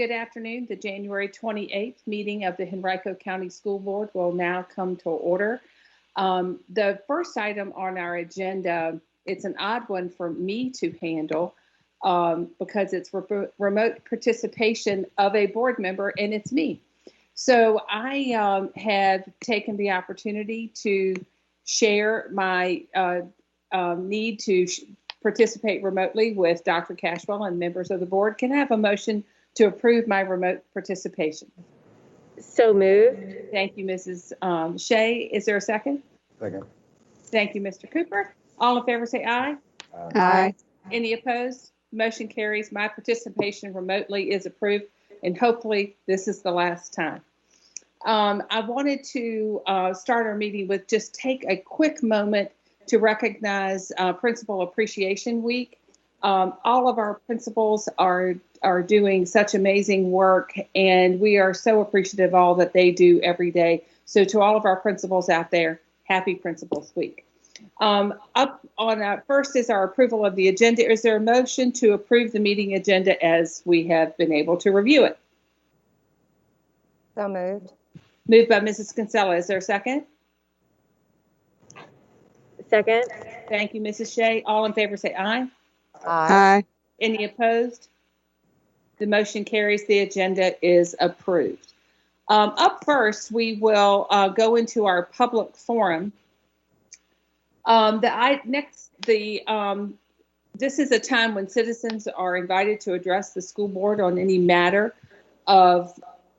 Good afternoon. The January 28th meeting of the Henrico County School Board will now come to order. The first item on our agenda, it's an odd one for me to handle because it's remote participation of a board member, and it's me. So I have taken the opportunity to share my need to participate remotely with Dr. Cashwell and members of the board. Can I have a motion to approve my remote participation? So moved. Thank you, Mrs. Shea. Is there a second? Second. Thank you, Mr. Cooper. All in favor say aye. Aye. Any opposed? Motion carries. My participation remotely is approved, and hopefully this is the last time. I wanted to start our meeting with just take a quick moment to recognize Principal Appreciation Week. All of our principals are doing such amazing work, and we are so appreciative of all that they do every day. So to all of our principals out there, happy Principals Week. Up on first is our approval of the agenda. Is there a motion to approve the meeting agenda as we have been able to review it? So moved. Moved by Mrs. Kinsella. Is there a second? Second. Thank you, Mrs. Shea. All in favor say aye. Aye. Any opposed? The motion carries. The agenda is approved. Up first, we will go into our public forum. This is a time when citizens are invited to address the school board on any matter of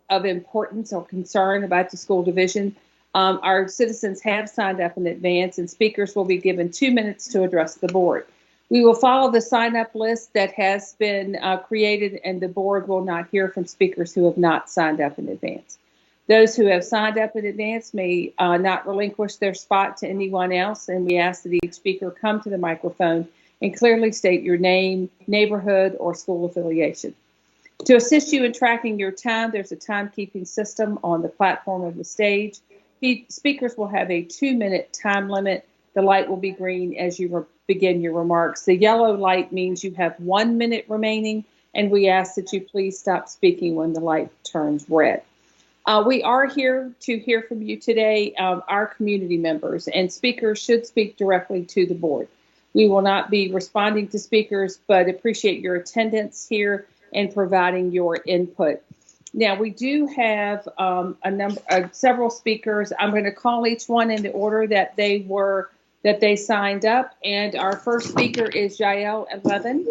importance or concern about the school division. Our citizens have signed up in advance, and speakers will be given 2 minutes to address the board. We will follow the sign-up list that has been created, and the board will not hear from speakers who have not signed up in advance. Those who have signed up in advance may not relinquish their spot to anyone else, and we ask that each speaker come to the microphone and clearly state your name, neighborhood, or school affiliation. To assist you in tracking your time, there's a timekeeping system on the platform of the stage. Speakers will have a 2-minute time limit. The light will be green as you begin your remarks. The yellow light means you have 1 minute remaining, and we ask that you please stop speaking when the light turns red. We are here to hear from you today, our community members, and speakers should speak directly to the board. We will not be responding to speakers, but appreciate your attendance here and providing your input. Now, we do have several speakers. I'm going to call each one in the order that they signed up. And our first speaker is Jael Levin.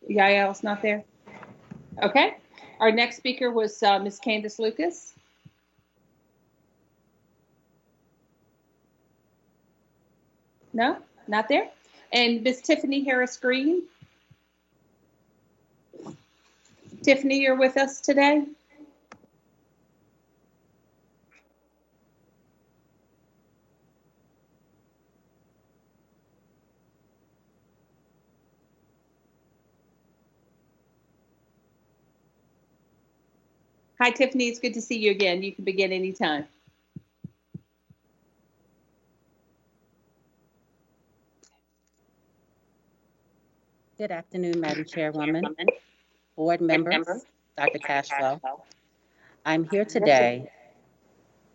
Yael's not there. Okay. Our next speaker was Ms. Candace Lucas. No, not there. And Ms. Tiffany Harris Green. Tiffany, you're with us today? Hi, Tiffany. It's good to see you again. You can begin anytime. Good afternoon, Madam Chairwoman, board members, Dr. Cashwell. I'm here today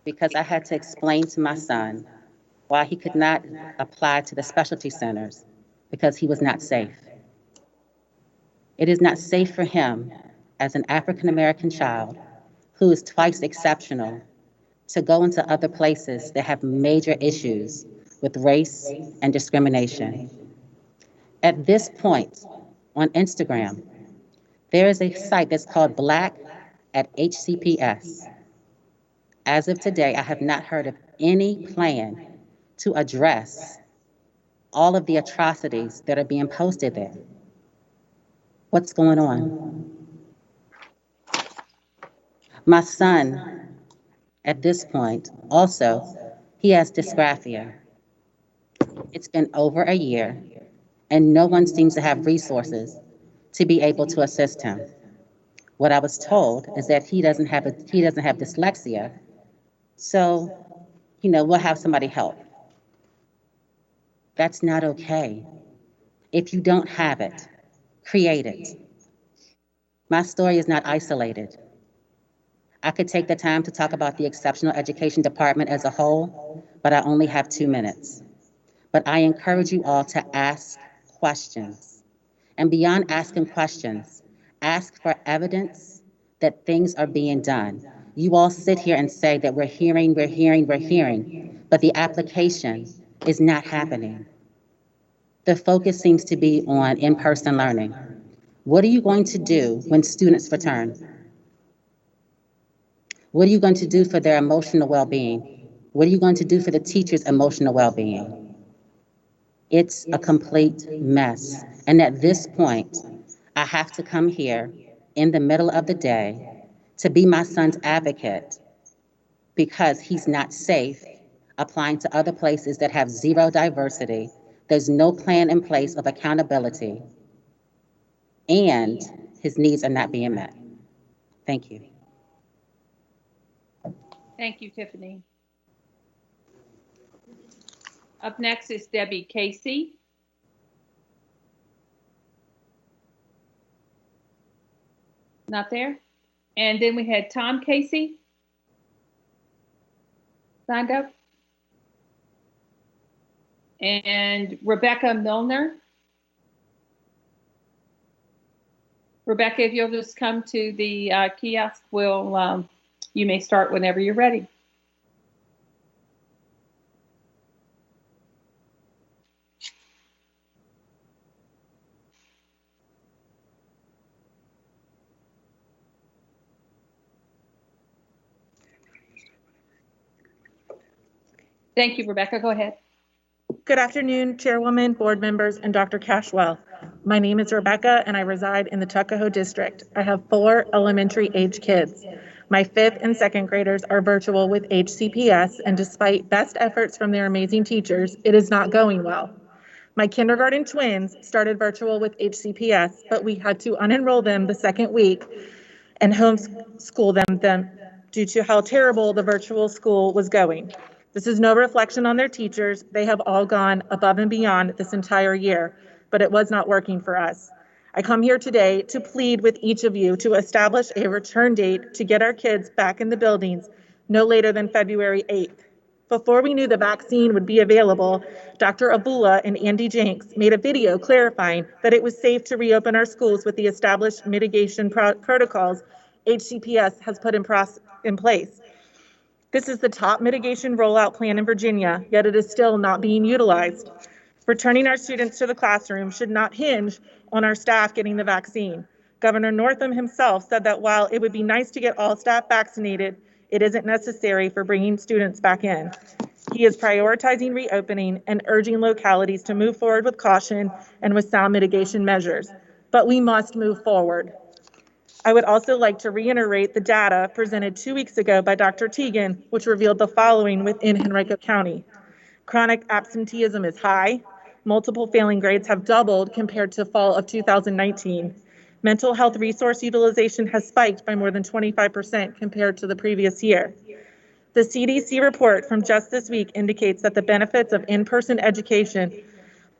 because I had to explain to my son why he could not apply to the specialty centers because he was not safe. It is not safe for him as an African-American child who is twice exceptional to go into other places that have major issues with race and discrimination. At this point on Instagram, there is a site that's called Black at Hcps. As of today, I have not heard of any plan to address all of the atrocities that are being posted there. What's going on? My son, at this point, also, he has dysgraphia. It's been over a year, and no one seems to have resources to be able to assist him. What I was told is that he doesn't have dyslexia, so, we'll have somebody help. That's not okay. If you don't have it, create it. My story is not isolated. I could take the time to talk about the Exceptional Education Department as a whole, but I only have 2 minutes. But I encourage you all to ask questions. And beyond asking questions, ask for evidence that things are being done. You all sit here and say that we're hearing, but the application is not happening. The focus seems to be on in-person learning. What are you going to do when students return? What are you going to do for their emotional well-being? What are you going to do for the teachers' emotional well-being? It's a complete mess. And at this point, I have to come here in the middle of the day to be my son's advocate because he's not safe applying to other places that have zero diversity. There's no plan in place of accountability, and his needs are not being met. Thank you. Thank you, Tiffany. Up next is Debbie Casey. Not there. And then we had Tom Casey signed up. And Rebecca Milner. Rebecca, if you'll just come to the kiosk, you may start whenever you're ready. Thank you, Rebecca. Go ahead. Good afternoon, Chairwoman, board members, and Dr. Cashwell. My name is Rebecca, and I reside in the Tuckahoe District. I have 4 elementary age kids. My 5th and 2nd graders are virtual with HCPS, and despite best efforts from their amazing teachers, it is not going well. My kindergarten twins started virtual with HCPS, but we had to unenroll them the 2nd week and homeschool them due to how terrible the virtual school was going. This is no reflection on their teachers. They have all gone above and beyond this entire year, but it was not working for us. I come here today to plead with each of you to establish a return date to get our kids back in the buildings no later than February 8th. Before we knew the vaccine would be available, Dr. Avula and Andy Jenks made a video clarifying that it was safe to reopen our schools with the established mitigation protocols HCPS has put in place. This is the top mitigation rollout plan in Virginia, yet it is still not being utilized. Returning our students to the classroom should not hinge on our staff getting the vaccine. Governor Northam himself said that while it would be nice to get all staff vaccinated, it isn't necessary for bringing students back in. He is prioritizing reopening and urging localities to move forward with caution and with sound mitigation measures. But we must move forward. I would also like to reiterate the data presented 2 weeks ago by Dr. Teagan, which revealed the following within Henrico County. Chronic absenteeism is high. Multiple failing grades have doubled compared to fall of 2019. Mental health resource utilization has spiked by more than 25% compared to the previous year. The CDC report from just this week indicates that the benefits of in-person education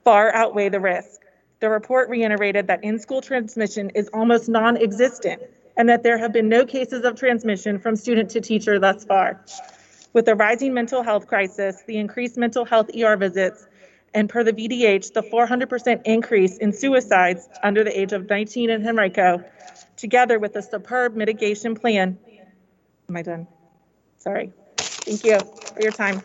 far outweigh the risk. The report reiterated that in-school transmission is almost non-existent and that there have been no cases of transmission from student to teacher thus far. With the rising mental health crisis, the increased mental health ER visits, and per the VDH, the 400% increase in suicides under the age of 19 in Henrico, together with a superb mitigation plan. Am I done? Sorry. Thank you for your time.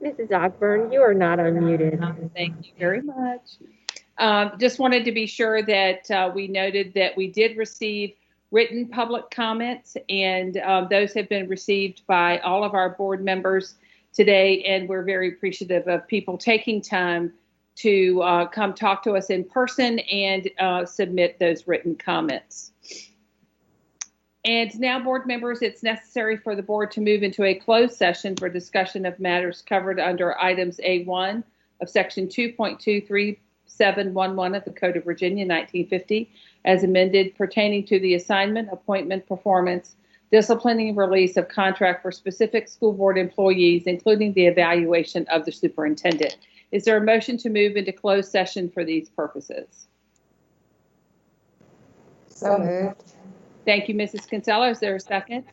Mrs. Ogburn, you are not unmuted. Thank you very much. Just wanted to be sure that we noted that we did receive written public comments, and those have been received by all of our board members today, and we're very appreciative of people taking time to come talk to us in person and submit those written comments. And now, board members, it's necessary for the board to move into a closed session for discussion of matters covered under items A1 of section 2.23711 of the Code of Virginia 1950 as amended, pertaining to the assignment, appointment, performance, disciplining, and release of contract for specific school board employees, including the evaluation of the superintendent. Is there a motion to move into closed session for these purposes? So moved. Thank you, Mrs. Kinsella. Is there a second?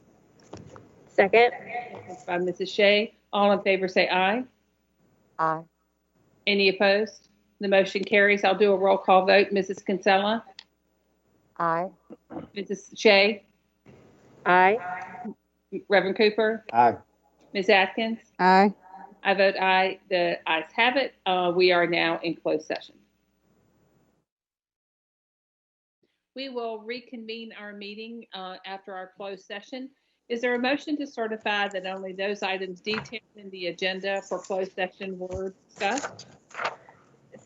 Second. By Mrs. Shea. All in favor say aye. Aye. Any opposed? The motion carries. I'll do a roll call vote. Mrs. Kinsella? Aye. Mrs. Shea? Aye. Reverend Cooper? Aye. Ms. Atkins? Aye. I vote aye. The ayes have it. We are now in closed session. We will reconvene our meeting after our closed session. Is there a motion to certify that only those items detailed in the agenda for closed session were discussed?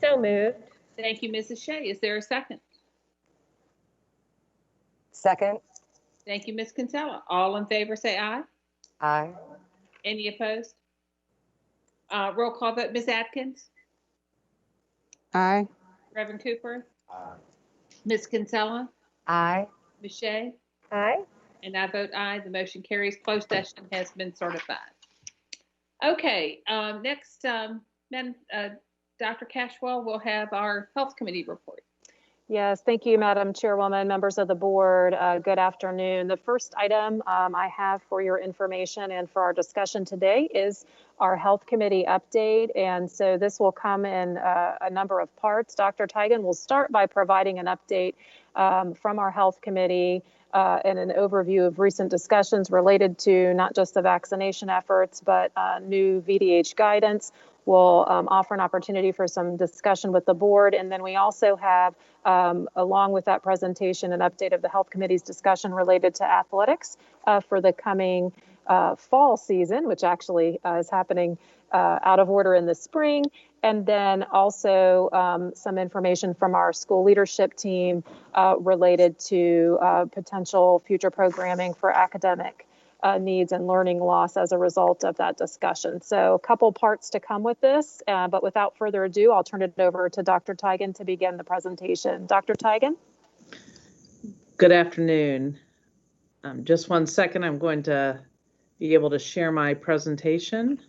So moved. Thank you, Mrs. Shea. Is there a second? Second. Thank you, Ms. Kinsella. All in favor say aye. Aye. Any opposed? Roll call vote. Ms. Atkins? Aye. Reverend Cooper? Aye. Ms. Kinsella? Aye. Ms. Shea? Aye. And I vote aye. The motion carries. Closed session has been certified. Okay, next, Dr. Cashwell will have our Health Committee report. Yes, thank you, Madam Chairwoman, members of the board. Good afternoon. The first item I have for your information and for our discussion today is our Health Committee update. And so this will come in a number of parts. Dr. Tigan will start by providing an update from our Health Committee and an overview of recent discussions related to not just the vaccination efforts, but new VDH guidance. We'll offer an opportunity for some discussion with the board. And then we also have, along with that presentation, an update of the Health Committee's discussion related to athletics for the coming fall season, which actually is happening out of order in the spring. And then also some information from our school leadership team related to potential future programming for academic needs and learning loss as a result of that discussion. So a couple parts to come with this, but without further ado, I'll turn it over to Dr. Tigan to begin the presentation. Dr. Tigan? Good afternoon. Just 1 second, I'm going to be able to share my presentation.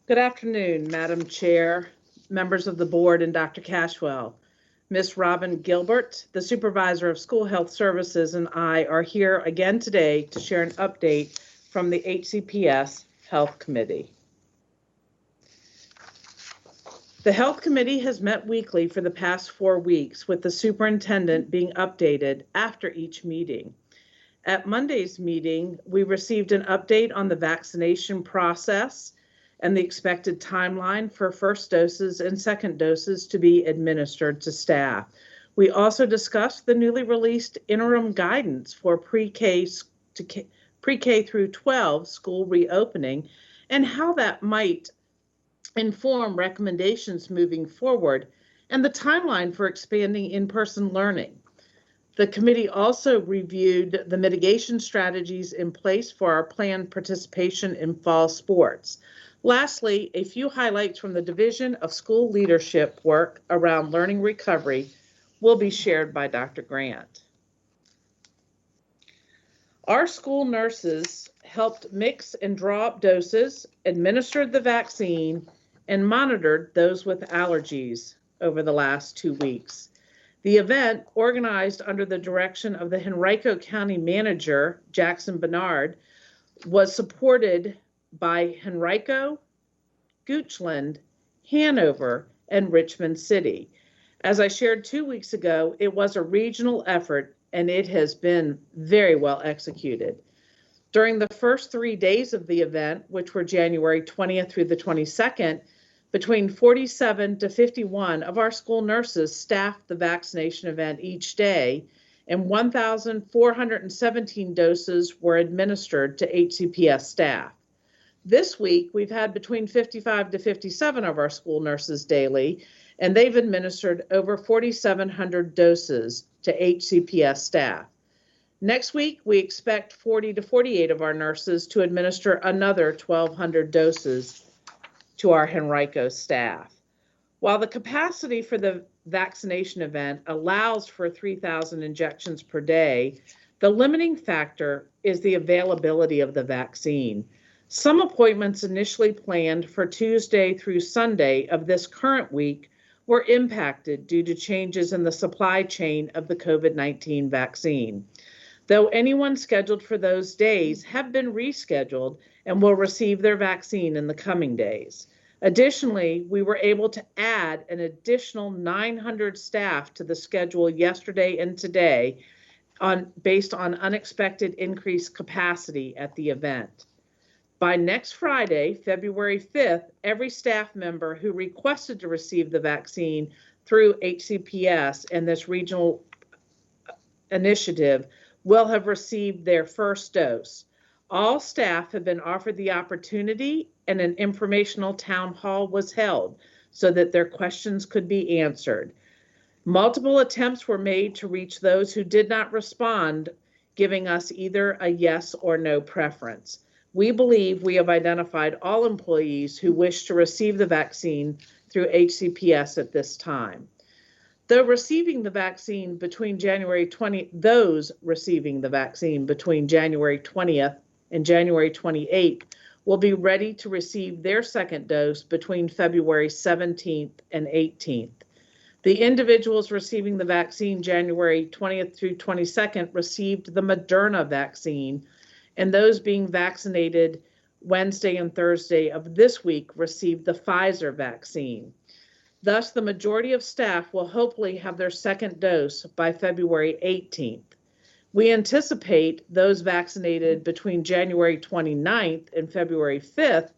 Good afternoon, Madam Chair, members of the board, and Dr. Cashwell. Ms. Robin Gilbert, the Supervisor of School Health Services, and I are here again today to share an update from the HCPS Health Committee. The Health Committee has met weekly for the past 4 weeks, with the superintendent being updated after each meeting. At Monday's meeting, we received an update on the vaccination process and the expected timeline for first doses and second doses to be administered to staff. We also discussed the newly released interim guidance for pre-K through 12 school reopening and how that might inform recommendations moving forward and the timeline for expanding in-person learning. The committee also reviewed the mitigation strategies in place for our planned participation in fall sports. Lastly, a few highlights from the Division of School Leadership work around learning recovery will be shared by Dr. Grant. Our school nurses helped mix and draw up doses, administered the vaccine, and monitored those with allergies over the last 2 weeks. The event, organized under the direction of the Henrico County Manager, Jackson Bernard, was supported by Henrico, Goochland, Hanover, and Richmond City. As I shared 2 weeks ago, it was a regional effort and it has been very well executed. During the first 3 days of the event, which were January 20th through the 22nd, between 47 to 51 of our school nurses staffed the vaccination event each day, and 1,417 doses were administered to HCPS staff. This week, we've had between 55 to 57 of our school nurses daily, and they've administered over 4,700 doses to HCPS staff. Next week, we expect 40 to 48 of our nurses to administer another 1,200 doses to our Henrico staff. While the capacity for the vaccination event allows for 3,000 injections per day, the limiting factor is the availability of the vaccine. Some appointments initially planned for Tuesday through Sunday of this current week were impacted due to changes in the supply chain of the COVID-19 vaccine. Though anyone scheduled for those days have been rescheduled and will receive their vaccine in the coming days. Additionally, we were able to add an additional 900 staff to the schedule yesterday and today based on unexpected increased capacity at the event. By next Friday, February 5th, every staff member who requested to receive the vaccine through HCPS and this regional initiative will have received their first dose. All staff have been offered the opportunity and an informational town hall was held so that their questions could be answered. Multiple attempts were made to reach those who did not respond, giving us either a yes or no preference. We believe we have identified all employees who wish to receive the vaccine through HCPS at this time. Those receiving the vaccine between January 20th and January 28th will be ready to receive their second dose between February 17th and 18th. The individuals receiving the vaccine January 20th through 22nd received the Moderna vaccine, and those being vaccinated Wednesday and Thursday of this week received the Pfizer vaccine. Thus, the majority of staff will hopefully have their second dose by February 18th. We anticipate those vaccinated between January 29th and February 5th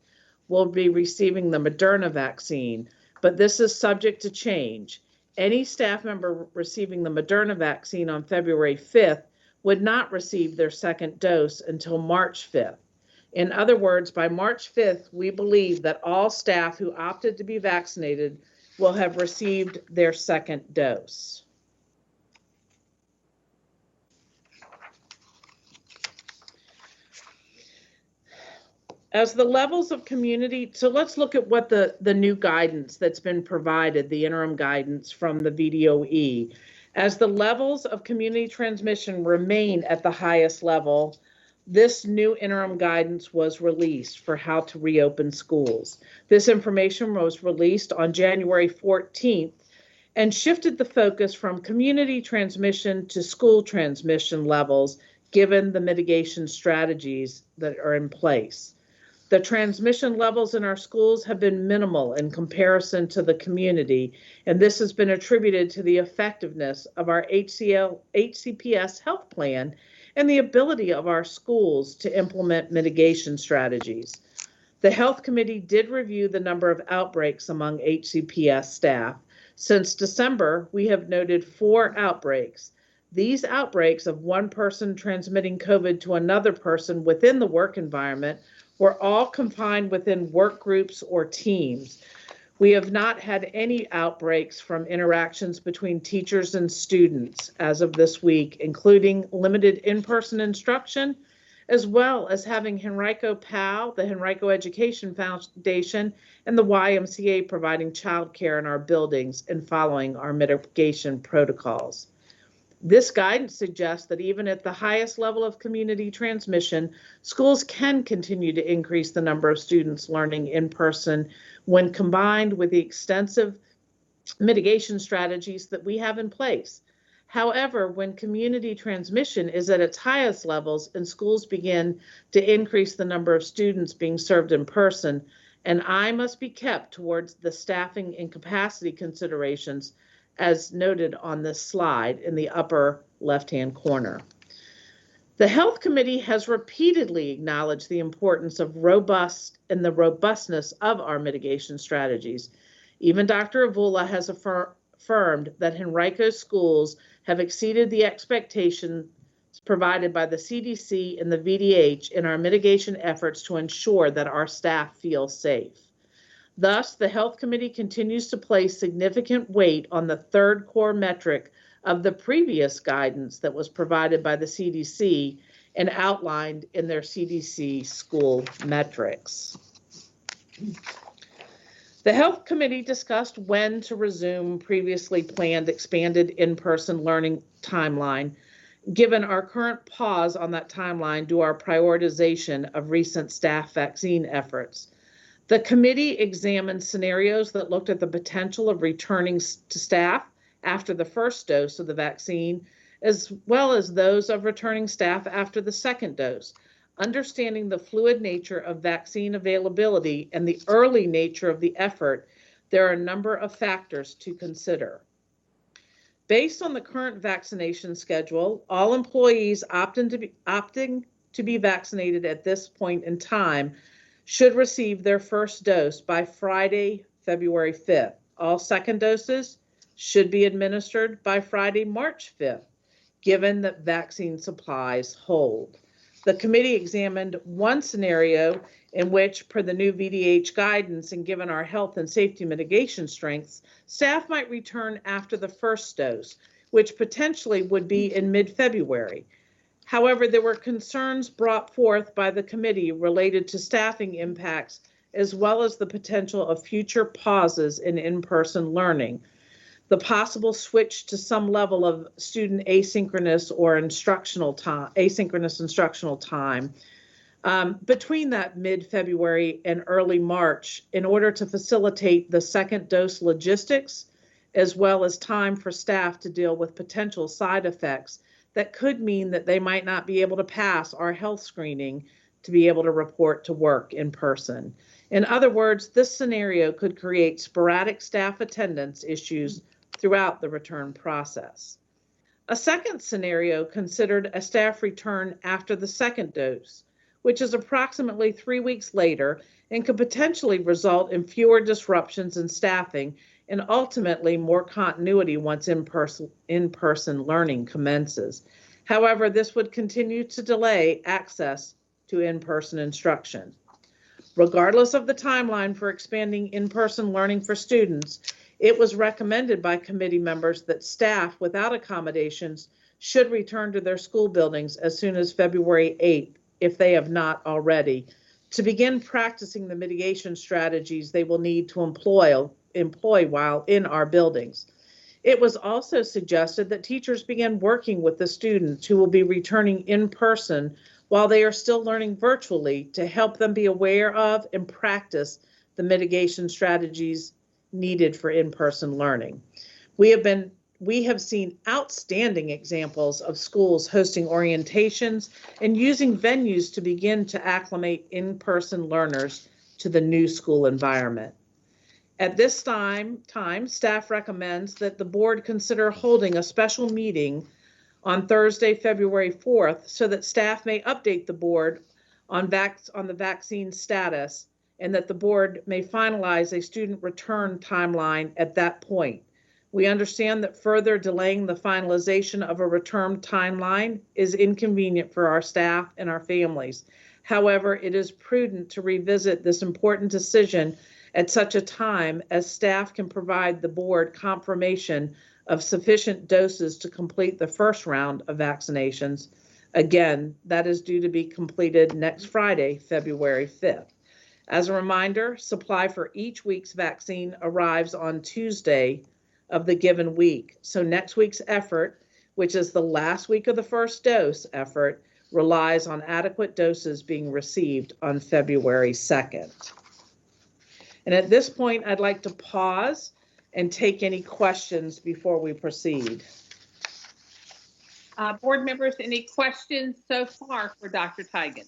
will be receiving the Moderna vaccine, but this is subject to change. Any staff member receiving the Moderna vaccine on February 5th would not receive their second dose until March 5th. In other words, by March 5th, we believe that all staff who opted to be vaccinated will have received their second dose. As the levels of community, so let's look at what the new guidance that's been provided, the interim guidance from the VDOE. As the levels of community transmission remain at the highest level, this new interim guidance was released for how to reopen schools. This information was released on January 14th and shifted the focus from community transmission to school transmission levels, given the mitigation strategies that are in place. The transmission levels in our schools have been minimal in comparison to the community, and this has been attributed to the effectiveness of our HCPS health plan and the ability of our schools to implement mitigation strategies. The Health Committee did review the number of outbreaks among HCPS staff. Since December, we have noted 4 outbreaks. These outbreaks of one person transmitting COVID to another person within the work environment were all confined within work groups or teams. We have not had any outbreaks from interactions between teachers and students as of this week, including limited in-person instruction, as well as having Henrico PAL, the Henrico Education Foundation, and the YMCA providing childcare in our buildings and following our mitigation protocols. This guidance suggests that even at the highest level of community transmission, schools can continue to increase the number of students learning in person when combined with the extensive mitigation strategies that we have in place. However, when community transmission is at its highest levels and schools begin to increase the number of students being served in person, an eye must be kept towards the staffing and capacity considerations as noted on this slide in the upper left-hand corner. The Health Committee has repeatedly acknowledged the importance of the robustness of our mitigation strategies. Even Dr. Avula has affirmed that Henrico schools have exceeded the expectations provided by the CDC and the VDH in our mitigation efforts to ensure that our staff feel safe. Thus, the Health Committee continues to place significant weight on the third core metric of the previous guidance that was provided by the CDC and outlined in their CDC school metrics. The Health Committee discussed when to resume previously planned expanded in-person learning timeline, given our current pause on that timeline due to our prioritization of recent staff vaccine efforts. The committee examined scenarios that looked at the potential of returning to staff after the first dose of the vaccine, as well as those of returning staff after the second dose. Understanding the fluid nature of vaccine availability and the early nature of the effort, there are a number of factors to consider. Based on the current vaccination schedule, all employees opting to be vaccinated at this point in time should receive their first dose by Friday, February 5th. All second doses should be administered by Friday, March 5th, given that vaccine supplies hold. The committee examined one scenario in which, per the new VDH guidance and given our health and safety mitigation strengths, staff might return after the first dose, which potentially would be in mid-February. However, there were concerns brought forth by the committee related to staffing impacts, as well as the potential of future pauses in in-person learning, the possible switch to some level of student asynchronous instructional time between that mid-February and early March in order to facilitate the second dose logistics, as well as time for staff to deal with potential side effects that could mean that they might not be able to pass our health screening to be able to report to work in person. In other words, this scenario could create sporadic staff attendance issues throughout the return process. A second scenario considered a staff return after the second dose, which is approximately 3 weeks later and could potentially result in fewer disruptions in staffing and ultimately more continuity once in-person learning commences. However, this would continue to delay access to in-person instruction. Regardless of the timeline for expanding in-person learning for students, it was recommended by committee members that staff without accommodations should return to their school buildings as soon as February 8th, if they have not already, to begin practicing the mitigation strategies they will need to employ while in our buildings. It was also suggested that teachers begin working with the students who will be returning in person while they are still learning virtually to help them be aware of and practice the mitigation strategies needed for in-person learning. We have seen outstanding examples of schools hosting orientations and using venues to begin to acclimate in-person learners to the new school environment. At this time, staff recommends that the board consider holding a special meeting on Thursday, February 4th, so that staff may update the board on the vaccine status and that the board may finalize a student return timeline at that point. We understand that further delaying the finalization of a return timeline is inconvenient for our staff and our families. However, it is prudent to revisit this important decision at such a time as staff can provide the board confirmation of sufficient doses to complete the first round of vaccinations. Again, that is due to be completed next Friday, February 5th. As a reminder, supply for each week's vaccine arrives on Tuesday of the given week. So next week's effort, which is the last week of the first dose effort, relies on adequate doses being received on February 2nd. And at this point, I'd like to pause and take any questions before we proceed. Board members, any questions so far for Dr. Tigan?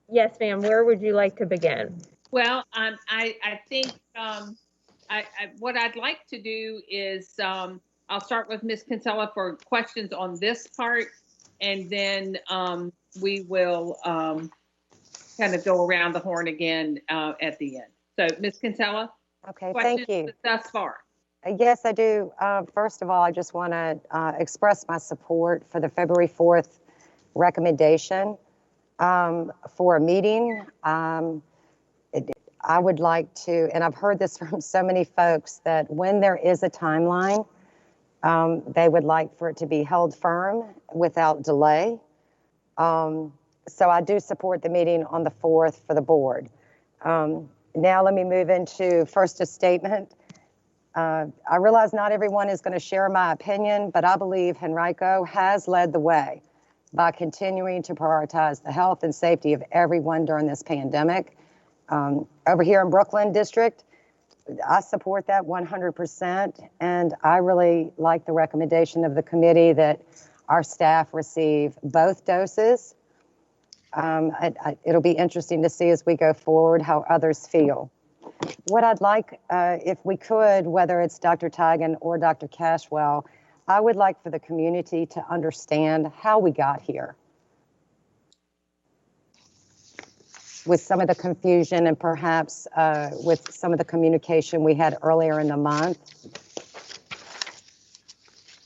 Yes, ma'am. Where would you like to begin? Well, I think what I'd like to do is I'll start with Ms. Kinsella for questions on this part, and then we will kind of go around the horn again at the end. So, Ms. Kinsella, Okay, questions thank you. thus far? Yes, I do. First of all, I just want to express my support for the February 4th recommendation for a meeting. I would like to, and I've heard this from so many folks, that when there is a timeline, they would like for it to be held firm without delay. So I do support the meeting on the 4th for the board. Now let me move into first a statement. I realize not everyone is going to share my opinion, but I believe Henrico has led the way by continuing to prioritize the health and safety of everyone during this pandemic. Over here in Brooklyn District, I support that 100%, and I really like the recommendation of the committee that our staff receive both doses. It'll be interesting to see as we go forward how others feel. What I'd like, if we could, whether it's Dr. Tigan or Dr. Cashwell, I would like for the community to understand how we got here with some of the confusion and perhaps with some of the communication we had earlier in the month.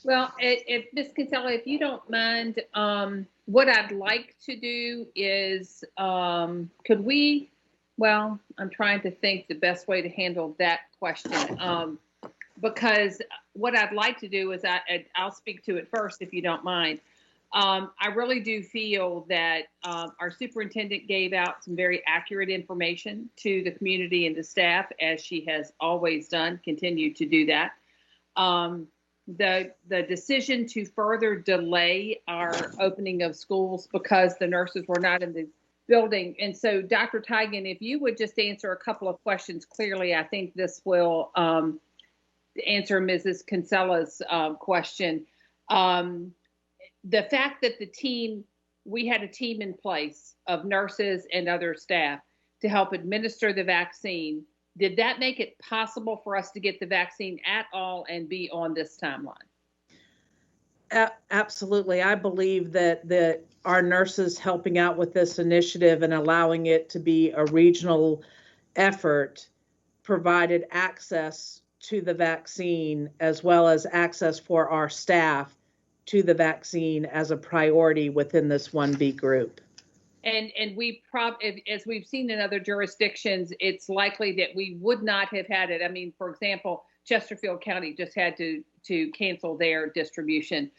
Well, if Ms. Kinsella, if you don't mind, what I'd like to do is, could we, well, I'm trying to think the best way to handle that question. Because what I'd like to do is I'll speak to it first, if you don't mind. I really do feel that our superintendent gave out some very accurate information to the community and the staff, as she has always done, continue to do that. The decision to further delay our opening of schools because the nurses were not in the building. And so, Dr. Tigan, if you would just answer a couple of questions clearly, I think this will answer Mrs. Kinsella's question. The fact that we had a team in place of nurses and other staff to help administer the vaccine, did that make it possible for us to get the vaccine at all and be on this timeline? Absolutely. I believe that our nurses helping out with this initiative and allowing it to be a regional effort provided access to the vaccine, as well as access for our staff to the vaccine as a priority within this 1B group. And we as we've seen in other jurisdictions, it's likely that we would not have had it. I mean, for example, Chesterfield County just had to cancel their distribution.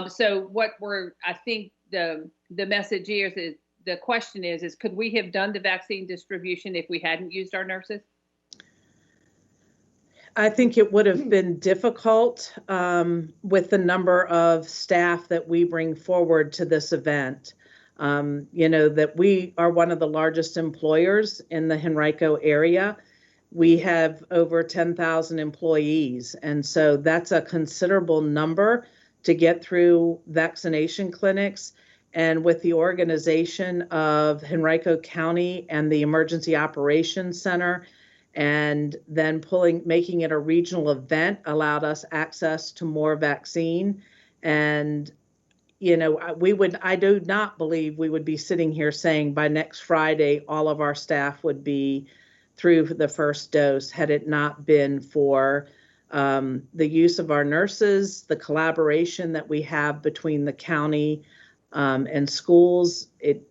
So I think the message is the question is could we have done the vaccine distribution if we hadn't used our nurses? I think it would have been difficult with the number of staff that we bring forward to this event. That we are one of the largest employers in the Henrico area. We have over 10,000 employees. And so that's a considerable number to get through vaccination clinics. And with the organization of Henrico County and the Emergency Operations Center, and then making it a regional event allowed us access to more vaccine. And I do not believe we would be sitting here saying by next Friday, all of our staff would be through the first dose had it not been for the use of our nurses, the collaboration that we have between the county and schools. It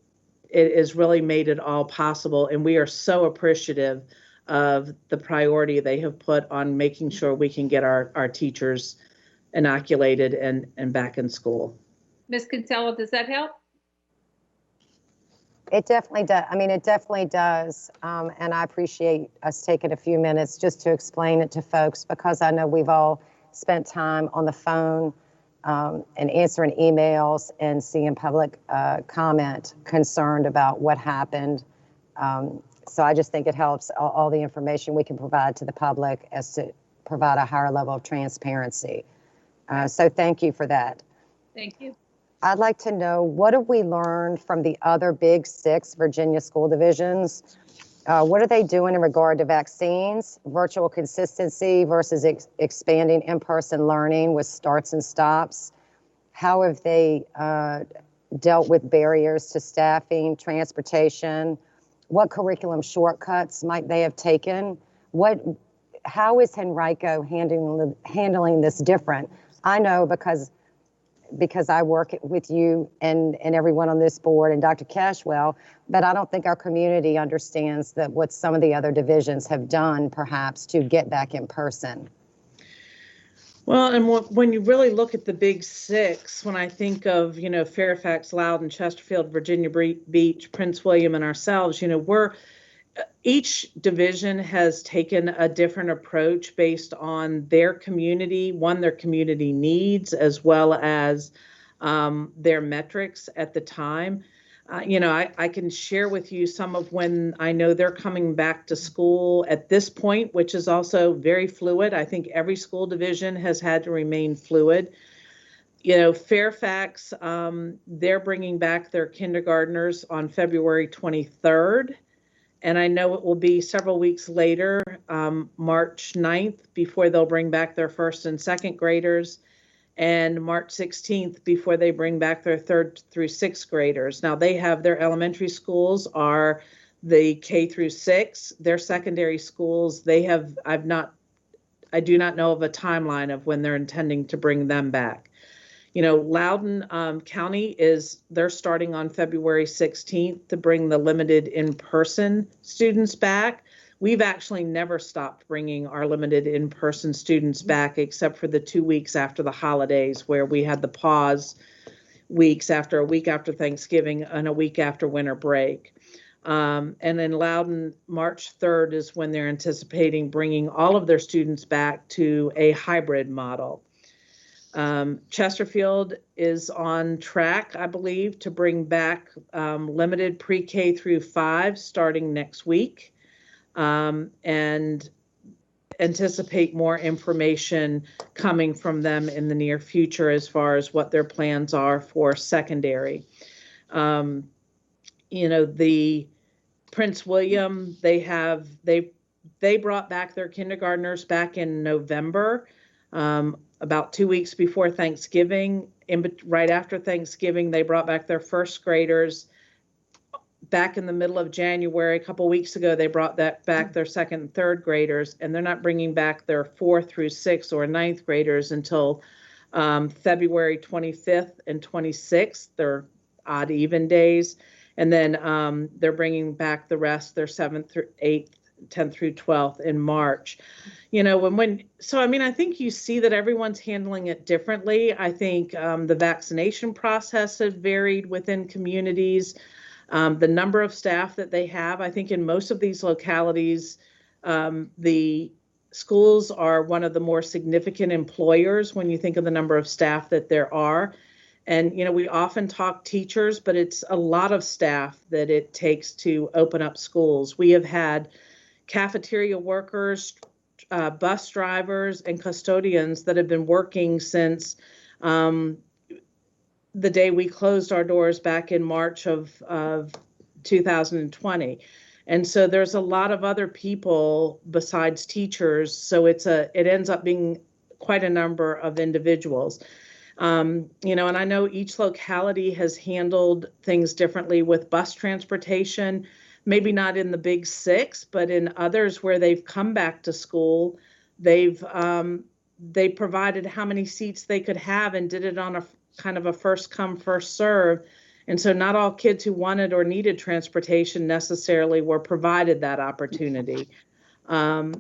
has really made it all possible. And we are so appreciative of the priority they have put on making sure we can get our teachers inoculated and back in school. Ms. Kinsella, does that help? It definitely does. I mean, it definitely does. And I appreciate us taking a few minutes just to explain it to folks, because I know we've all spent time on the phone and answering emails and seeing public comment concerned about what happened. So I just think it helps all the information we can provide to the public as to provide a higher level of transparency. So thank you for that. Thank you. I'd like to know, what have we learned from the other big 6 Virginia school divisions? What are they doing in regard to vaccines, virtual consistency versus expanding in-person learning with starts and stops? How have they dealt with barriers to staffing, transportation? What curriculum shortcuts might they have taken? How is Henrico handling this different? I know because I work with you and everyone on this board and Dr. Cashwell, but I don't think our community understands that what some of the other divisions have done perhaps to get back in person. Well, and when you really look at the big 6, when I think of, Fairfax, Loudoun, Chesterfield, Virginia Beach, Prince William, and ourselves, each division has taken a different approach based on their community, their community needs, as well as their metrics at the time. I can share with you some of when I know they're coming back to school at this point, which is also very fluid. I think every school division has had to remain fluid. Fairfax, they're bringing back their kindergartners on February 23rd. And I know it will be several weeks later, March 9th, before they'll bring back their 1st and 2nd graders, and March 16th before they bring back their 3rd through 6th graders. Now, they have their elementary schools are the K through 6. Their secondary schools, I do not know of a timeline of when they're intending to bring them back. Loudoun County they're starting on February 16th to bring the limited in-person students back. We've actually never stopped bringing our limited in-person students back, except for the 2 weeks after the holidays, where we had the pause weeks a week after Thanksgiving and a week after winter break. And in Loudoun, March 3rd is when they're anticipating bringing all of their students back to a hybrid model. Chesterfield is on track, I believe, to bring back limited pre-K through 5 starting next week, and anticipate more information coming from them in the near future as far as what their plans are for secondary. The Prince William, they brought back their kindergartners back in November. About 2 weeks before Thanksgiving, right after Thanksgiving, they brought back their 1st graders. Back in the middle of January, a couple weeks ago, they brought back their 2nd and 3rd graders, and they're not bringing back their 4th through 6th or 9th graders until February 25th and 26th. They're odd even days. And then they're bringing back the rest, their 7th through 8th, 10th through 12th in March. I think you see that everyone's handling it differently. I think the vaccination process has varied within communities. The number of staff that they have, I think in most of these localities, the schools are one of the more significant employers when you think of the number of staff that there are. And, we often talk teachers, but it's a lot of staff that it takes to open up schools. We have had cafeteria workers, bus drivers, and custodians that have been working since the day we closed our doors back in March of 2020. And so there's a lot of other people besides teachers. So it ends up being quite a number of individuals. And I know each locality has handled things differently with bus transportation. Maybe not in the big 6, but in others where they've come back to school, they provided how many seats they could have and did it on a kind of a first come, first serve. And so not all kids who wanted or needed transportation necessarily were provided that opportunity. I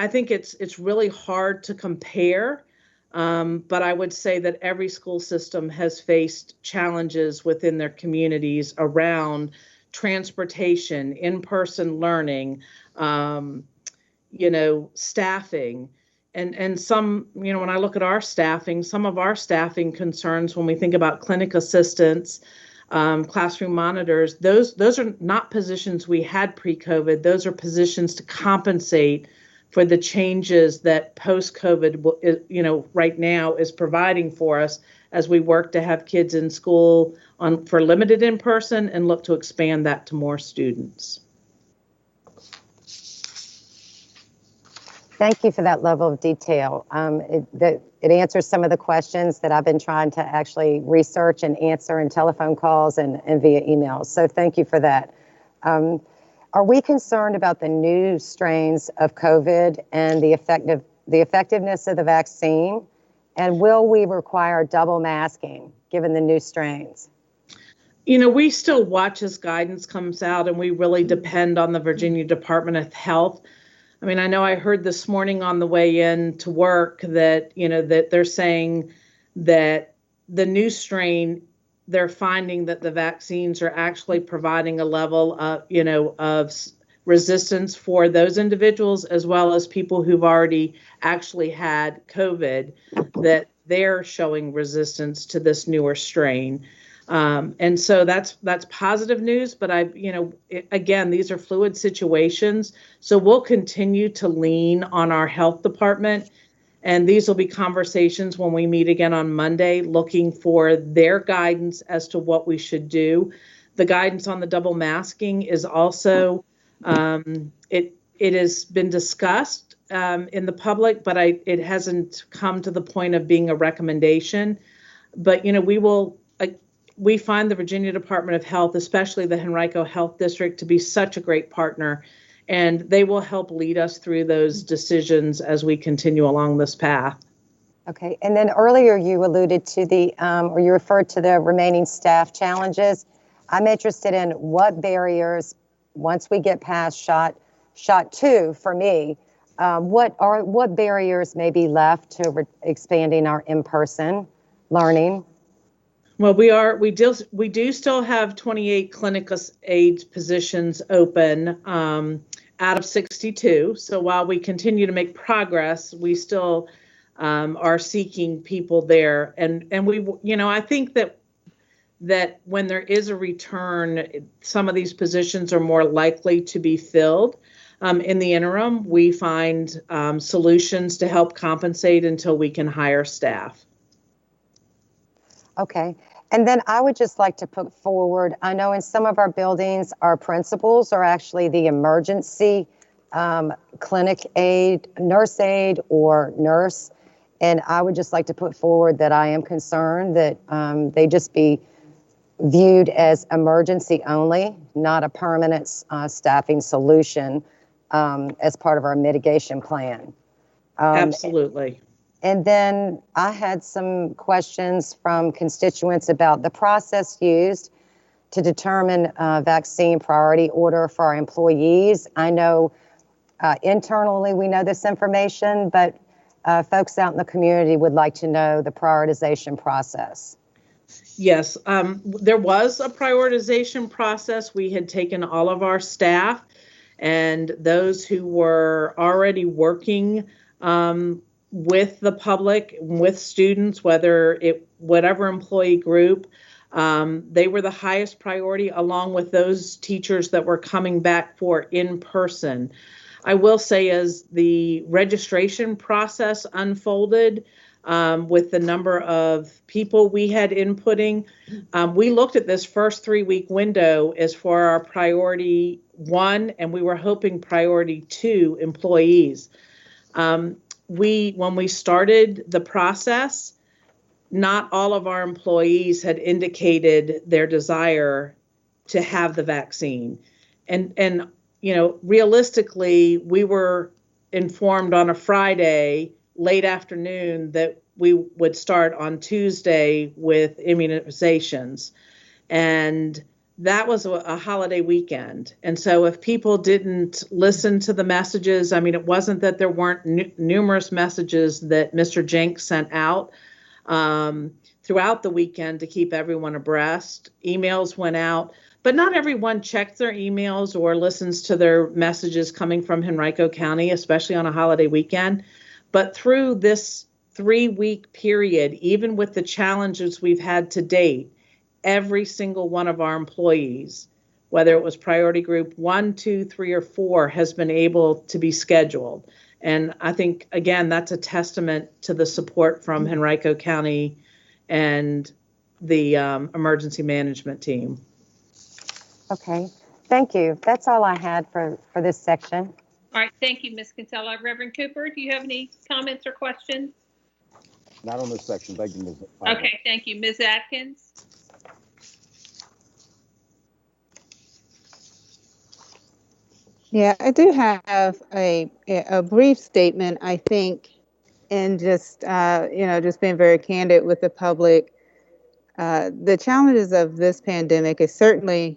think it's really hard to compare. But I would say that every school system has faced challenges within their communities around transportation, in-person learning, staffing, and some, when I look at our staffing, some of our staffing concerns when we think about clinic assistants, classroom monitors, those are not positions we had pre-COVID. Those are positions to compensate for the changes that post-COVID, right now is providing for us as we work to have kids in school for limited in person and look to expand that to more students. Thank you for that level of detail. It answers some of the questions that I've been trying to actually research and answer in telephone calls and via emails. So thank you for that. Are we concerned about the new strains of COVID and the effectiveness of the vaccine? And will we require double masking given the new strains? We still watch as guidance comes out, and we really depend on the Virginia Department of Health. I mean, I know I heard this morning on the way in to work that, that they're saying that the new strain, they're finding that the vaccines are actually providing a level of, of resistance for those individuals, as well as people who've already actually had COVID, that they're showing resistance to this newer strain. And so that's positive news, but again, these are fluid situations. So we'll continue to lean on our health department, and these will be conversations when we meet again on Monday, looking for their guidance as to what we should do. The guidance on the double masking is also, it has been discussed in the public, but it hasn't come to the point of being a recommendation. But, we find the Virginia Department of Health, especially the Henrico Health District, to be such a great partner, and they will help lead us through those decisions as we continue along this path. Okay, and then earlier you alluded to or you referred to the remaining staff challenges. I'm interested in what barriers, once we get past shot 2 for me, what barriers may be left to expanding our in-person learning? Well, we do still have 28 clinical aid positions open out of 62. So while we continue to make progress, we still are seeking people there. And we, I think that when there is a return, some of these positions are more likely to be filled. In the interim, we find solutions to help compensate until we can hire staff. Okay. And then I would just like to put forward, I know in some of our buildings, our principals are actually the emergency clinic aide, nurse aide, or nurse. And I would just like to put forward that I am concerned that they just be viewed as emergency only, not a permanent staffing solution as part of our mitigation plan. Absolutely. And then I had some questions from constituents about the process used to determine vaccine priority order for our employees. I know internally we know this information, but folks out in the community would like to know the prioritization process. Yes, there was a prioritization process. We had taken all of our staff and those who were already working with the public, with students, whatever employee group, they were the highest priority, along with those teachers that were coming back for in person. I will say, as the registration process unfolded, with the number of people we had inputting, we looked at this first 3-week window as for our priority 1, and we were hoping priority 2 employees. When we started the process, not all of our employees had indicated their desire to have the vaccine. And realistically, we were informed on a Friday, late afternoon, that we would start on Tuesday with immunizations. And that was a holiday weekend. And so if people didn't listen to the messages, I mean, it wasn't that there weren't numerous messages that Mr. Jenks sent out throughout the weekend to keep everyone abreast. Emails went out, but not everyone checked their emails or listens to their messages coming from Henrico County, especially on a holiday weekend. But through this 3-week period, even with the challenges we've had to date, every single one of our employees, whether it was priority group 1, 2, 3, or 4, has been able to be scheduled. And I think, again, that's a testament to the support from Henrico County and the emergency management team. Okay, thank you. That's all I had for this section. All right, thank you, Ms. Kinsella. Reverend Cooper, do you have any comments or questions? Not on this section. Thank you, Ms. Okay, thank you. Ms. Atkins? Yeah, I do have a brief statement, I think, and just, just being very candid with the public. The challenges of this pandemic is certainly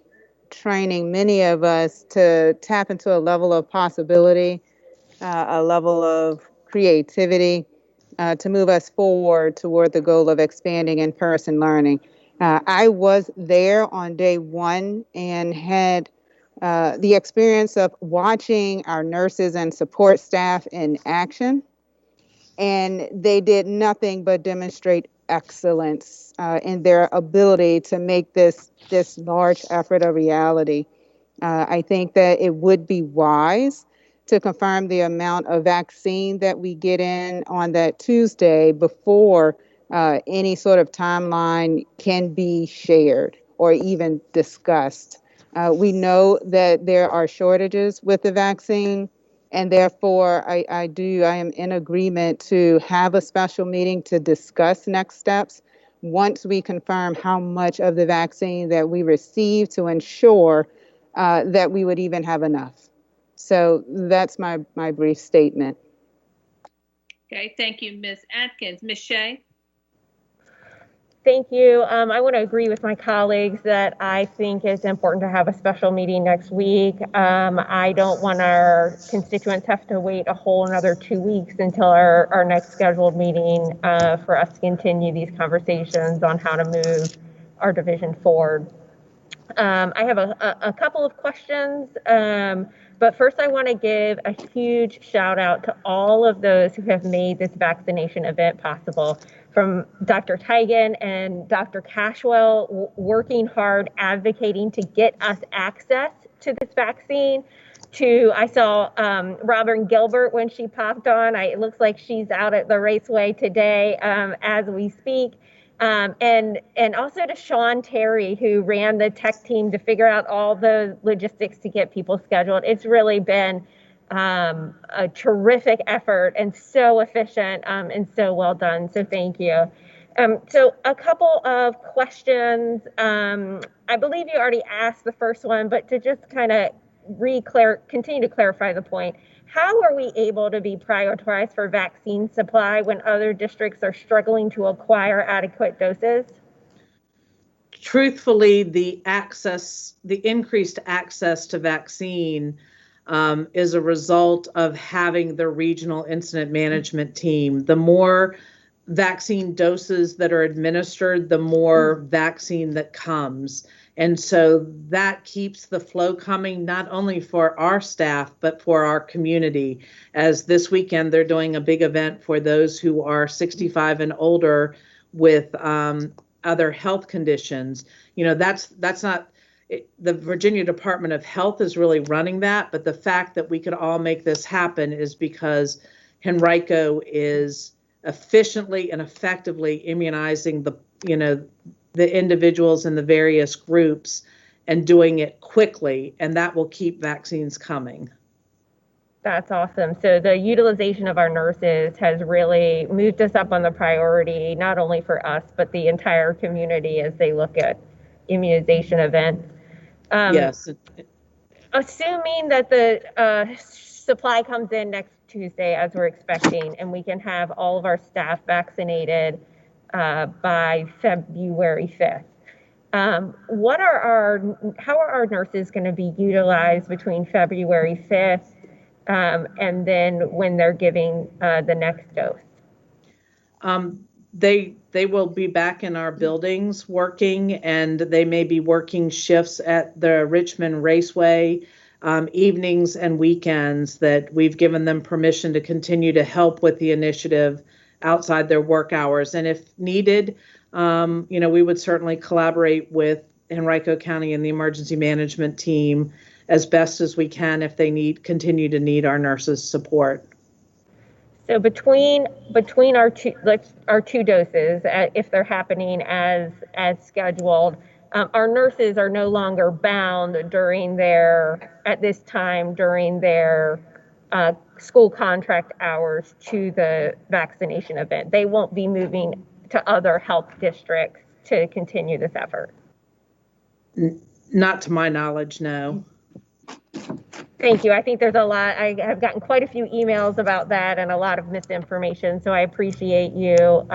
training many of us to tap into a level of possibility, a level of creativity, to move us forward toward the goal of expanding in-person learning. I was there on day 1 and had the experience of watching our nurses and support staff in action, and they did nothing but demonstrate excellence in their ability to make this large effort a reality. I think that it would be wise to confirm the amount of vaccine that we get in on that Tuesday before any sort of timeline can be shared or even discussed. We know that there are shortages with the vaccine, and therefore I am in agreement to have a special meeting to discuss next steps once we confirm how much of the vaccine that we receive to ensure that we would even have enough. So that's my brief statement. Okay, thank you, Ms. Atkins. Ms. Shea? Thank you. I want to agree with my colleagues that I think it's important to have a special meeting next week. I don't want our constituents have to wait a whole another 2 weeks until our next scheduled meeting for us to continue these conversations on how to move our division forward. I have a couple of questions, but first I want to give a huge shout out to all of those who have made this vaccination event possible, from Dr. Tigan and Dr. Cashwell working hard, advocating to get us access to this vaccine, to I saw Robin Gilbert when she popped on. It looks like she's out at the raceway today as we speak. And also to Sean Terry, who ran the tech team to figure out all the logistics to get people scheduled. It's really been a terrific effort and so efficient and so well done. So thank you. So a couple of questions. I believe you already asked the first one, but to just kind of continue to clarify the point. How are we able to be prioritized for vaccine supply when other districts are struggling to acquire adequate doses? Truthfully, the increased access to vaccine is a result of having the regional incident management team. The more vaccine doses that are administered, the more vaccine that comes. And so that keeps the flow coming, not only for our staff, but for our community. As this weekend, they're doing a big event for those who are 65 and older with other health conditions. That's not, the Virginia Department of Health is really running that, but the fact that we could all make this happen is because Henrico is efficiently and effectively immunizing the individuals in the various groups and doing it quickly, and that will keep vaccines coming. That's awesome. So the utilization of our nurses has really moved us up on the priority, not only for us, but the entire community as they look at immunization events. Yes. Assuming that the supply comes in next Tuesday, as we're expecting, and we can have all of our staff vaccinated by February 5th. How are our nurses going to be utilized between February 5th and then when they're giving the next dose? They will be back in our buildings working, and they may be working shifts at the Richmond Raceway evenings and weekends, that we've given them permission to continue to help with the initiative outside their work hours. And if needed, we would certainly collaborate with Henrico County and the emergency management team as best as we can if they continue to need our nurses' support. So between our two doses, if they're happening as scheduled, our nurses are no longer bound during their school contract hours to the vaccination event. They won't be moving to other health districts to continue this effort. Not to my knowledge, no. Thank you. I think there's a lot. I have gotten quite a few emails about that and a lot of misinformation. So I appreciate you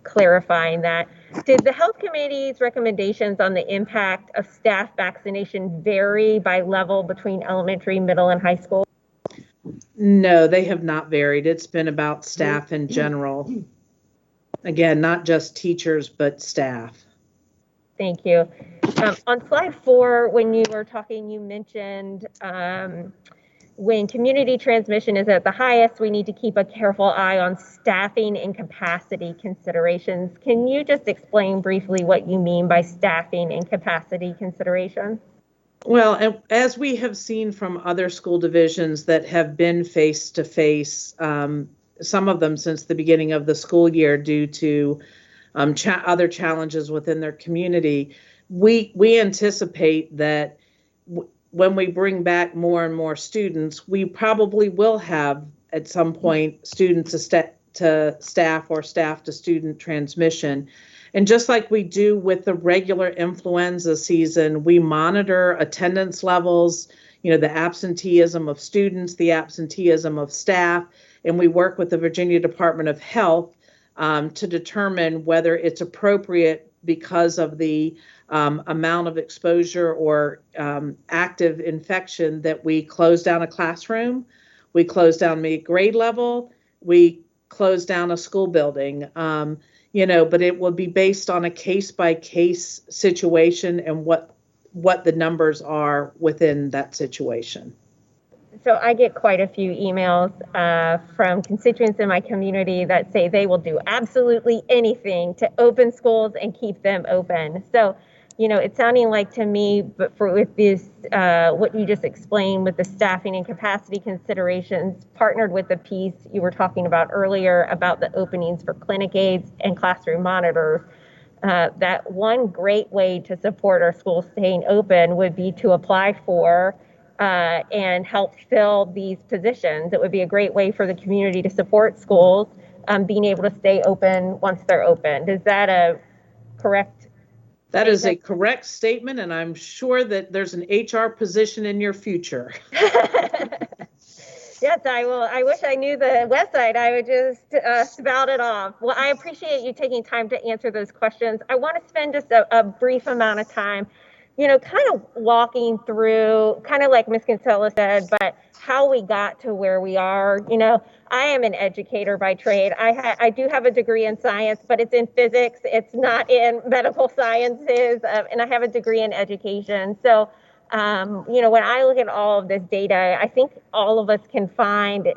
clarifying that. Did the health committee's recommendations on the impact of staff vaccination vary by level between elementary, middle, and high school? No, they have not varied. It's been about staff in general. Again, not just teachers, but staff. Thank you. On slide 4, when you were talking, you mentioned when community transmission is at the highest, we need to keep a careful eye on staffing and capacity considerations. Can you just explain briefly what you mean by staffing and capacity considerations? Well, as we have seen from other school divisions that have been face-to-face, some of them since the beginning of the school year due to other challenges within their community, we anticipate that when we bring back more and more students, we probably will have at some point student to staff or staff to student transmission. And just like we do with the regular influenza season, we monitor attendance levels, the absenteeism of students, the absenteeism of staff, and we work with the Virginia Department of Health to determine whether it's appropriate because of the amount of exposure or active infection that we close down a classroom, we close down a grade level, we close down a school building. But it will be based on a case-by-case situation and what the numbers are within that situation. So I get quite a few emails from constituents in my community that say they will do absolutely anything to open schools and keep them open. So, it's sounding like to me, but with this, what you just explained with the staffing and capacity considerations, partnered with the piece you were talking about earlier about the openings for clinic aides and classroom monitors, that one great way to support our schools staying open would be to apply for and help fill these positions. It would be a great way for the community to support schools being able to stay open once they're opened. Is that a correct? That is a correct statement, and I'm sure that there's an HR position in your future. Yes, I will. I wish I knew the website. I would just spout it off. Well, I appreciate you taking time to answer those questions. I want to spend just a brief amount of time, kind of walking through, kind of like Ms. Kinsella said, but how we got to where we are. I am an educator by trade. I do have a degree in science, but it's in physics. It's not in medical sciences, and I have a degree in education. So, when I look at all of this data, I think all of us can find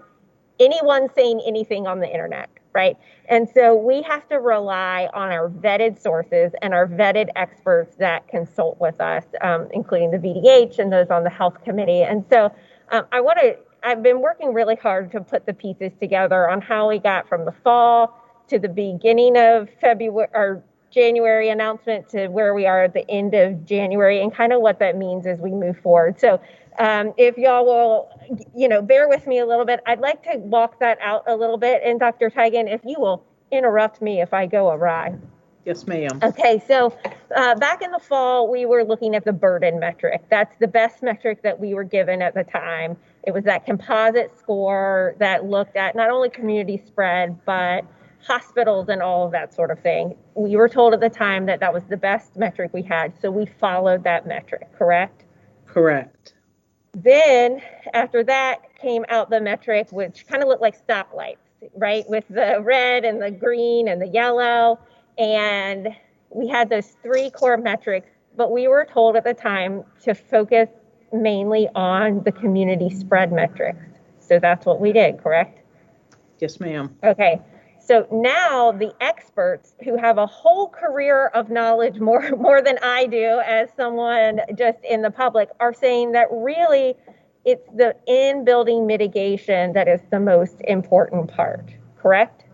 anyone saying anything on the internet, right? And so we have to rely on our vetted sources and our vetted experts that consult with us, including the VDH and those on the health committee. And so I've been working really hard to put the pieces together on how we got from the fall to the beginning of February or January announcement to where we are at the end of January and kind of what that means as we move forward. So if y'all will, bear with me a little bit, I'd like to walk that out a little bit. And Dr. Tigan, if you will interrupt me if I go awry. Yes, ma'am. Okay, so back in the fall, we were looking at the burden metric. That's the best metric that we were given at the time. It was that composite score that looked at not only community spread, but hospitals and all of that sort of thing. We were told at the time that that was the best metric we had, so we followed that metric, correct? Correct. Then after that came out the metric, which kind of looked like stoplights, right? With the red and the green and the yellow. And we had those 3 core metrics, but we were told at the time to focus mainly on the community spread metrics. So that's what we did, correct? Yes, ma'am. Okay. So now the experts who have a whole career of knowledge, more than I do as someone just in the public, are saying that really it's the in-building mitigation that is the most important part, correct?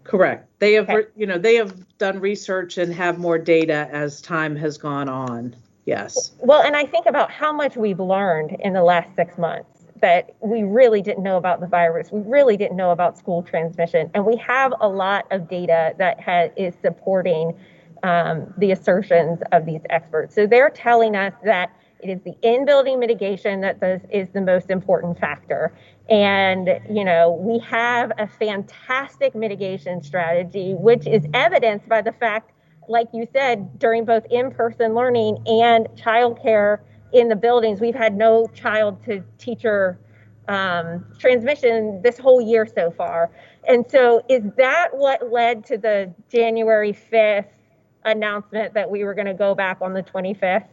Correct. They have, Okay. they have done research and have more data as time has gone on. Yes. Well, and I think about how much we've learned in the last 6 months that we really didn't know about the virus. We really didn't know about school transmission. And we have a lot of data that is supporting the assertions of these experts. So they're telling us that it is the in-building mitigation that is the most important factor. And, we have a fantastic mitigation strategy, which is evidenced by the fact, like you said, during both in-person learning and childcare in the buildings, we've had no child to teacher transmission this whole year so far. And so is that what led to the January 5th announcement that we were going to go back on the 25th?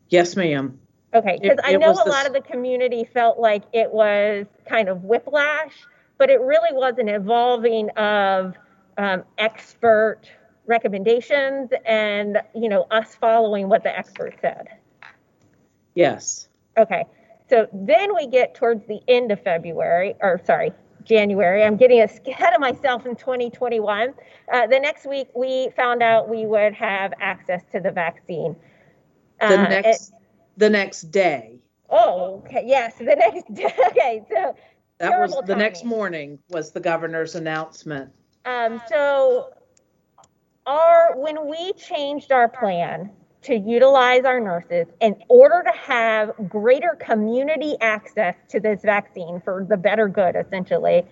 Yes, ma'am. Okay, because I know a lot of the community felt like it was kind of whiplash, but it really was an evolving of expert recommendations and, us following what the experts said. Yes. Okay, so then we get towards the end of January. I'm getting ahead of myself in 2021. The next week, we found out we would have access to the vaccine. The next day. Oh, okay. Yes, the next day. Okay, so that was the next morning was the governor's announcement. So when we changed our plan to utilize our nurses in order to have greater community access to this vaccine for the better good, essentially,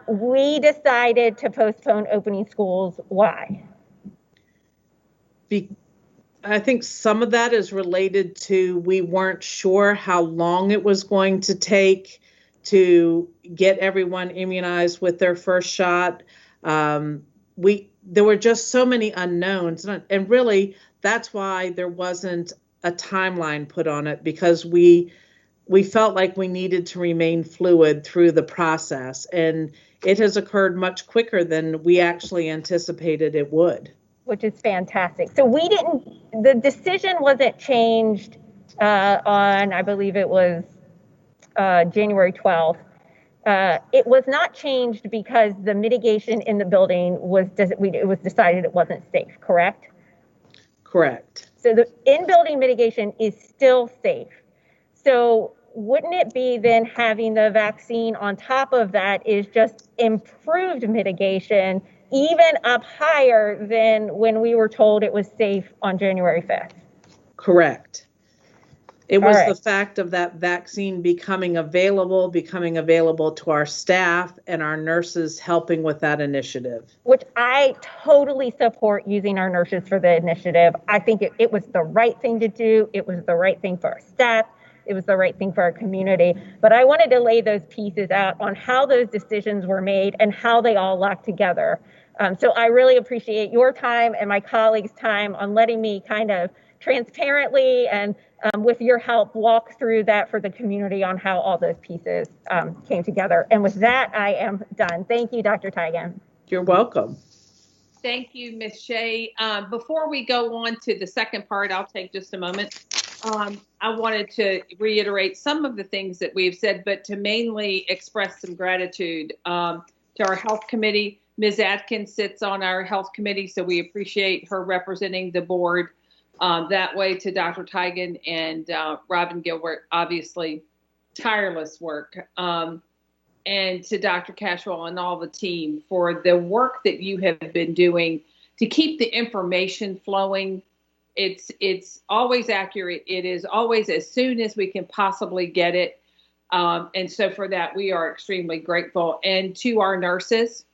we decided to postpone opening schools. Why? I think some of that is related to we weren't sure how long it was going to take to get everyone immunized with their first shot. There were just so many unknowns, and really that's why there wasn't a timeline put on it, because we felt like we needed to remain fluid through the process, and it has occurred much quicker than we actually anticipated it would. Which is fantastic. So the decision wasn't changed on, I believe it was January 12th. It was not changed because the mitigation in the building it was decided it wasn't safe, correct? Correct. So the in-building mitigation is still safe. So wouldn't it be then having the vaccine on top of that is just improved mitigation, even up higher than when we were told it was safe on January 5th? Correct. It was the fact of that vaccine becoming available to our staff and our nurses helping with that initiative. Which I totally support, using our nurses for the initiative. I think it was the right thing to do. It was the right thing for our staff. It was the right thing for our community. But I wanted to lay those pieces out on how those decisions were made and how they all locked together. So I really appreciate your time and my colleagues' time on letting me kind of transparently and with your help walk through that for the community on how all those pieces came together. And with that, I am done. Thank you, Dr. Teigen. You're welcome. Thank you, Ms. Shea. Before we go on to the second part, I'll take just a moment. I wanted to reiterate some of the things that we've said, but to mainly express some gratitude to our health committee. Ms. Atkins sits on our health committee, so we appreciate her representing the board that way. To Dr. Teigen and Robin Gilbert, obviously tireless work, and to Dr. Cashwell and all the team for the work that you have been doing to keep the information flowing. It's always accurate. It is always as soon as we can possibly get it. And so for that, we are extremely grateful. And to our nurses,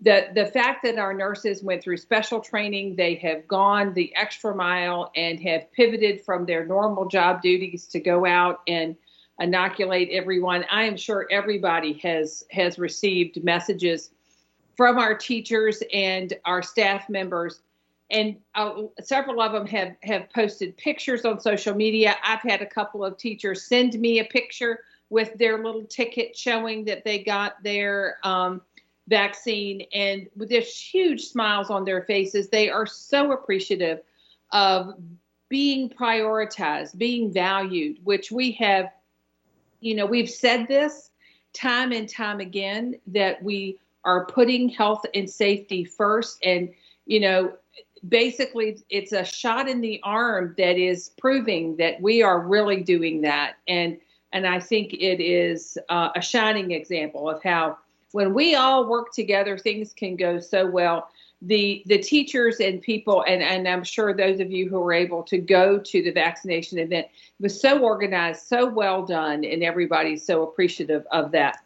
the fact that our nurses went through special training, they have gone the extra mile and have pivoted from their normal job duties to go out and inoculate everyone. I am sure everybody has received messages from our teachers and our staff members. And several of them have posted pictures on social media. I've had a couple of teachers send me a picture with their little ticket showing that they got their vaccine, and with this huge smiles on their faces. They are so appreciative of being prioritized, being valued, which we have, we've said this time and time again, that we are putting health and safety first. And, basically it's a shot in the arm that is proving that we are really doing that. And I think it is a shining example of how when we all work together, things can go so well. The teachers and people, and I'm sure those of you who were able to go to the vaccination event, was so organized, so well done, and everybody's so appreciative of that.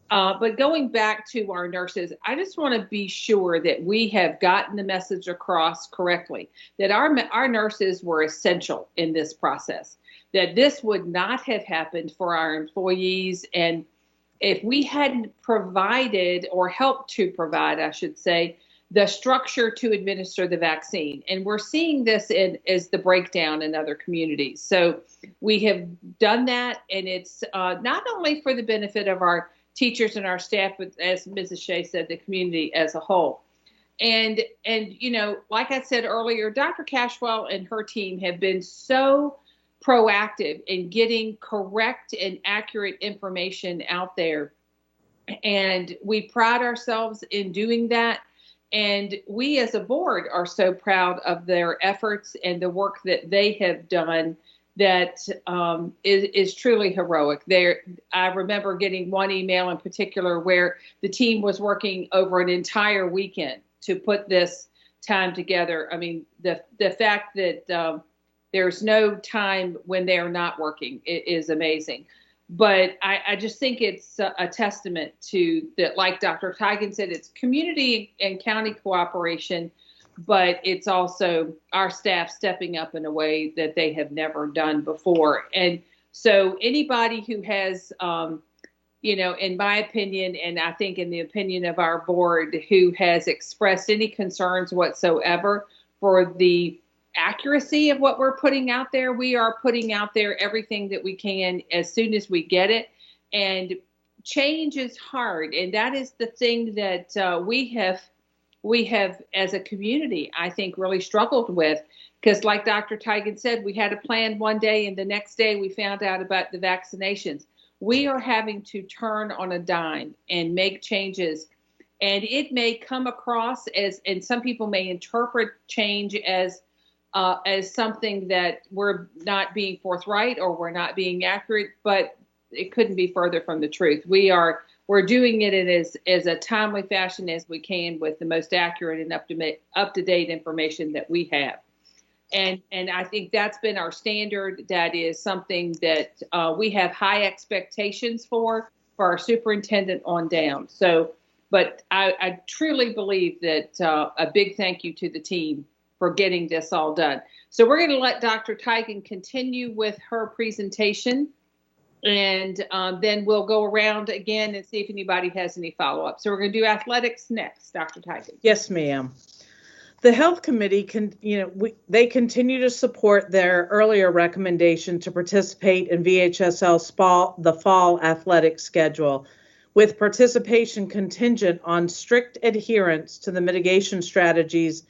But going back to our nurses, I just want to be sure that we have gotten the message across correctly, that our nurses were essential in this process, that this would not have happened for our employees. And if we hadn't provided, or helped to provide, I should say, the structure to administer the vaccine. And we're seeing this as the breakdown in other communities. So we have done that, and it's not only for the benefit of our teachers and our staff, but as Mrs. Shea said, the community as a whole. And like I said earlier, Dr. Cashwell and her team have been so proactive in getting correct and accurate information out there. And we pride ourselves in doing that. And we as a board are so proud of their efforts and the work that they have done that is truly heroic. I remember getting one email in particular where the team was working over an entire weekend to put this time together. I mean, the fact that there's no time when they're not working is amazing. But I just think it's a testament to that, like Dr. Tigan said, it's community and county cooperation, but it's also our staff stepping up in a way that they have never done before. And so anybody who has, in my opinion, and I think in the opinion of our board, who has expressed any concerns whatsoever for the accuracy of what we're putting out there, we are putting out there everything that we can as soon as we get it. And change is hard. And that is the thing that we have as a community, I think, really struggled with, because like Dr. Tigan said, we had a plan one day and the next day we found out about the vaccinations. We are having to turn on a dime and make changes. And it may come across as, and some people may interpret change as something that we're not being forthright or we're not being accurate, but it couldn't be further from the truth. We're doing it in as a timely fashion as we can with the most accurate and up-to-date information that we have. And I think that's been our standard. That is something that we have high expectations for our superintendent on down. So, but I truly believe that a big thank you to the team for getting this all done. So we're going to let Dr. Tigan continue with her presentation. And then we'll go around again and see if anybody has any follow-up. So we're going to do athletics next, Dr. Tigan. Yes, ma'am. The Health Committee they continue to support their earlier recommendation to participate in VHSL's the fall athletic schedule, with participation contingent on strict adherence to the mitigation strategies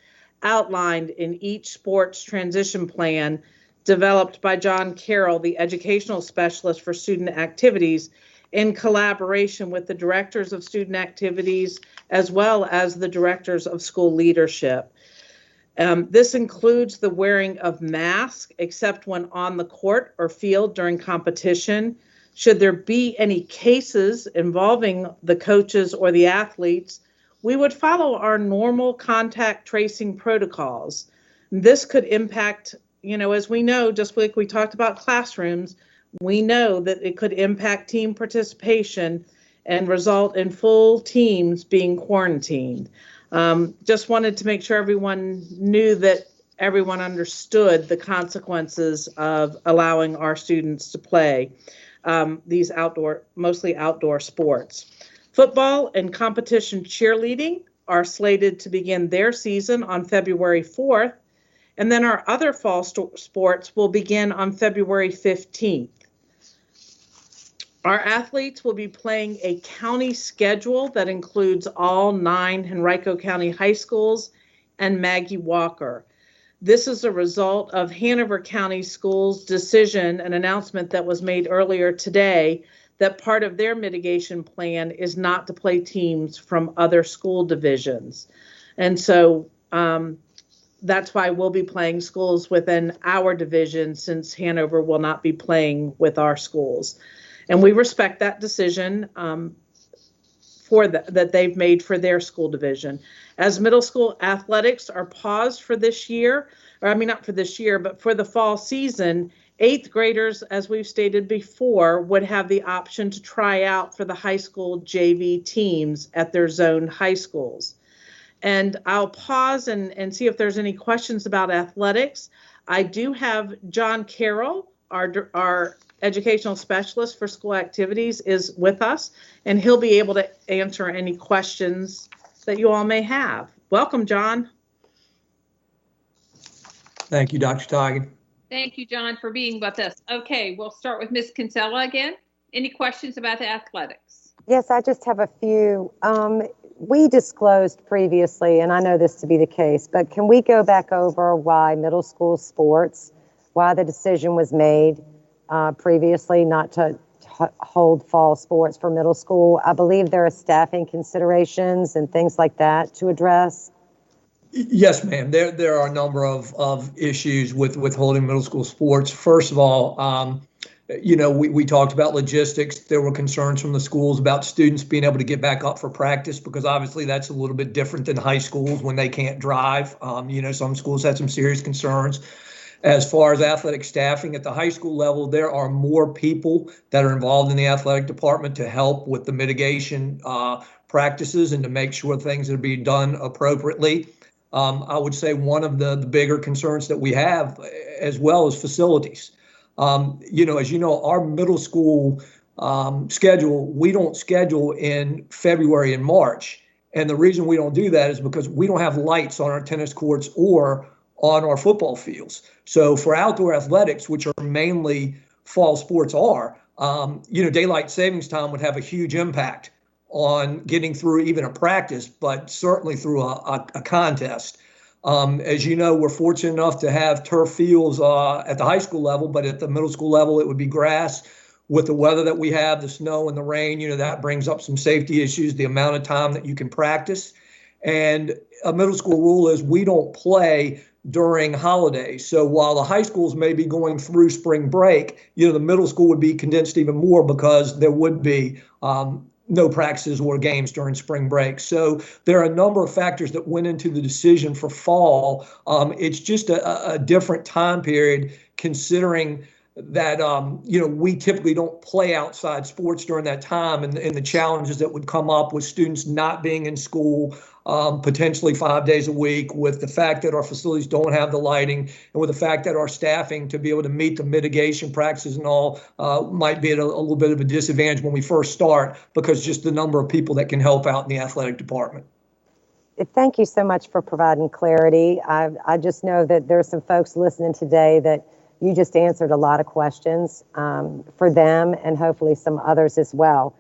outlined in each sports transition plan developed by John Carroll, the educational specialist for student activities, in collaboration with the directors of student activities as well as the directors of school leadership. This includes the wearing of masks except when on the court or field during competition. Should there be any cases involving the coaches or the athletes, we would follow our normal contact tracing protocols. This could impact, as we know, just like we talked about classrooms, we know that it could impact team participation and result in full teams being quarantined. Just wanted to make sure everyone knew that everyone understood the consequences of allowing our students to play mostly outdoor sports. Football and competition cheerleading are slated to begin their season on February 4th, and then our other fall sports will begin on February 15th. Our athletes will be playing a county schedule that includes all 9 Henrico County high schools and Maggie Walker. This is a result of Hanover County Schools' decision, an announcement that was made earlier today, that part of their mitigation plan is not to play teams from other school divisions. And so that's why we'll be playing schools within our division, since Hanover will not be playing with our schools. And we respect that decision that they've made for their school division. As middle school athletics are paused for this year, or I mean, not for this year, but for the fall season, 8th graders, as we've stated before, would have the option to try out for the high school JV teams at their zone high schools. And I'll pause and see if there's any questions about athletics. I do have John Carroll, our educational specialist for school activities, is with us, and he'll be able to answer any questions that you all may have. Welcome, John. Thank you, Dr. Tigan. Thank you, John, for being with us. Okay, we'll start with Ms. Kinsella again. Any questions about the athletics? Yes, I just have a few. We disclosed previously, and I know this to be the case, but can we go back over why middle school sports, why the decision was made previously not to hold fall sports for middle school? I believe there are staffing considerations and things like that to address. Yes, ma'am. There are a number of issues with holding middle school sports. First of all, we talked about logistics. There were concerns from the schools about students being able to get back up for practice, because obviously that's a little bit different than high schools when they can't drive. Some schools had some serious concerns. As far as athletic staffing at the high school level, there are more people that are involved in the athletic department to help with the mitigation practices and to make sure things are being done appropriately. I would say one of the bigger concerns that we have as well is facilities. As you know, our middle school schedule, we don't schedule in February and March. And the reason we don't do that is because we don't have lights on our tennis courts or on our football fields. So for outdoor athletics, which are mainly fall sports daylight savings time would have a huge impact on getting through even a practice, but certainly through a contest. As you know, we're fortunate enough to have turf fields at the high school level, but at the middle school level, it would be grass. With the weather that we have, the snow and the rain, that brings up some safety issues, the amount of time that you can practice. And a middle school rule is we don't play during holidays. So while the high schools may be going through spring break, the middle school would be condensed even more because there would be no practices or games during spring break. So there are a number of factors that went into the decision for fall. It's just a different time period, considering that, we typically don't play outside sports during that time, and the challenges that would come up with students not being in school potentially 5 days a week, with the fact that our facilities don't have the lighting, and with the fact that our staffing to be able to meet the mitigation practices and all might be at a little bit of a disadvantage when we first start, because just the number of people that can help out in the athletic department. Thank you so much for providing clarity. I just know that there are some folks listening today that you just answered a lot of questions for them, and hopefully some others as well.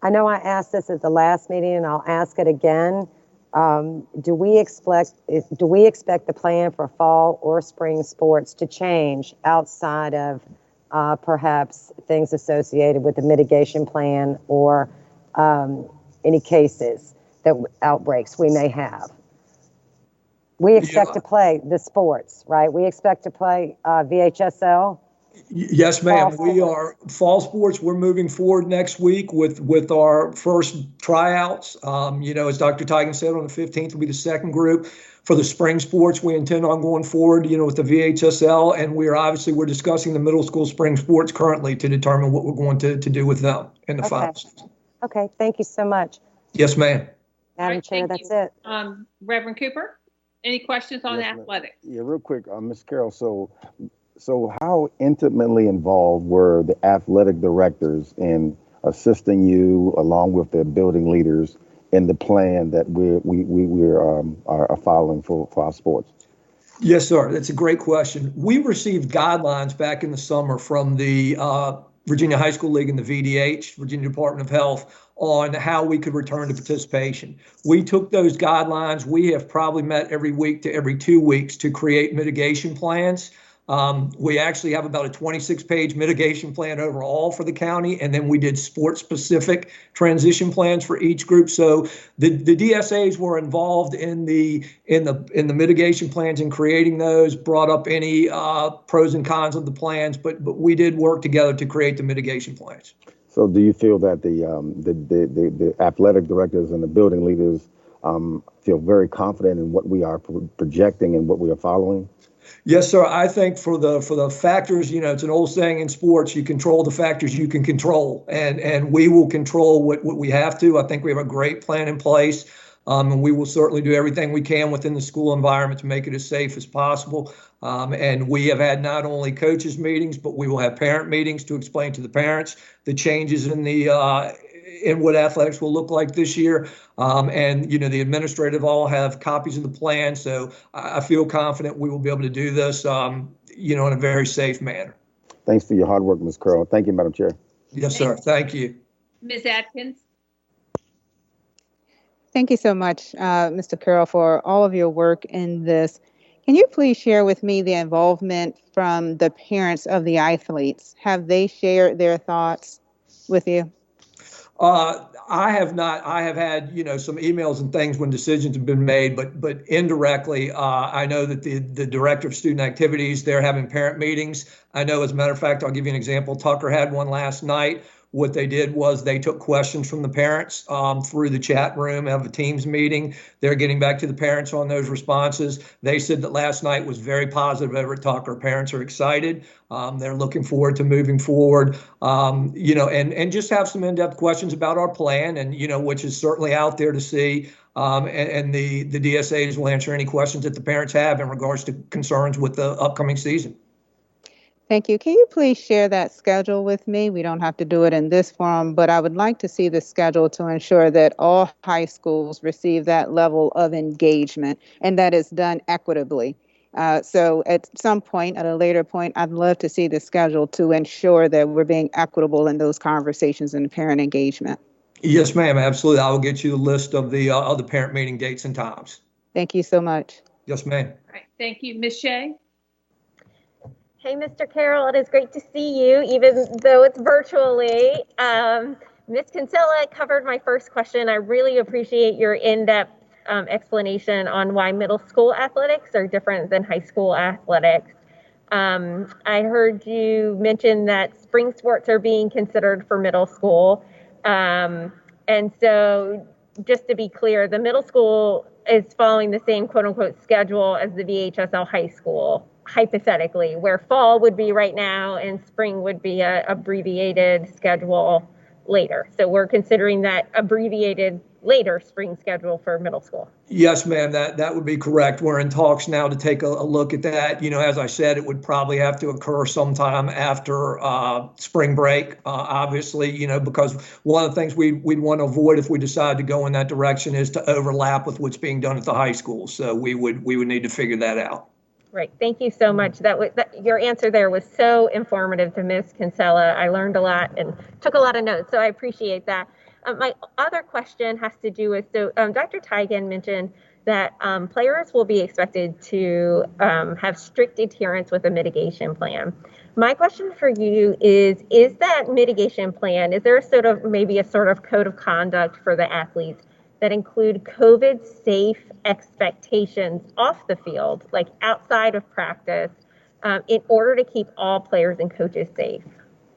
I know I asked this at the last meeting, and I'll ask it again. Do we expect the plan for fall or spring sports to change outside of perhaps things associated with the mitigation plan or any cases outbreaks we may have? We expect to play the sports, right? We expect to play VHSL. Yes, ma'am. We are fall sports. We're moving forward next week with our first tryouts. As Dr. Tigan said, on the 15th will be the second group. For the spring sports, we intend on going forward, with the VHSL, and we're discussing the middle school spring sports currently to determine what we're going to do with them in the final season. Okay, thank you so much. Yes, ma'am. Madam Chair, that's it. Reverend Cooper, any questions on athletics? Yeah, real quick, Ms. Carroll. So how intimately involved were the athletic directors in assisting you, along with the building leaders, in the plan that are following for our sports? Yes, sir. That's a great question. We received guidelines back in the summer from the Virginia High School League and the VDH, Virginia Department of Health, on how we could return to participation. We took those guidelines. We have probably met every week to every 2 weeks to create mitigation plans. We actually have about a 26-page mitigation plan overall for the county, and then we did sport-specific transition plans for each group. So the DSAs were involved in the mitigation plans and creating those, brought up any pros and cons of the plans, but we did work together to create the mitigation plans. So do you feel that the athletic directors and the building leaders feel very confident in what we are projecting and what we are following? Yes, sir. I think for the factors, it's an old saying in sports, you control the factors you can control, and we will control what we have to. I think we have a great plan in place, and we will certainly do everything we can within the school environment to make it as safe as possible. And we have had not only coaches meetings, but we will have parent meetings to explain to the parents the changes in what athletics will look like this year. And, the administrative all have copies of the plan. So I feel confident we will be able to do this, in a very safe manner. Thanks for your hard work, Ms. Curl. Thank you, Madam Chair. Yes, sir. Thank you. Ms. Atkins? Thank you so much, Mr. Carroll, for all of your work in this. Can you please share with me the involvement from the parents of the athletes? Have they shared their thoughts with you? I have not. I have had, some emails and things when decisions have been made, but indirectly, I know that the director of student activities, they're having parent meetings. I know, as a matter of fact, I'll give you an example. Tucker had one last night. What they did was they took questions from the parents through the chat room of a Teams meeting. They're getting back to the parents on those responses. They said that last night was very positive over at Tucker. Parents are excited. They're looking forward to moving forward, and just have some in-depth questions about our plan, and, which is certainly out there to see. And the DSAs will answer any questions that the parents have in regards to concerns with the upcoming season. Thank you. Can you please share that schedule with me? We don't have to do it in this forum, but I would like to see the schedule to ensure that all high schools receive that level of engagement and that it's done equitably. So at some point, at a later point, I'd love to see the schedule to ensure that we're being equitable in those conversations and parent engagement. Yes, ma'am. Absolutely. I will get you the list of the parent meeting dates and times. Thank you so much. Yes, ma'am. All right. Thank you. Ms. Shea? Hey, Mr. Carroll, it is great to see you, even though it's virtually. Ms. Kinsella covered my first question. I really appreciate your in-depth explanation on why middle school athletics are different than high school athletics. I heard you mention that spring sports are being considered for middle school. And so just to be clear, the middle school is following the same quote unquote schedule as the VHSL high school, hypothetically, where fall would be right now and spring would be a abbreviated schedule later. So we're considering that abbreviated later spring schedule for middle school. Yes, ma'am, that would be correct. We're in talks now to take a look at that. As I said, it would probably have to occur sometime after spring break, obviously, because one of the things we'd want to avoid if we decide to go in that direction is to overlap with what's being done at the high school. So we would need to figure that out. Right. Thank you so much. Your answer there was so informative to Ms. Kinsella. I learned a lot and took a lot of notes, so I appreciate that. My other question has to do with, Dr. Teigen mentioned that players will be expected to have strict adherence with a mitigation plan. My question for you is that mitigation plan, is there a sort of code of conduct for the athletes that include COVID safe expectations off the field, like outside of practice, in order to keep all players and coaches safe?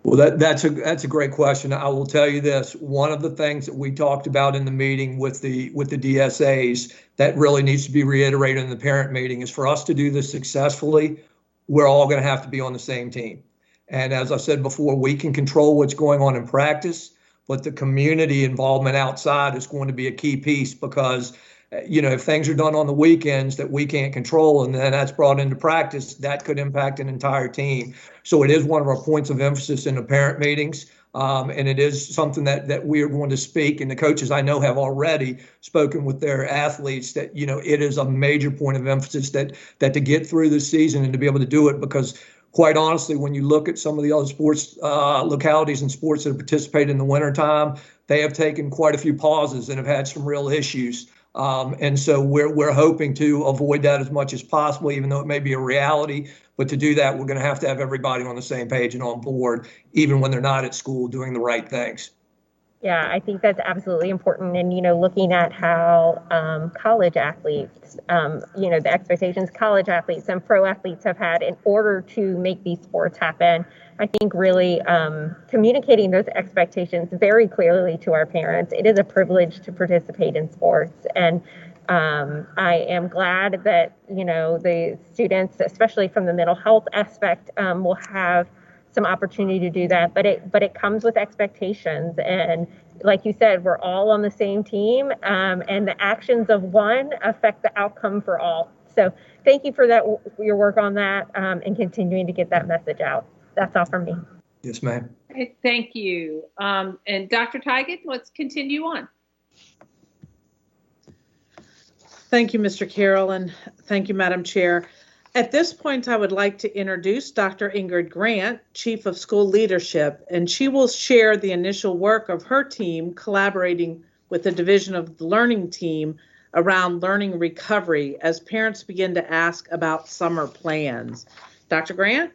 Well, that's a great question. I will tell you this. One of the things that we talked about in the meeting with the DSAs that really needs to be reiterated in the parent meeting is for us to do this successfully, we're all going to have to be on the same team. And as I said before, we can control what's going on in practice, but the community involvement outside is going to be a key piece because, if things are done on the weekends that we can't control and then that's brought into practice, that could impact an entire team. So it is one of our points of emphasis in the parent meetings. And it is something that we are going to speak, and the coaches I know have already spoken with their athletes that, it is a major point of emphasis that to get through the season and to be able to do it, because quite honestly, when you look at some of the other sports localities and sports that have participated in the wintertime, they have taken quite a few pauses and have had some real issues. And so we're hoping to avoid that as much as possible, even though it may be a reality. But to do that, we're going to have everybody on the same page and on board, even when they're not at school, doing the right things. Yeah, I think that's absolutely important. And, looking at how college athletes, the expectations college athletes and pro athletes have had in order to make these sports happen, I think really communicating those expectations very clearly to our parents. It is a privilege to participate in sports. And I am glad that, the students, especially from the mental health aspect, will have some opportunity to do that, but it comes with expectations, and like you said, we're all on the same team, and the actions of one affect the outcome for all. So thank you for your work on that, and continuing to get that message out. That's all from me. Yes, ma'am. Okay, thank you. And Dr. Teigen, let's continue on. Thank you, Mr. Carroll, and thank you, Madam Chair. At this point, I would like to introduce Dr. Ingrid Grant, Chief of School Leadership, and she will share the initial work of her team collaborating with the Division of the Learning Team around learning recovery as parents begin to ask about summer plans. Dr. Grant?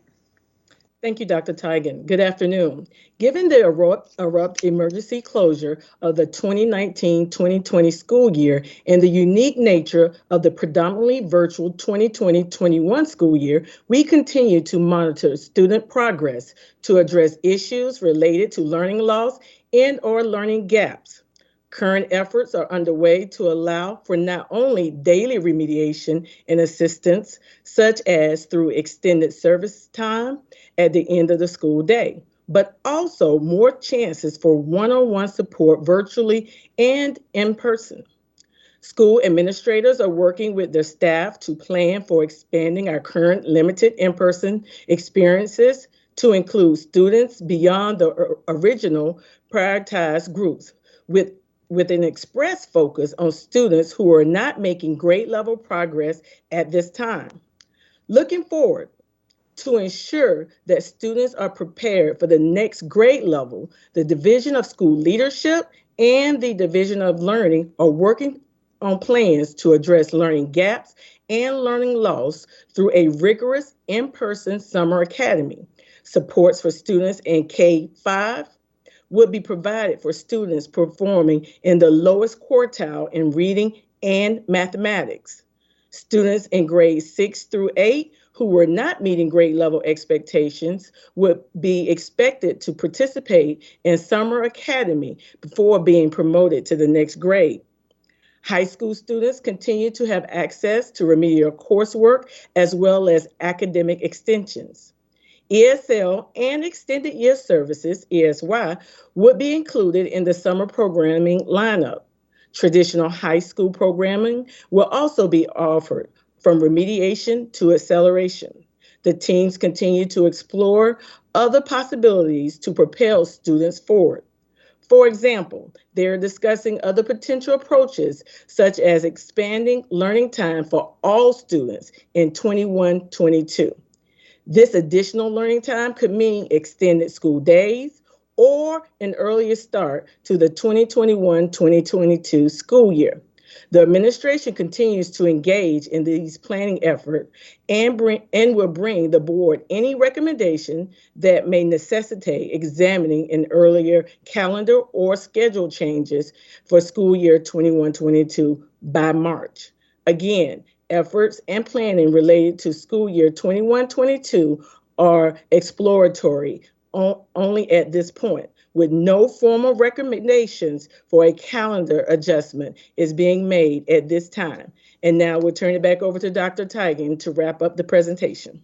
Thank you, Dr. Teigen. Good afternoon. Given the abrupt emergency closure of the 2019-2020 school year and the unique nature of the predominantly virtual 2020-21 school year, we continue to monitor student progress to address issues related to learning loss and/or learning gaps. Current efforts are underway to allow for not only daily remediation and assistance, such as through extended service time at the end of the school day, but also more chances for one-on-one support virtually and in person. School administrators are working with their staff to plan for expanding our current limited in-person experiences to include students beyond the original prioritized groups, with an express focus on students who are not making grade level progress at this time. Looking forward, to ensure that students are prepared for the next grade level, the Division of School Leadership and the Division of Learning are working on plans to address learning gaps and learning loss through a rigorous in-person summer academy. Supports for students in K-5 would be provided for students performing in the lowest quartile in reading and mathematics. Students in grades 6 through 8 who were not meeting grade level expectations would be expected to participate in summer academy before being promoted to the next grade. High school students continue to have access to remedial coursework as well as academic extensions. ESL and Extended Year Services, ESY, would be included in the summer programming lineup. Traditional high school programming will also be offered, from remediation to acceleration. The teams continue to explore other possibilities to propel students forward. For example, they're discussing other potential approaches, such as expanding learning time for all students in 21-22. This additional learning time could mean extended school days or an earlier start to the 2021-2022 school year. The administration continues to engage in these planning efforts and will bring the board any recommendation that may necessitate examining an earlier calendar or schedule changes for school year 21-22 by March. Again, efforts and planning related to school year 21-22 are exploratory only at this point, with no formal recommendations for a calendar adjustment is being made at this time. And now we'll turn it back over to Dr. Teigen to wrap up the presentation.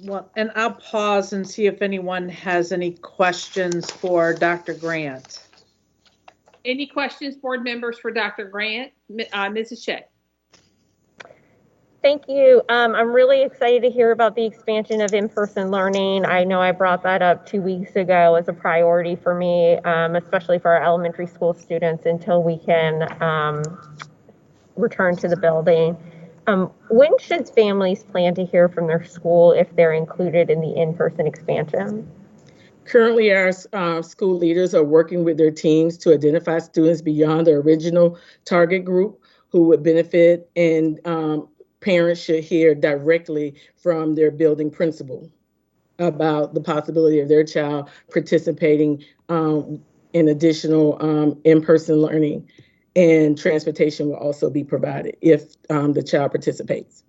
Well, and I'll pause and see if anyone has any questions for Dr. Grant. Any questions, board members, for Dr. Grant? Mrs. Shea. Thank you. I'm really excited to hear about the expansion of in-person learning. I know I brought that up 2 weeks ago as a priority for me, especially for our elementary school students until we can return to the building. When should families plan to hear from their school if they're included in the in-person expansion? Currently, our school leaders are working with their teams to identify students beyond their original target group who would benefit, and parents should hear directly from their building principal about the possibility of their child participating in additional in-person learning, and transportation will also be provided if the child participates.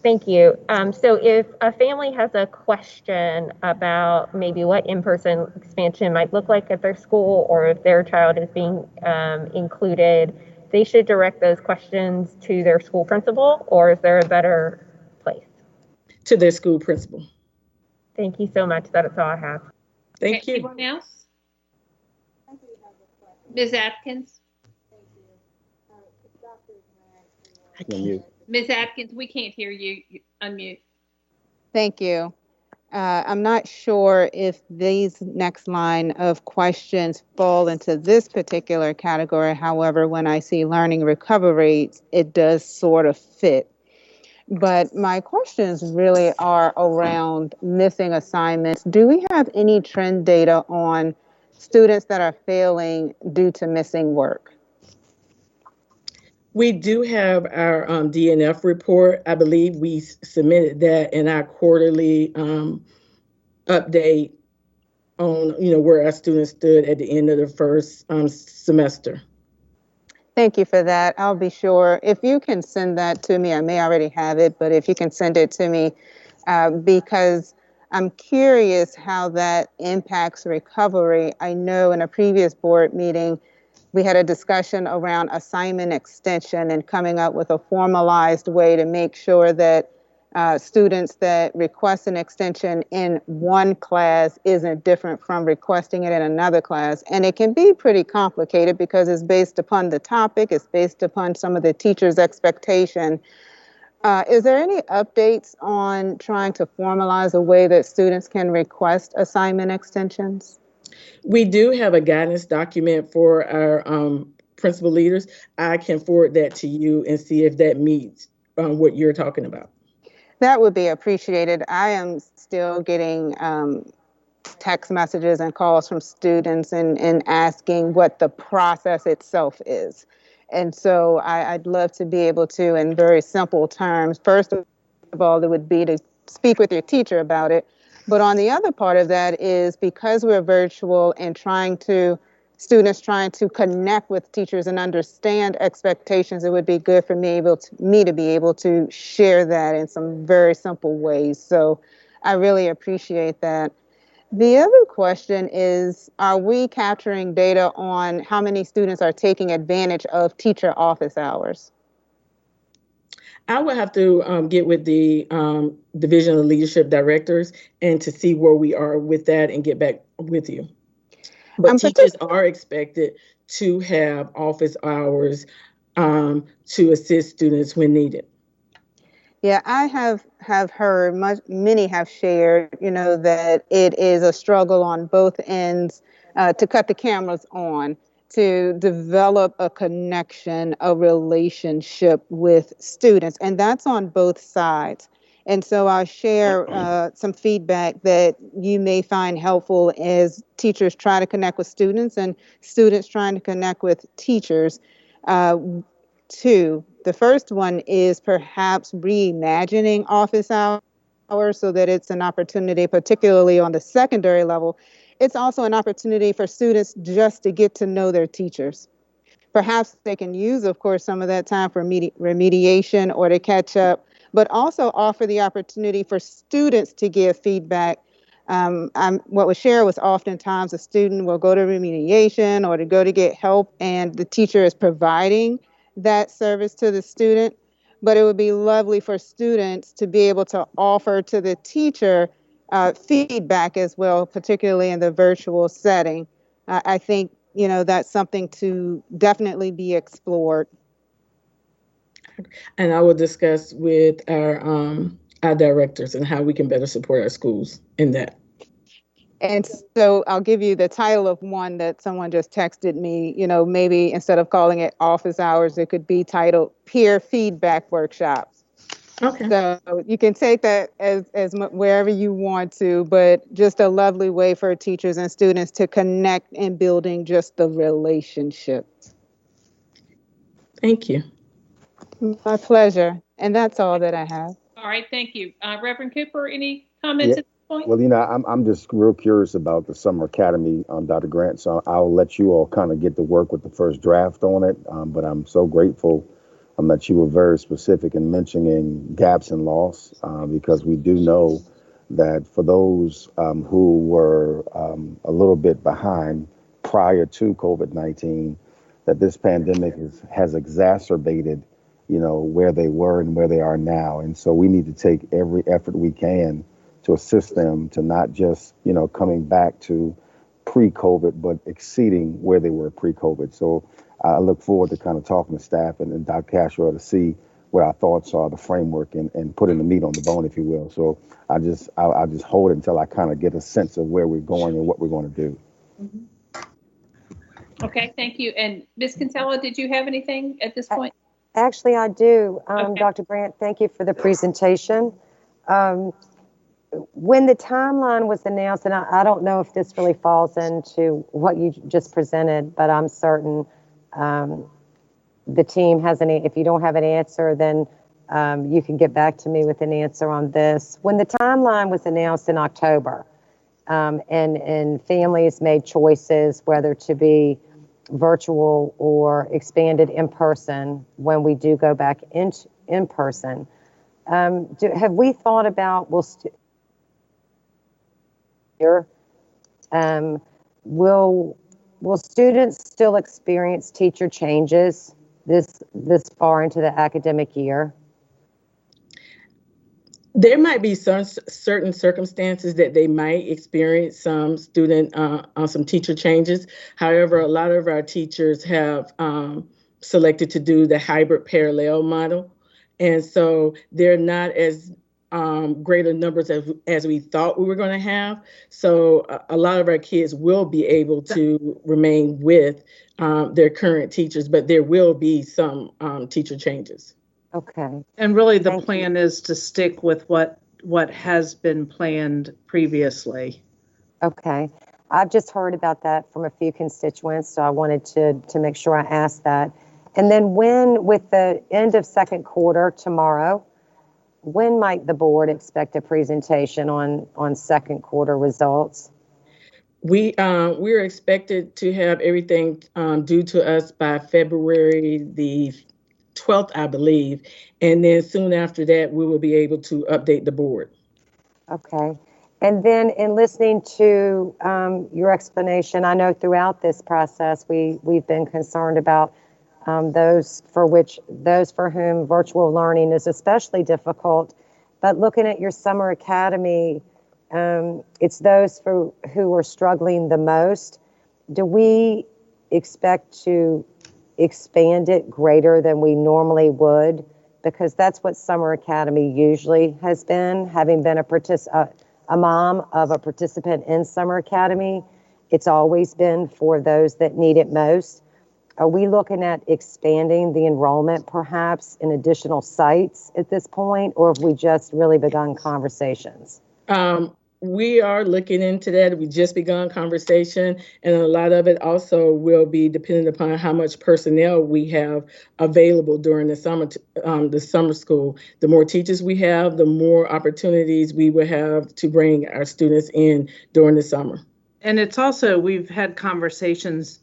Thank you. So if a family has a question about maybe what in-person expansion might look like at their school, or if their child is being included, they should direct those questions to their school principal, or is there a better place? To their school principal. Thank you so much. That's all I have. Thank you. Anyone else? Ms. Atkins? Ms. Atkins, we can't hear you. Unmute. Thank you. I'm not sure if these next line of questions fall into this particular category. However, when I see learning recovery rates, it does sort of fit. But my questions really are around missing assignments. Do we have any trend data on students that are failing due to missing work? We do have our DNF report. I believe we submitted that in our quarterly update on where our students stood at the end of the first semester. Thank you for that. I'll be sure. If you can send that to me, I may already have it, but if you can send it to me, because I'm curious how that impacts recovery. I know in a previous board meeting, we had a discussion around assignment extension and coming up with a formalized way to make sure that students that request an extension in one class isn't different from requesting it in another class. And it can be pretty complicated because it's based upon the topic, it's based upon some of the teacher's expectation. Is there any updates on trying to formalize a way that students can request assignment extensions? We do have a guidance document for our principal leaders. I can forward that to you and see if that meets what you're talking about. That would be appreciated. I am still getting text messages and calls from students and asking what the process itself is. And so I'd love to be able to, in very simple terms, first of all, it would be to speak with your teacher about it. But on the other part of that is because we're virtual and students trying to connect with teachers and understand expectations, it would be good for me to be able to share that in some very simple ways. So I really appreciate that. The other question is, are we capturing data on how many students are taking advantage of teacher office hours? I will have to get with the Division of Leadership Directors and to see where we are with that and get back with you. But teachers are expected to have office hours to assist students when needed. Yeah, I have heard, many have shared, that it is a struggle on both ends to cut the cameras on, to develop a connection, a relationship with students, and that's on both sides. And so I'll share some feedback that you may find helpful as teachers try to connect with students and students trying to connect with teachers. Two, the first one is perhaps reimagining office hours so that it's an opportunity, particularly on the secondary level. It's also an opportunity for students just to get to know their teachers. Perhaps they can use, of course, some of that time for remediation or to catch up, but also offer the opportunity for students to give feedback. What was shared was oftentimes a student will go to remediation or to go to get help, and the teacher is providing that service to the student. But it would be lovely for students to be able to offer to the teacher feedback as well, particularly in the virtual setting. I think that's something to definitely be explored. And I will discuss with our directors and how we can better support our schools in that. And so I'll give you the title of one that someone just texted me. You know, maybe instead of calling it office hours, it could be titled Peer Feedback Workshops. Okay. So you can take that as wherever you want to, but just a lovely way for teachers and students to connect in building just the relationship. Thank you. My pleasure. And that's all that I have. All right, thank you. Reverend Cooper, any comments at this point? Well, you know, I'm just real curious about the Summer Academy, Dr. Grant. So I'll let you all kind of get to work with the first draft on it. But I'm so grateful that you were very specific in mentioning gaps and loss, because we do know that for those who were a little bit behind prior to COVID-19, that this pandemic has exacerbated, you know, where they were and where they are now. And so we need to take every effort we can to assist them to not just, you know, coming back to pre-COVID, but exceeding where they were pre-COVID. So I look forward to kind of talking to staff and Dr. Cashwell to see what our thoughts are, the framework, and putting the meat on the bone, if you will. So I'll just hold it until I kind of get a sense of where we're going and what we're going to do. Okay, thank you. And Ms. Kinsella, did you have anything at this point? Actually, I do. Okay. Dr. Grant, thank you for the presentation. When the timeline was announced, and I don't know if this really falls into what you just presented, but I'm certain the team has any. If you don't have an answer, then you can get back to me with an answer on this. When the timeline was announced in October, and families made choices whether to be virtual or expanded in person when we do go back in person, have we thought about will students still experience teacher changes this far into the academic year? There might be some certain circumstances that they might experience some some teacher changes. However, a lot of our teachers have selected to do the hybrid parallel model. And so they're not as greater numbers as we thought we were going to have. So a lot of our kids will be able to remain with their current teachers, but there will be some teacher changes. Okay. And really the plan is to stick with what has been planned previously. Okay. I've just heard about that from a few constituents, so I wanted to make sure I asked that. And then with the end of second quarter tomorrow, when might the board expect a presentation on second quarter results? We're expected to have everything due to us by February the 12th, I believe. And then soon after that, we will be able to update the board. Okay. And then in listening to your explanation, I know throughout this process, we've been concerned about those for whom virtual learning is especially difficult. But looking at your summer academy, it's those who are struggling the most. Do we expect to expand it greater than we normally would? Because that's what summer academy usually has been. Having been a mom of a participant in summer academy, it's always been for those that need it most. Are we looking at expanding the enrollment perhaps in additional sites at this point, or have we just really begun conversations? We are looking into that. We just begun conversation, and a lot of it also will be dependent upon how much personnel we have available during the summer school. The more teachers we have, the more opportunities we will have to bring our students in during the summer. And it's also, we've had conversations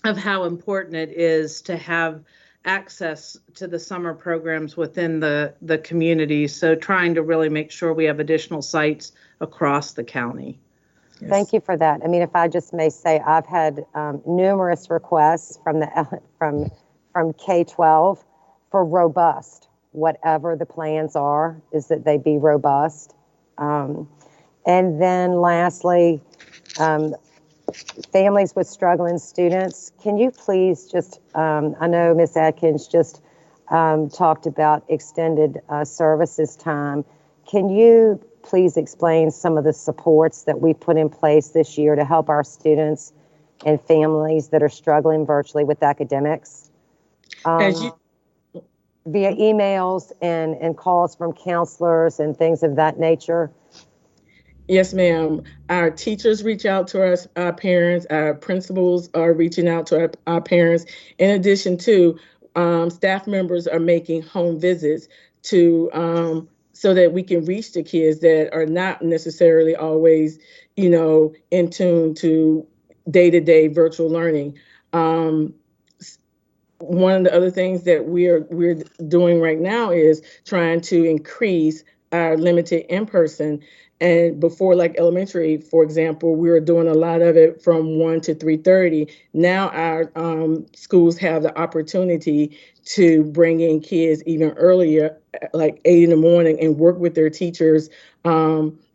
of how important it is to have access to the summer programs within the community. So trying to really make sure we have additional sites across the county. Yes. Thank you for that. I mean, if I just may say, I've had numerous requests from K-12 for robust, whatever the plans are, is that they be robust. And then lastly, families with struggling students. Can you please just, I know Ms. Atkins just talked about extended services time. Can you please explain some of the supports that we put in place this year to help our students and families that are struggling virtually with academics? Via emails and calls from counselors and things of that nature? Yes, ma'am. Our teachers reach out to our parents. Our principals are reaching out to our parents. In addition to, staff members are making home visits to so that we can reach the kids that are not necessarily always, in tune to day-to-day virtual learning. One of the other things that we're doing right now is trying to increase our limited in-person. And before, like elementary, for example, we were doing a lot of it from 1 to 3:30. Now our schools have the opportunity to bring in kids even earlier, like 8 in the morning, and work with their teachers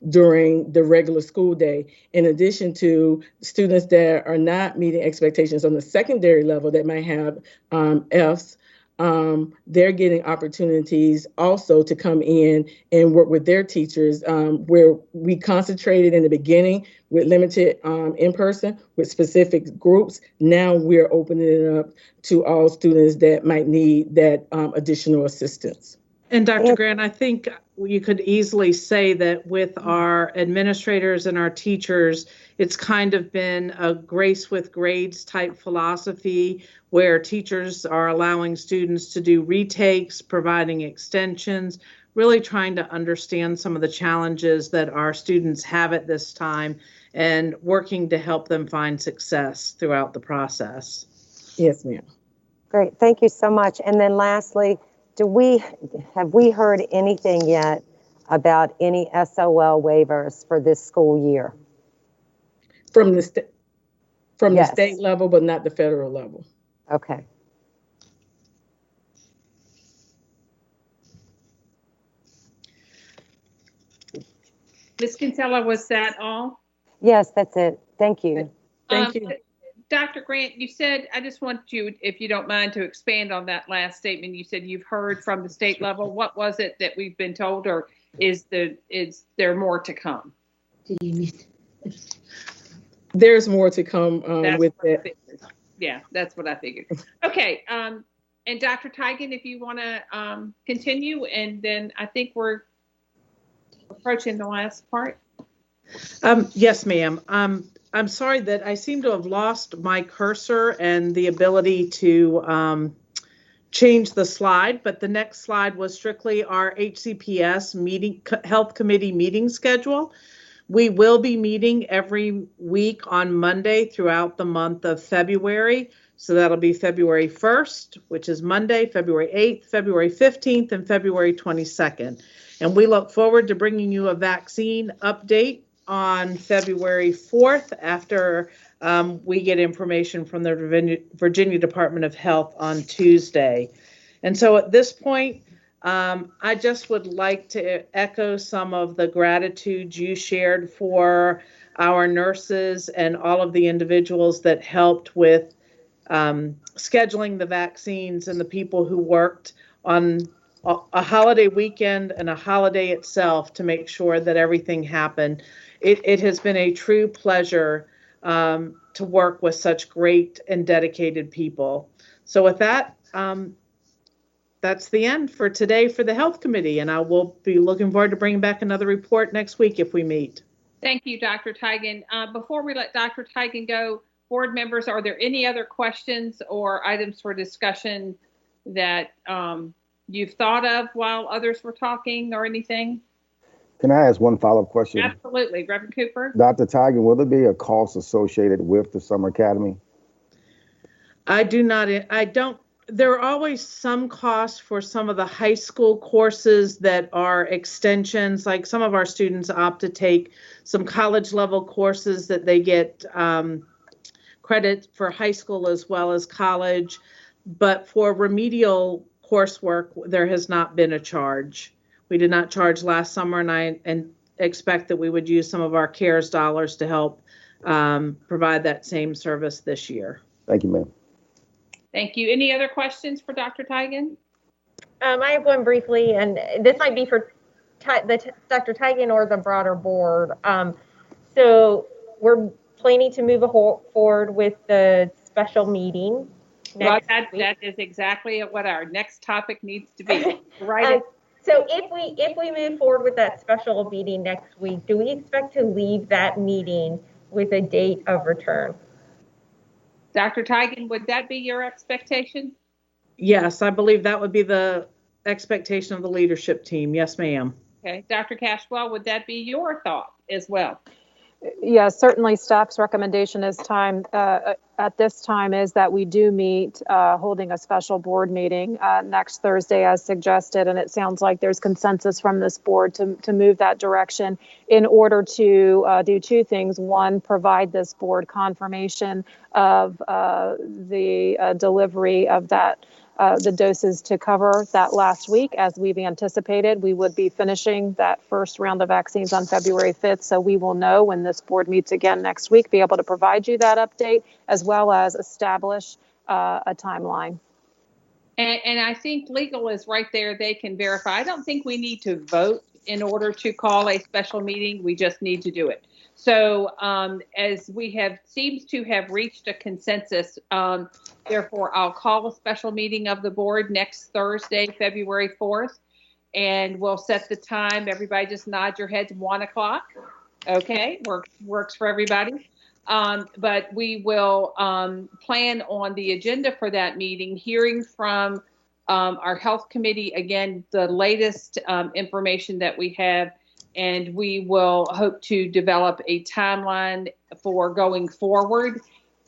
during the regular school day. In addition to students that are not meeting expectations on the secondary level that might have Fs, they're getting opportunities also to come in and work with their teachers, where we concentrated in the beginning with limited in-person with specific groups. Now we're opening it up to all students that might need that additional assistance. And Dr. Grant, I think you could easily say that with our administrators and our teachers, it's kind of been a grace with grades type philosophy where teachers are allowing students to do retakes, providing extensions, really trying to understand some of the challenges that our students have at this time and working to help them find success throughout the process. Yes, ma'am. Great, thank you so much. And then lastly, have we heard anything yet about any SOL waivers for this school year? From the state level, but not the federal level. Okay. Ms. Kinsella, was that all? Yes, that's it. Thank you. Thank you. Dr. Grant, you said, I just want you, if you don't mind, to expand on that last statement. You said you've heard from the state level. What was it that we've been told, or is there more to come? There's more to come with that. Yeah, that's what I figured. Okay, and Dr. Teigen, if you want to continue, and then I think we're approaching the last part. Yes, ma'am. I'm sorry that I seem to have lost my cursor and the ability to change the slide, but the next slide was strictly our HCPS health committee meeting schedule. We will be meeting every week on Monday throughout the month of February. So that'll be February 1st, which is Monday, February 8th, February 15th, and February 22nd. And we look forward to bringing you a vaccine update on February 4th after we get information from the Virginia Department of Health on Tuesday. And so at this point, I just would like to echo some of the gratitude you shared for our nurses and all of the individuals that helped with scheduling the vaccines and the people who worked on a holiday weekend and a holiday itself to make sure that everything happened. It has been a true pleasure to work with such great and dedicated people. So with that, that's the end for today for the Health Committee, and I will be looking forward to bringing back another report next week if we meet. Thank you, Dr. Teigen. Before we let Dr. Teigen go, board members, are there any other questions or items for discussion that you've thought of while others were talking or anything? Can I ask one follow-up question? Absolutely. Reverend Cooper? Dr. Teigen, will there be a cost associated with the Summer Academy? I don't. There are always some costs for some of the high school courses that are extensions. Like some of our students opt to take some college level courses that they get credit for high school as well as college. But for remedial coursework, there has not been a charge. We did not charge last summer, and I expect that we would use some of our CARES dollars to help provide that same service this year. Thank you, ma'am. Thank you. Any other questions for Dr. Teigen? I have one briefly, and this might be for Dr. Tigan or the broader board. So we're planning to move forward with the special meeting next week. That is exactly what our next topic needs to be. Right. So if we move forward with that special meeting next week, do we expect to leave that meeting with a date of return? Dr. Tigan, would that be your expectation? Yes, I believe that would be the expectation of the leadership team. Yes, ma'am. Okay. Dr. Cashwell, would that be your thought as well? Yes, certainly staff's recommendation is at this time is that we do meet holding a special board meeting next Thursday as suggested. And it sounds like there's consensus from this board to move that direction in order to do two things. One, provide this board confirmation of the delivery of that the doses to cover that last week. As we've anticipated, we would be finishing that first round of vaccines on February 5th. So we will know when this board meets again next week, be able to provide you that update, as well as establish a timeline. And I think legal is right there. They can verify. I don't think we need to vote in order to call a special meeting. We just need to do it. So as we seems to have reached a consensus, therefore I'll call a special meeting of the board next Thursday, February 4th, and we'll set the time. Everybody just nod your heads, 1 o'clock. Okay, works for everybody. But we will plan on the agenda for that meeting, hearing from our health committee, again, the latest information that we have, and we will hope to develop a timeline for going forward.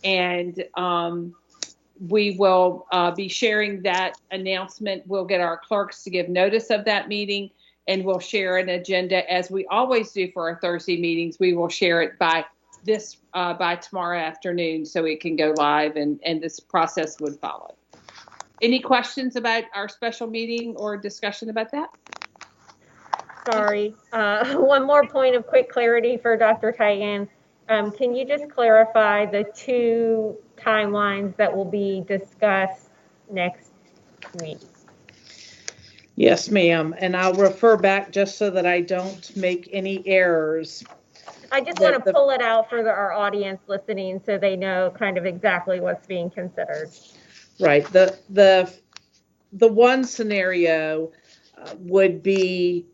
And we will be sharing that announcement. We'll get our clerks to give notice of that meeting, and we'll share an agenda as we always do for our Thursday meetings. We will share it by tomorrow afternoon so it can go live, and this process would follow. Any questions about our special meeting or discussion about that? Sorry. One more point of quick clarity for Dr. Tigan. Can you just clarify the two timelines that will be discussed next week? Yes, ma'am. And I'll refer back just so that I don't make any errors. I just want to pull it out for our audience listening so they know kind of exactly what's being considered. Right. The one scenario would be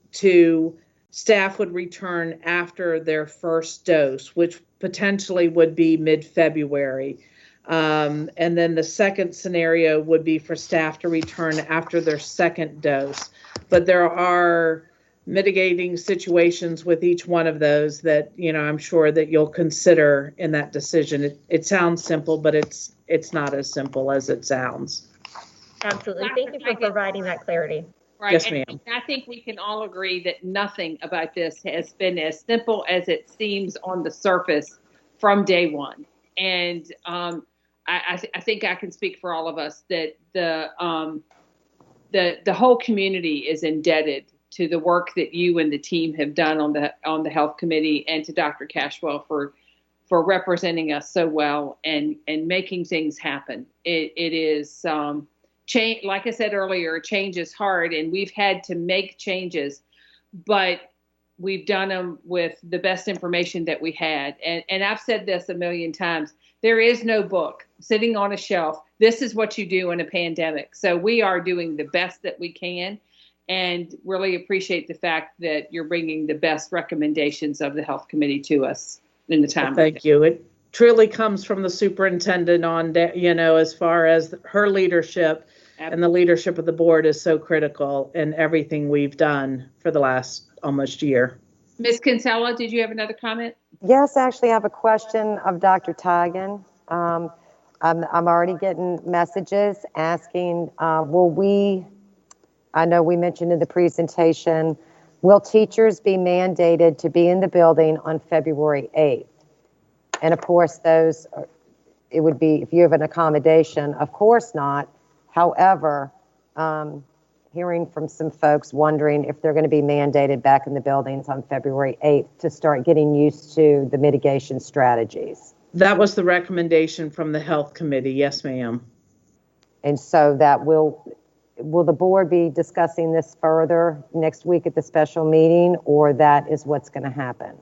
staff would return after their first dose, which potentially would be mid-February. And then the second scenario would be for staff to return after their second dose. But there are mitigating situations with each one of those that, I'm sure that you'll consider in that decision. It sounds simple, but it's not as simple as it sounds. Absolutely. Thank you for providing that clarity. Right. Yes, ma'am. And I think we can all agree that nothing about this has been as simple as it seems on the surface from day one. And I think I can speak for all of us that the whole community is indebted to the work that you and the team have done on the health committee, and to Dr. Cashwell for representing us so well and making things happen. It is change. Like I said earlier, change is hard, and we've had to make changes, but we've done them with the best information that we had. And I've said this a million times. There is no book sitting on a shelf. This is what you do in a pandemic. So we are doing the best that we can, and really appreciate the fact that you're bringing the best recommendations of the health committee to us in the time. Thank you. It truly comes from the superintendent on, as far as her leadership. Absolutely. And the leadership of the board is so critical in everything we've done for the last almost year. Ms. Kinsella, did you have another comment? Yes, actually, I have a question of Dr. Tigan. I'm already getting messages asking, I know we mentioned in the presentation, will teachers be mandated to be in the building on February 8th? And of course, it would be, if you have an accommodation, of course not. However, hearing from some folks wondering if they're going to be mandated back in the buildings on February 8th to start getting used to the mitigation strategies. That was the recommendation from the health committee. Yes, ma'am. And so that will, will the board be discussing this further next week at the special meeting, or that is what's going to happen?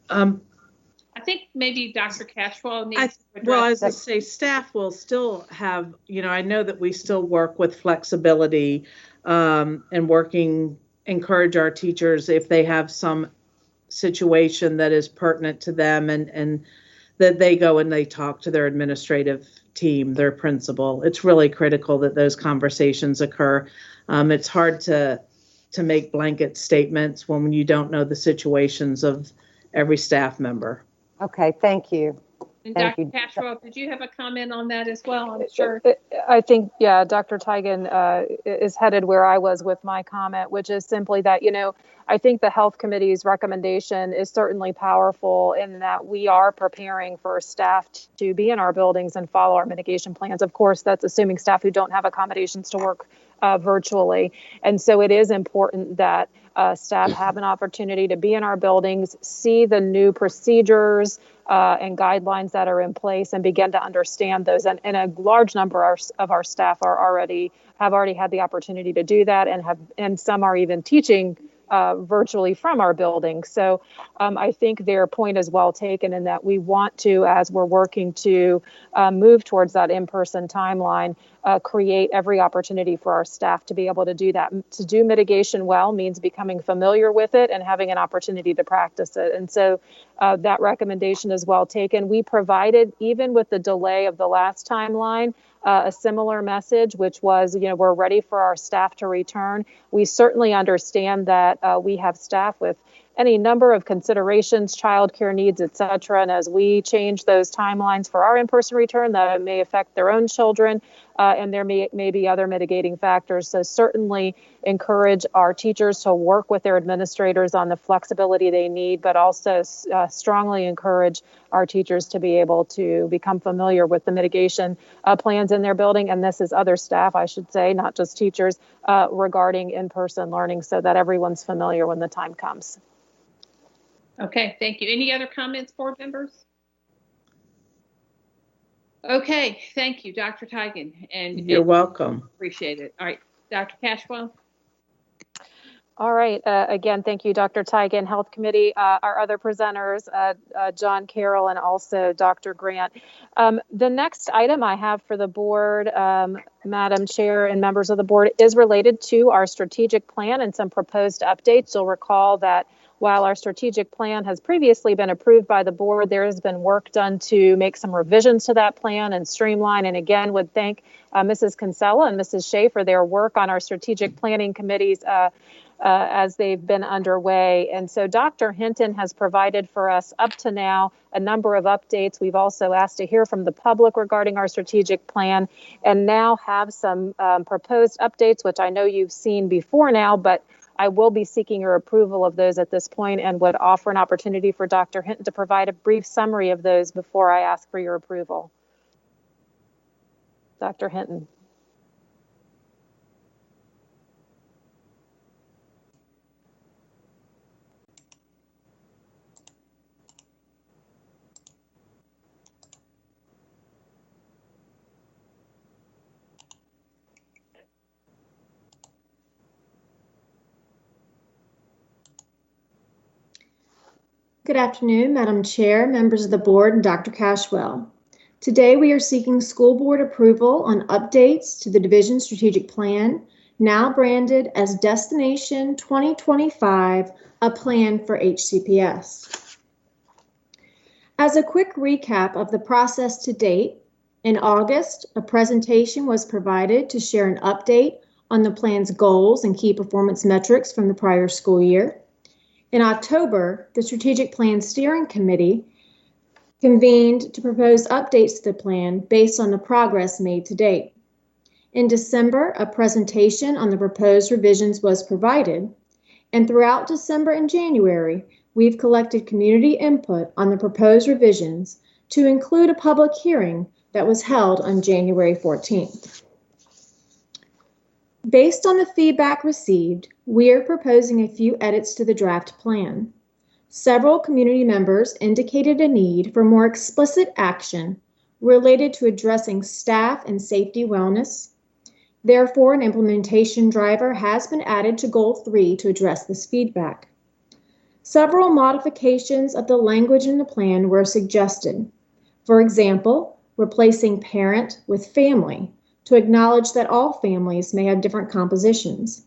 I think maybe Dr. Cashwell needs to address. Well, as I say, staff will still have, I know that we still work with flexibility and encourage our teachers if they have some situation that is pertinent to them, and that they go and they talk to their administrative team, their principal. It's really critical that those conversations occur. It's hard to make blanket statements when you don't know the situations of every staff member. Okay, thank you. And Thank Dr. you. Cashwell, did you have a comment on that as well? I'm sure. I think, yeah, Dr. Teigen is headed where I was with my comment, which is simply that, I think the Health Committee's recommendation is certainly powerful in that we are preparing for staff to be in our buildings and follow our mitigation plans. Of course, that's assuming staff who don't have accommodations to work virtually. And so it is important that staff have an opportunity to be in our buildings, see the new procedures and guidelines that are in place, and begin to understand those. And a large number of our staff have already had the opportunity to do that, and some are even teaching virtually from our building. So I think their point is well taken in that we want to, as we're working to move towards that in-person timeline, create every opportunity for our staff to be able to do that. To do mitigation well means becoming familiar with it and having an opportunity to practice it. And so that recommendation is well taken. We provided, even with the delay of the last timeline, a similar message, which was, we're ready for our staff to return. We certainly understand that we have staff with any number of considerations, childcare needs, et cetera. And as we change those timelines for our in-person return, that may affect their own children, and there may be other mitigating factors. So certainly encourage our teachers to work with their administrators on the flexibility they need, but also strongly encourage our teachers to be able to become familiar with the mitigation plans in their building. And this is other staff, I should say, not just teachers, regarding in-person learning, so that everyone's familiar when the time comes. Okay, thank you. Any other comments, board members? Okay, thank you, Dr. Teigen. And you're welcome. Appreciate it. All right, Dr. Cashwell. All right. Again, thank you, Dr. Teigen, Health Committee, our other presenters, John Carroll, and also Dr. Grant. The next item I have for the board, Madam Chair and members of the board, is related to our strategic plan and some proposed updates. You'll recall that while our strategic plan has previously been approved by the board, there has been work done to make some revisions to that plan and streamline. And again, would thank Mrs. Kinsella and Mrs. Shea for their work on our strategic planning committees as they've been underway. And so Dr. Hinton has provided for us up to now a number of updates. We've also asked to hear from the public regarding our strategic plan, and now have some proposed updates, which I know you've seen before now, but I will be seeking your approval of those at this point, and would offer an opportunity for Dr. Hinton to provide a brief summary of those before I ask for your approval. Dr. Hinton. Good afternoon, Madam Chair, members of the board, and Dr. Cashwell. Today we are seeking school board approval on updates to the division strategic plan, now branded as Destination 2025, a plan for HCPS. As a quick recap of the process to date, in August, a presentation was provided to share an update on the plan's goals and key performance metrics from the prior school year. In October, the Strategic Plan Steering Committee convened to propose updates to the plan based on the progress made to date. In December, a presentation on the proposed revisions was provided, and throughout December and January, we've collected community input on the proposed revisions to include a public hearing that was held on January 14th. Based on the feedback received, we are proposing a few edits to the draft plan. Several community members indicated a need for more explicit action related to addressing staff and safety wellness, Therefore, an implementation driver has been added to Goal 3 to address this feedback. Several modifications of the language in the plan were suggested. For example, replacing parent with family to acknowledge that all families may have different compositions.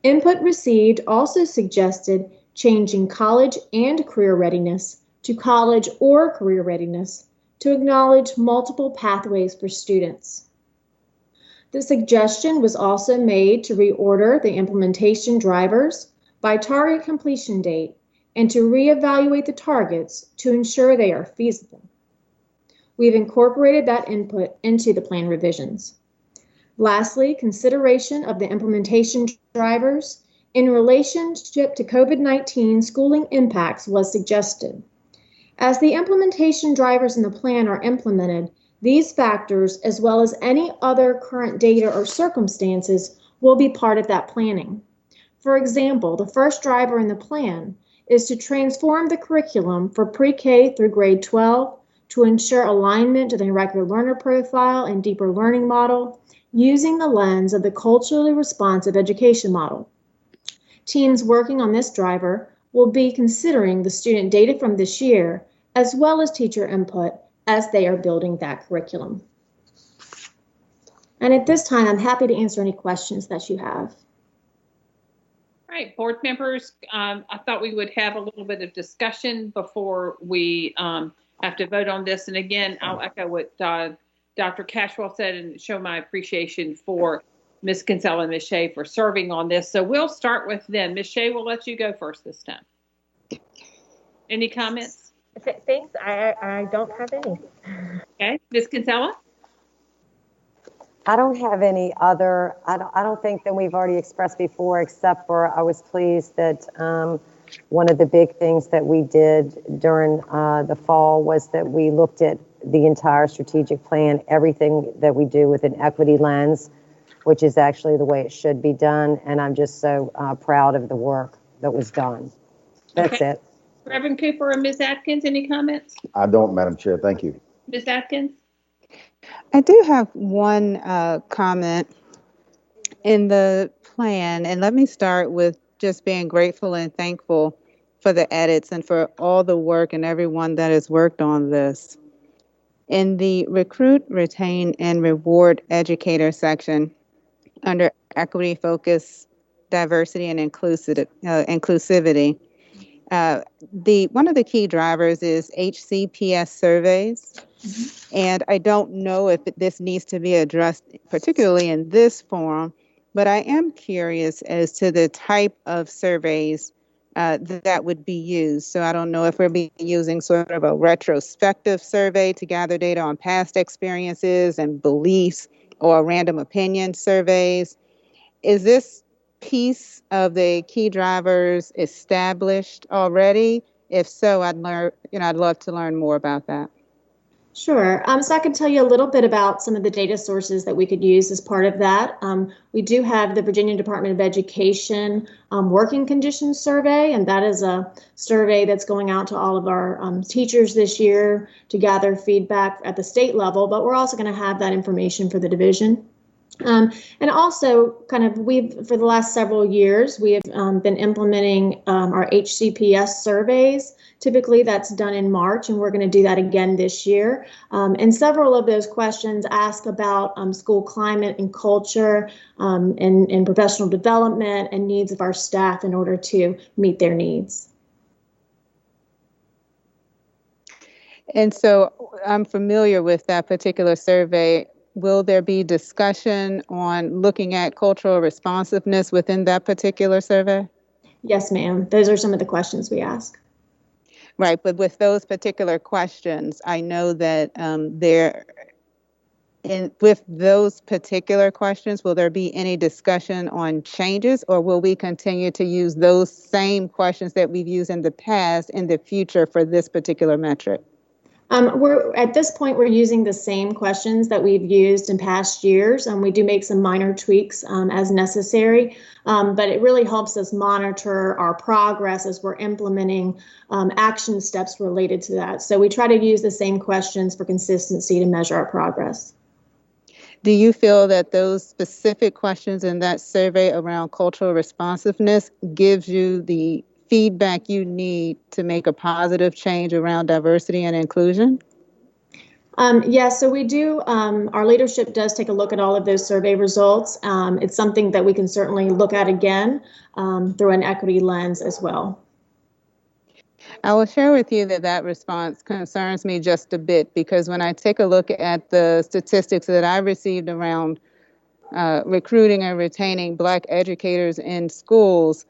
Input received also suggested changing college and career readiness to college or career readiness to acknowledge multiple pathways for students. The suggestion was also made to reorder the implementation drivers by target completion date and to reevaluate the targets to ensure they are feasible. We've incorporated that input into the plan revisions. Lastly, consideration of the implementation drivers in relationship to COVID-19 schooling impacts was suggested. As the implementation drivers in the plan are implemented, these factors, as well as any other current data or circumstances, will be part of that planning. For example, the first driver in the plan is to transform the curriculum for pre-K through grade 12 to ensure alignment to the irregular learner profile and deeper learning model using the lens of the culturally responsive education model. Teams working on this driver will be considering the student data from this year as well as teacher input as they are building that curriculum. And at this time, I'm happy to answer any questions that you have. All right, board members, I thought we would have a little bit of discussion before we have to vote on this. And again, I'll echo what Dr. Cashwell said and show my appreciation for Ms. Kinsella and Ms. Shea for serving on this. So we'll start with them. Ms. Shea, we'll let you go first this time. Any comments? Thanks. I don't have any. Okay, Ms. Kinsella? I don't have any other, I don't think that we've already expressed before, except for I was pleased that one of the big things that we did during the fall was that we looked at the entire strategic plan, everything that we do with an equity lens, which is actually the way it should be done. And I'm just so proud of the work that was done. That's it. Reverend Cooper and Ms. Atkins, any comments? I don't, Madam Chair. Thank you. Ms. Atkins? I do have one comment in the plan, and let me start with just being grateful and thankful for the edits and for all the work and everyone that has worked on this. In the recruit, retain, and reward educator section under equity, focus, diversity, and inclusivity, one of the key drivers is Hcps surveys. And I don't know if this needs to be addressed, particularly in this forum, but I am curious as to the type of surveys that would be used. So I don't know if we'll be using sort of a retrospective survey to gather data on past experiences and beliefs, or random opinion surveys. Is this piece of the key drivers established already? If so, I'd love to learn more about that. Sure. So I can tell you a little bit about some of the data sources that we could use as part of that. We do have the Virginia Department of Education Working Conditions Survey, and that is a survey that's going out to all of our teachers this year to gather feedback at the state level, but we're also going to have that information for the division. And also for the last several years, we have been implementing our Hcps surveys. Typically that's done in March, and we're going to do that again this year. And several of those questions ask about school climate and culture and professional development and needs of our staff in order to meet their needs. And so I'm familiar with that particular survey. Will there be discussion on looking at cultural responsiveness within that particular survey? Yes, ma'am. Those are some of the questions we ask. Right, but with those particular questions, I know that with those particular questions, will there be any discussion on changes, or will we continue to use those same questions that we've used in the past in the future for this particular metric? At this point, we're using the same questions that we've used in past years. We do make some minor tweaks as necessary, but it really helps us monitor our progress as we're implementing action steps related to that. So we try to use the same questions for consistency to measure our progress. do you feel that those specific questions in that survey around cultural responsiveness gives you the feedback you need to make a positive change around diversity and inclusion? Yes, so we do. Our leadership does take a look at all of those survey results. It's something that we can certainly look at again through an equity lens as well. I will share with you that that response concerns me just a bit, because when I take a look at the statistics that I received around recruiting and retaining Black educators in schools,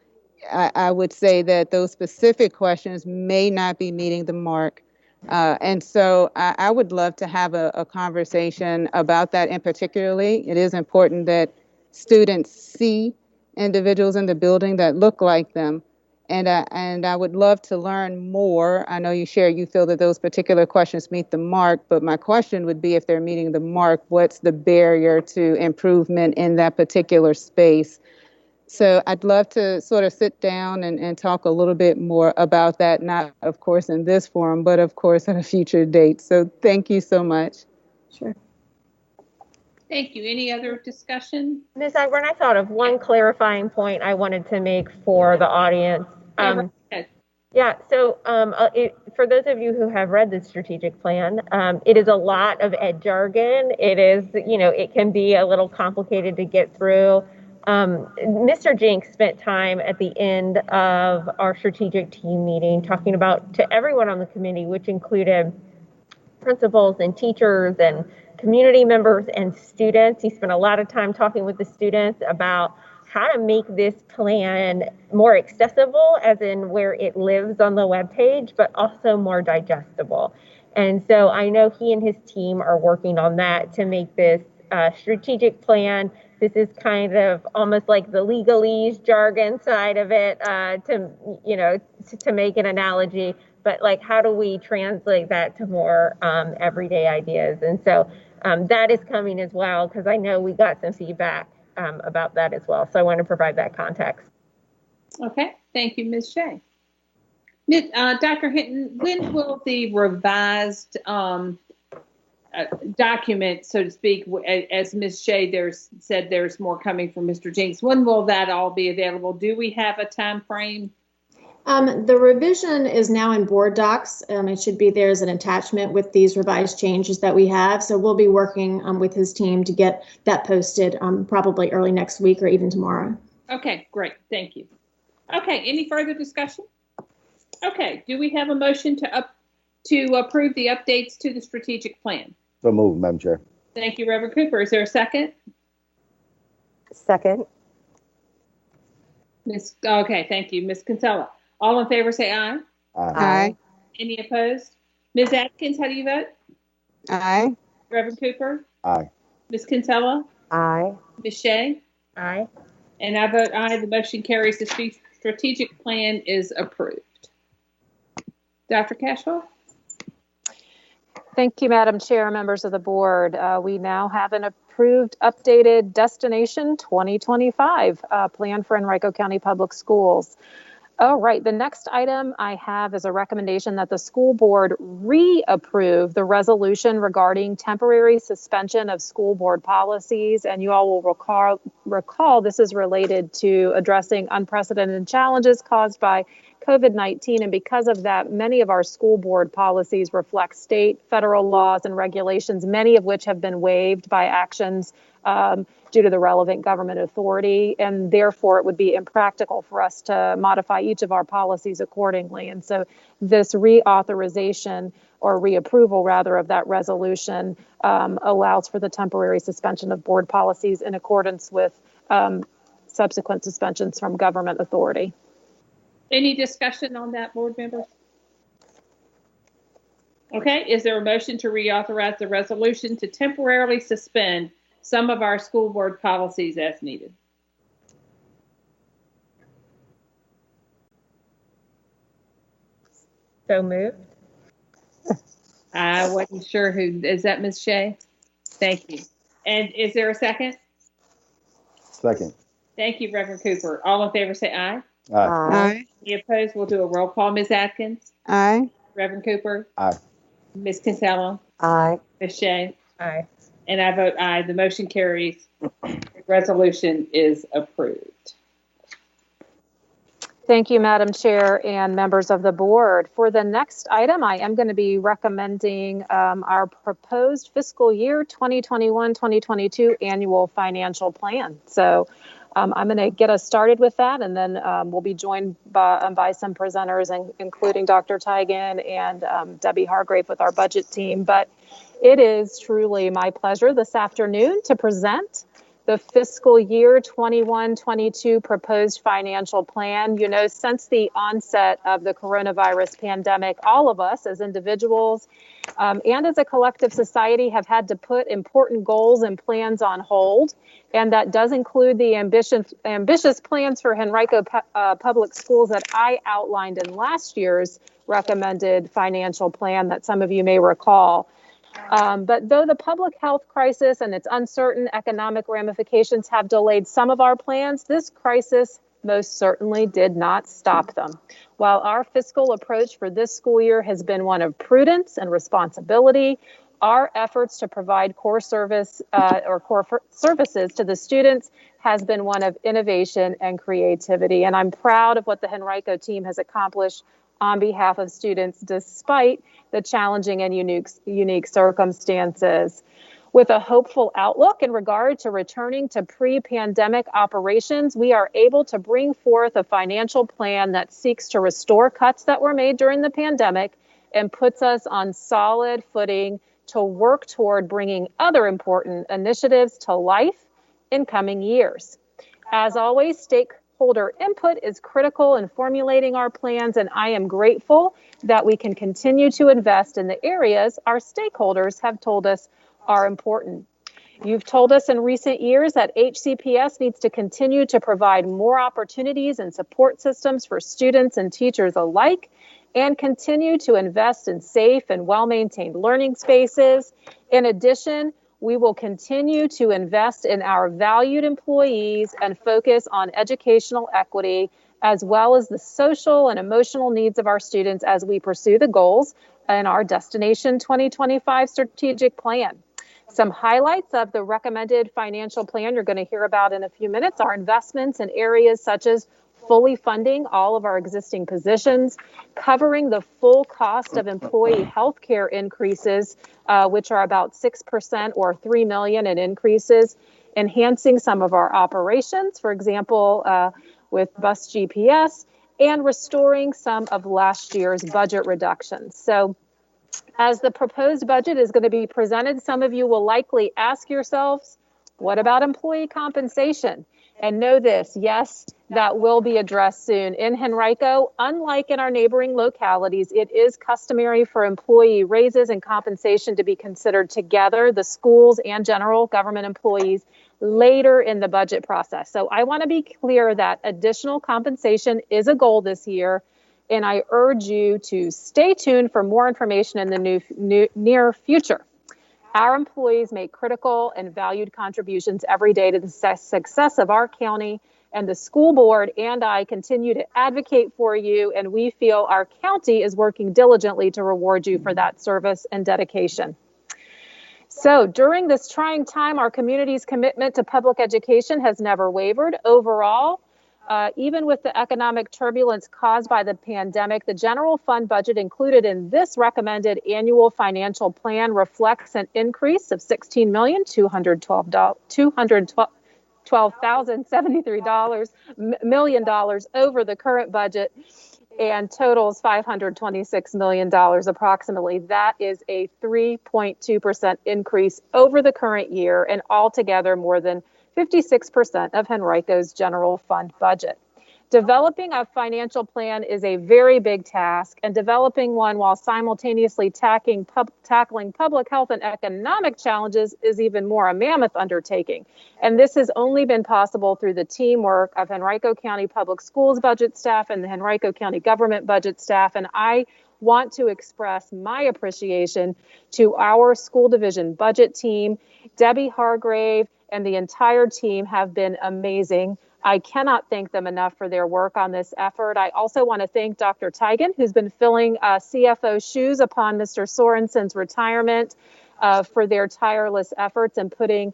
I would say that those specific questions may not be meeting the mark. And so I would love to have a conversation about that in particularly. It is important that students see individuals in the building that look like them. And I would love to learn more. I know you feel that those particular questions meet the mark, but my question would be, if they're meeting the mark, what's the barrier to improvement in that particular space? So I'd love to sort of sit down and talk a little bit more about that, not of course in this forum, but of course at a future date. So thank you so much. Sure. Thank you. Any other discussion? Ms. Agburn, I thought of one clarifying point I wanted to make for the audience. Yeah, so for those of you who have read the strategic plan, it is a lot of ed jargon. It is, it can be a little complicated to get through. Mr. Jinks spent time at the end of our strategic team meeting talking about to everyone on the committee, which included principals and teachers and community members and students. He spent a lot of time talking with the students about how to make this plan more accessible, as in where it lives on the webpage, but also more digestible. And so I know he and his team are working on that to make this strategic plan. This is kind of almost like the legalese jargon side of it, to make an analogy, but like, how do we translate that to more everyday ideas? And so that is coming as well, because I know we got some feedback about that as well. So I want to provide that context. Okay, thank you, Ms. Shea. Dr. Hinton, when will the revised document, so to speak, as Ms. Shea said, there's more coming from Mr. Jinks, when will that all be available? Do we have a time frame? The revision is now in board docs. It should be there as an attachment with these revised changes that we have. So we'll be working with his team to get that posted probably early next week or even tomorrow. Okay, great. Thank you. Okay, any further discussion? Okay, do we have a motion to approve the updates to the strategic plan? So moved, Madam Chair. Thank you, Reverend Cooper. Is there a second? Second. Okay, thank you. Ms. Kinsella. All in favor say aye. Aye. Any opposed? Ms. Atkins, how do you vote? Aye. Reverend Cooper? Aye. Ms. Kinsella? Aye. Ms. Shea? Aye. And I vote aye. The motion carries. The strategic plan is approved. Dr. Cashwell? Thank you, Madam Chair, members of the board. We now have an approved updated Destination 2025 plan for Henrico County Public Schools. All right, the next item I have is a recommendation that the school board reapprove the resolution regarding temporary suspension of school board policies. And you all will recall this is related to addressing unprecedented challenges caused by COVID-19. And because of that, many of our school board policies reflect state, federal laws and regulations, many of which have been waived by actions due to the relevant government authority, and therefore it would be impractical for us to modify each of our policies accordingly. And so this reauthorization or reapproval rather of that resolution allows for the temporary suspension of board policies in accordance with subsequent suspensions from government authority. Any discussion on that, board members? Okay, is there a motion to reauthorize the resolution to temporarily suspend some of our school board policies as needed? So moved. I wasn't sure who, is that Ms. Shea? Thank you. And is there a second? Second. Thank you, Reverend Cooper. All in favor say aye. Aye. Aye. Any opposed? We'll do a roll call. Ms. Atkins? Aye. Reverend Cooper? Aye. Ms. Kinsella? Aye. Ms. Shea? Aye. And I vote aye. The motion carries. The resolution is approved. Thank you, Madam Chair and members of the board. For the next item, I am going to be recommending our proposed fiscal year 2021-2022 annual financial plan. So I'm going to get us started with that, and then we'll be joined by some presenters, including Dr. Teigen and Debbie Hargrave with our budget team. But it is truly my pleasure this afternoon to present the fiscal year 21-22 proposed financial plan. You know, since the onset of the coronavirus pandemic, all of us as individuals and as a collective society have had to put important goals and plans on hold. And that does include the ambitious plans for Henrico Public Schools that I outlined in last year's recommended financial plan that some of you may recall. But though the public health crisis and its uncertain economic ramifications have delayed some of our plans, this crisis most certainly did not stop them. While our fiscal approach for this school year has been one of prudence and responsibility, our efforts to provide core services to the students has been one of innovation and creativity. And I'm proud of what the Henrico team has accomplished on behalf of students, despite the challenging and unique circumstances. With a hopeful outlook in regard to returning to pre-pandemic operations, we are able to bring forth a financial plan that seeks to restore cuts that were made during the pandemic and puts us on solid footing to work toward bringing other important initiatives to life in coming years. As always, stakeholder input is critical in formulating our plans, and I am grateful that we can continue to invest in the areas our stakeholders have told us are important. You've told us in recent years that HCPS needs to continue to provide more opportunities and support systems for students and teachers alike, and continue to invest in safe and well-maintained learning spaces. In addition, we will continue to invest in our valued employees and focus on educational equity, as well as the social and emotional needs of our students as we pursue the goals in our Destination 2025 strategic plan. Some highlights of the recommended financial plan you're going to hear about in a few minutes are investments in areas such as fully funding all of our existing positions, covering the full cost of employee health care increases, which are about 6% or $3 million in increases, enhancing some of our operations, for example, with bus GPS, and restoring some of last year's budget reductions. So as the proposed budget is going to be presented, some of you will likely ask yourselves, what about employee compensation? And know this, yes, that will be addressed soon. In Henrico, unlike in our neighboring localities, it is customary for employee raises and compensation to be considered together, the schools and general government employees, later in the budget process. So I want to be clear that additional compensation is a goal this year, and I urge you to stay tuned for more information in the near future. Our employees make critical and valued contributions every day to the success of our county, and the school board and I continue to advocate for you, and we feel our county is working diligently to reward you for that service and dedication. So during this trying time, our community's commitment to public education has never wavered. Overall, even with the economic turbulence caused by the pandemic, the general fund budget included in this recommended annual financial plan reflects an increase of $16,212,073 million over the current budget and totals $526 million approximately. That is a 3.2% increase over the current year, and altogether more than 56% of Henrico's general fund budget. Developing a financial plan is a very big task, and developing one while simultaneously tackling public health and economic challenges is even more a mammoth undertaking. And this has only been possible through the teamwork of Henrico County Public Schools budget staff and the Henrico County government budget staff. And I want to express my appreciation to our school division budget team. Debbie Hargrave and the entire team have been amazing. I cannot thank them enough for their work on this effort. I also want to thank Dr. Teigen, who's been filling CFO shoes upon Mr. Sorensen's retirement. for their tireless efforts in putting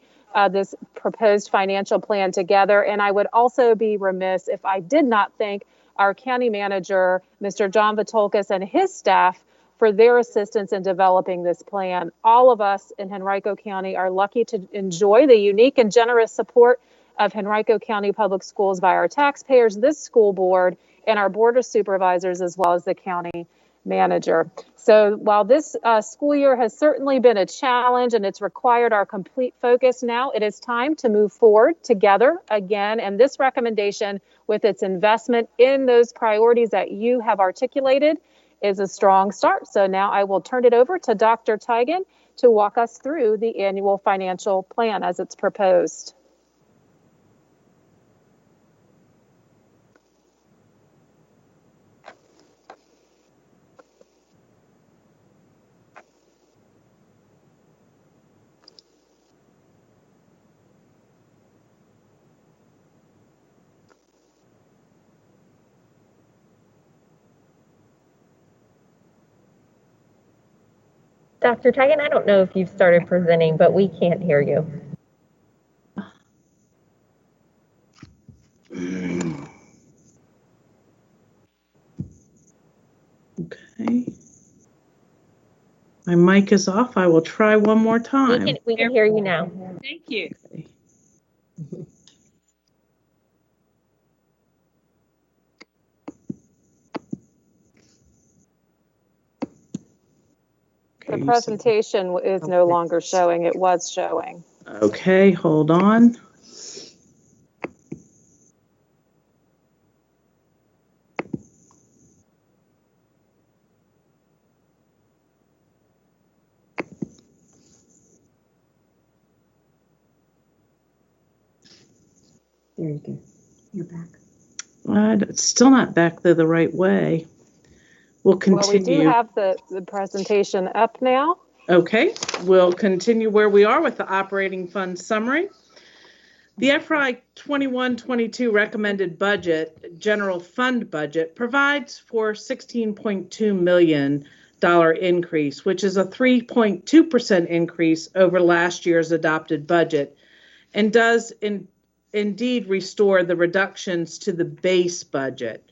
this proposed financial plan together. And I would also be remiss if I did not thank our county manager, Mr. John Vitolkas, and his staff for their assistance in developing this plan. All of us in Henrico County are lucky to enjoy the unique and generous support of Henrico County Public Schools by our taxpayers, this school board, and our board of supervisors, as well as the county manager. So while this school year has certainly been a challenge and it's required our complete focus, now it is time to move forward together again. And this recommendation, with its investment in those priorities that you have articulated, is a strong start. So now I will turn it over to Dr. Teigen to walk us through the annual financial plan as it's proposed. Dr. Teigen, I don't know if you've started presenting, but we can't hear you. Okay. My mic is off. I will try one more time. We can hear you now. Thank you. Okay. The presentation is no longer showing. It was showing. Okay, hold on. There you go. You're back. It's still not back the right way. We'll continue. Well, we do have the presentation up now. Okay, we'll continue where we are with the operating fund summary. The FY 21-22 recommended budget, general fund budget, provides for $16.2 million increase, which is a 3.2% increase over last year's adopted budget, and does indeed restore the reductions to the base budget.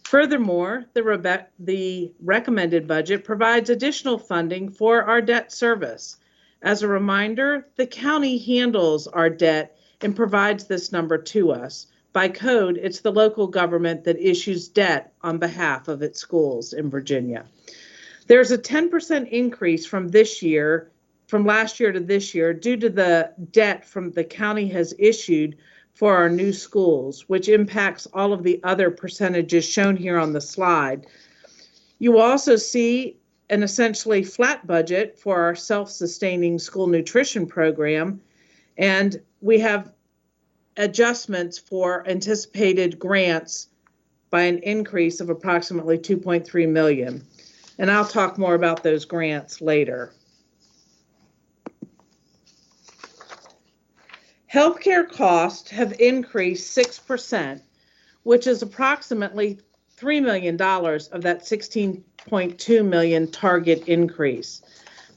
Furthermore, the recommended budget provides additional funding for our debt service. As a reminder, the county handles our debt and provides this number to us. By code, it's the local government that issues debt on behalf of its schools in Virginia. There's a 10% increase from last year to this year due to the debt from the county has issued for our new schools, which impacts all of the other percentages shown here on the slide. You also see an essentially flat budget for our self-sustaining school nutrition program, and we have adjustments for anticipated grants by an increase of approximately $2.3 million. And I'll talk more about those grants later. Healthcare costs have increased 6%, which is approximately $3 million of that $16.2 million target increase.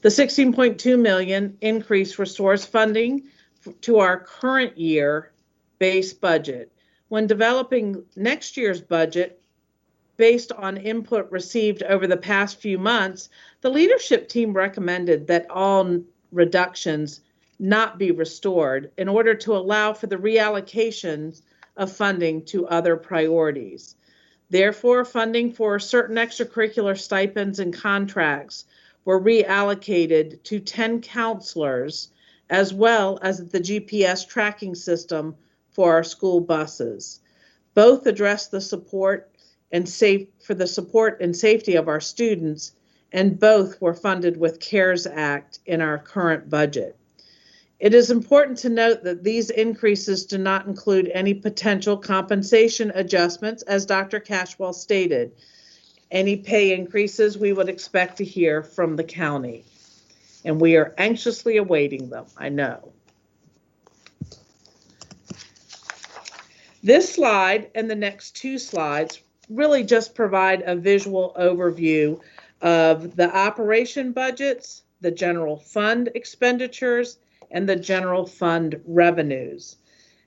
The $16.2 million increase restores funding to our current year base budget. When developing next year's budget, based on input received over the past few months, the leadership team recommended that all reductions not be restored in order to allow for the reallocations of funding to other priorities. Therefore, funding for certain extracurricular stipends and contracts were reallocated to 10 counselors, as well as the GPS tracking system for our school buses. Both address the support and support and safety of our students, and both were funded with CARES Act in our current budget. It is important to note that these increases do not include any potential compensation adjustments, as Dr. Cashwell stated. Any pay increases we would expect to hear from the county, and we are anxiously awaiting them, I know. This slide and the next two slides really just provide a visual overview of the operation budgets the general fund expenditures and the general fund revenues.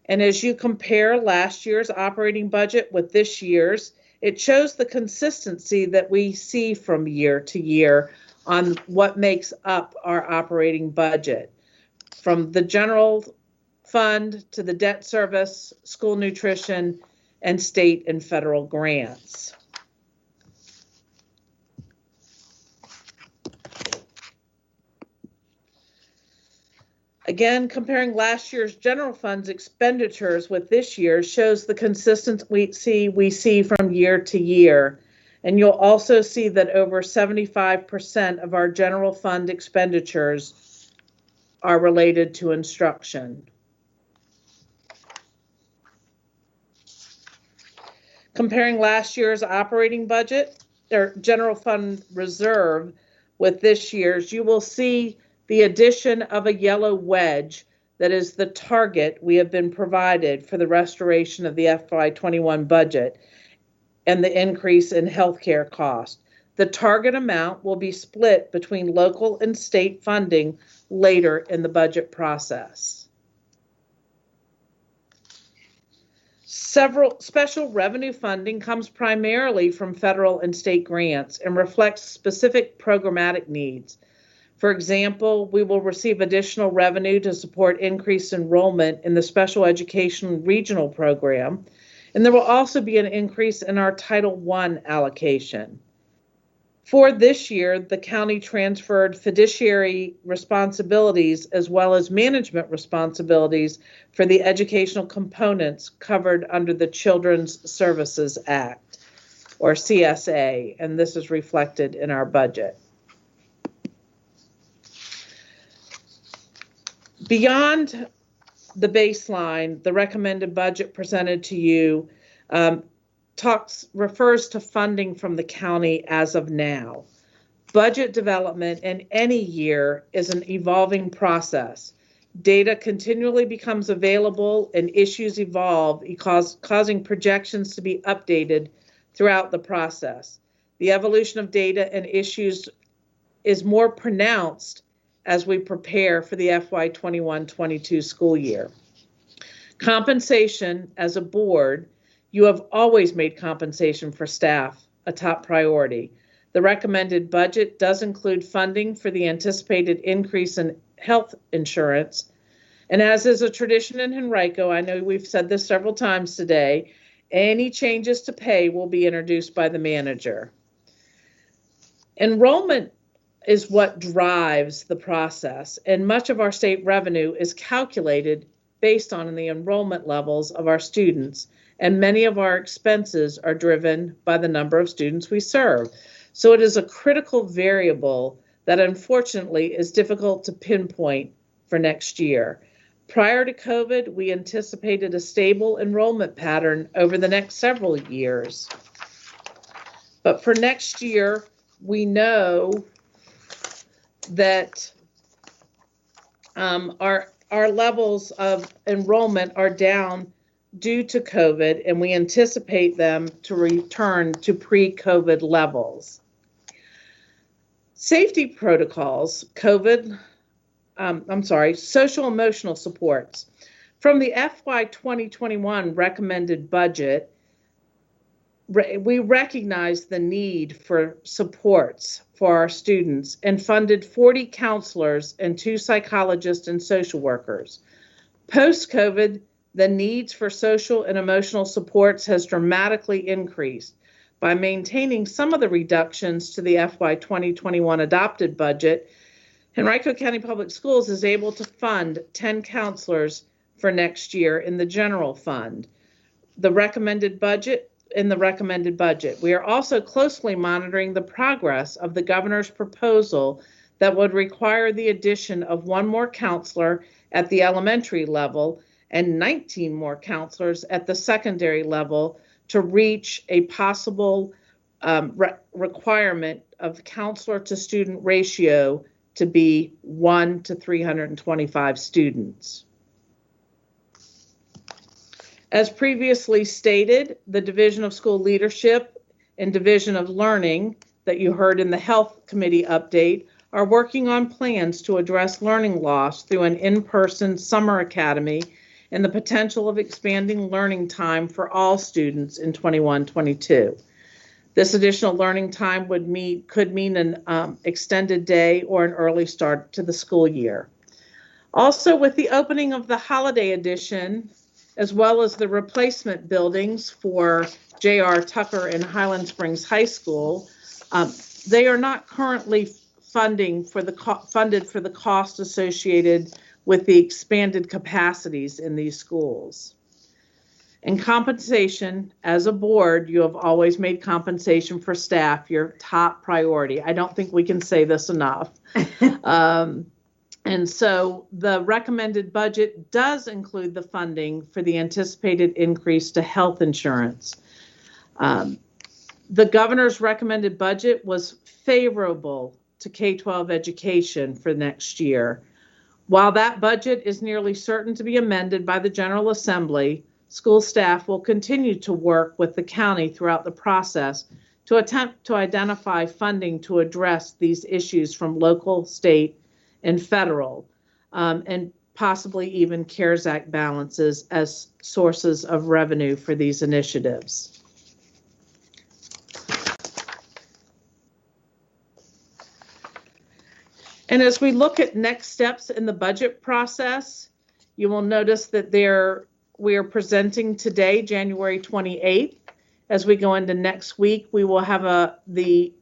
And as you compare last year's operating budget with this year's, it shows the consistency that we see from year to year on what makes up our operating budget, from the general fund to the debt service, school nutrition, and state and federal grants. Again, comparing last year's general funds expenditures with this year shows the consistency we see from year to year. And you'll also see that over 75% of our general fund expenditures are related to instruction. Comparing last year's operating budget or general fund reserve with this year's, you will see the addition of a yellow wedge that is the target we have been provided for the restoration of the FY21 budget and the increase in healthcare cost. The target amount will be split between local and state funding later in the budget process. Several special revenue funding comes primarily from federal and state grants and reflects specific programmatic needs. For example, we will receive additional revenue to support increased enrollment in the special education regional program, and there will also be an increase in our Title I allocation. For this year, the county transferred fiduciary responsibilities as well as management responsibilities for the educational components covered under the Children's Services Act, or CSA, and this is reflected in our budget. Beyond the baseline, the recommended budget presented to you refers to funding from the county as of now. Budget development in any year is an evolving process. Data continually becomes available and issues evolve, causing projections to be updated throughout the process. The evolution of data and issues is more pronounced as we prepare for the FY21-22 school year. Compensation, as a board, you have always made compensation for staff a top priority. The recommended budget does include funding for the anticipated increase in health insurance. And as is a tradition in Henrico, I know we've said this several times today, any changes to pay will be introduced by the manager. Enrollment is what drives the process, and much of our state revenue is calculated based on the enrollment levels of our students, and many of our expenses are driven by the number of students we serve. So it is a critical variable that unfortunately is difficult to pinpoint for next year. Prior to COVID, we anticipated a stable enrollment pattern over the next several years. But for next year, we know that our levels of enrollment are down due to COVID, and we anticipate them to return to pre-COVID levels. Safety protocols, social emotional supports. From the FY 2021 recommended budget, we recognize the need for supports for our students and funded 40 counselors and 2 psychologists and social workers. Post-COVID, the needs for social and emotional supports has dramatically increased. By maintaining some of the reductions to the FY 2021 adopted budget, Henrico County Public Schools is able to fund 10 counselors for next year in the general fund. In the recommended budget, we are also closely monitoring the progress of the governor's proposal that would require the addition of 1 more counselor at the elementary level and 19 more counselors at the secondary level to reach a possible requirement of counselor to student ratio to be 1 to 325 students. As previously stated, the Division of School Leadership and Division of Learning that you heard in the Health Committee update are working on plans to address learning loss through an in-person summer academy and the potential of expanding learning time for all students in 21-22. This additional learning time could mean an extended day or an early start to the school year. Also, with the opening of the holiday edition, as well as the replacement buildings for J.R. Tucker and Highland Springs High School, they are not currently funded for the cost associated with the expanded capacities in these schools. And compensation, as a board, you have always made compensation for staff your top priority. I don't think we can say this enough. And so the recommended budget does include the funding for the anticipated increase to health insurance. The governor's recommended budget was favorable to K-12 education for next year. While that budget is nearly certain to be amended by the General Assembly, school staff will continue to work with the county throughout the process to attempt to identify funding to address these issues from local, state, and federal, and possibly even CARES Act balances as sources of revenue for these initiatives. And as we look at next steps in the budget process, you will notice that we are presenting today, January 28th. As we go into next week, we will have the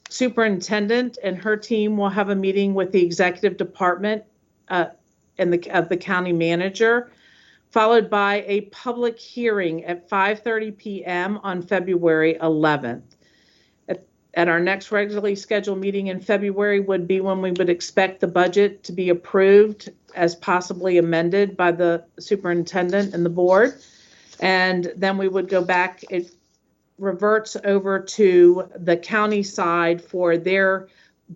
superintendent and her team will have a meeting with the executive department and the county manager, followed by a public hearing at 5:30 p.m. on February 11th. At our next regularly scheduled meeting in February would be when we would expect the budget to be approved as possibly amended by the superintendent and the board. And then we would go back, it reverts over to the county side for their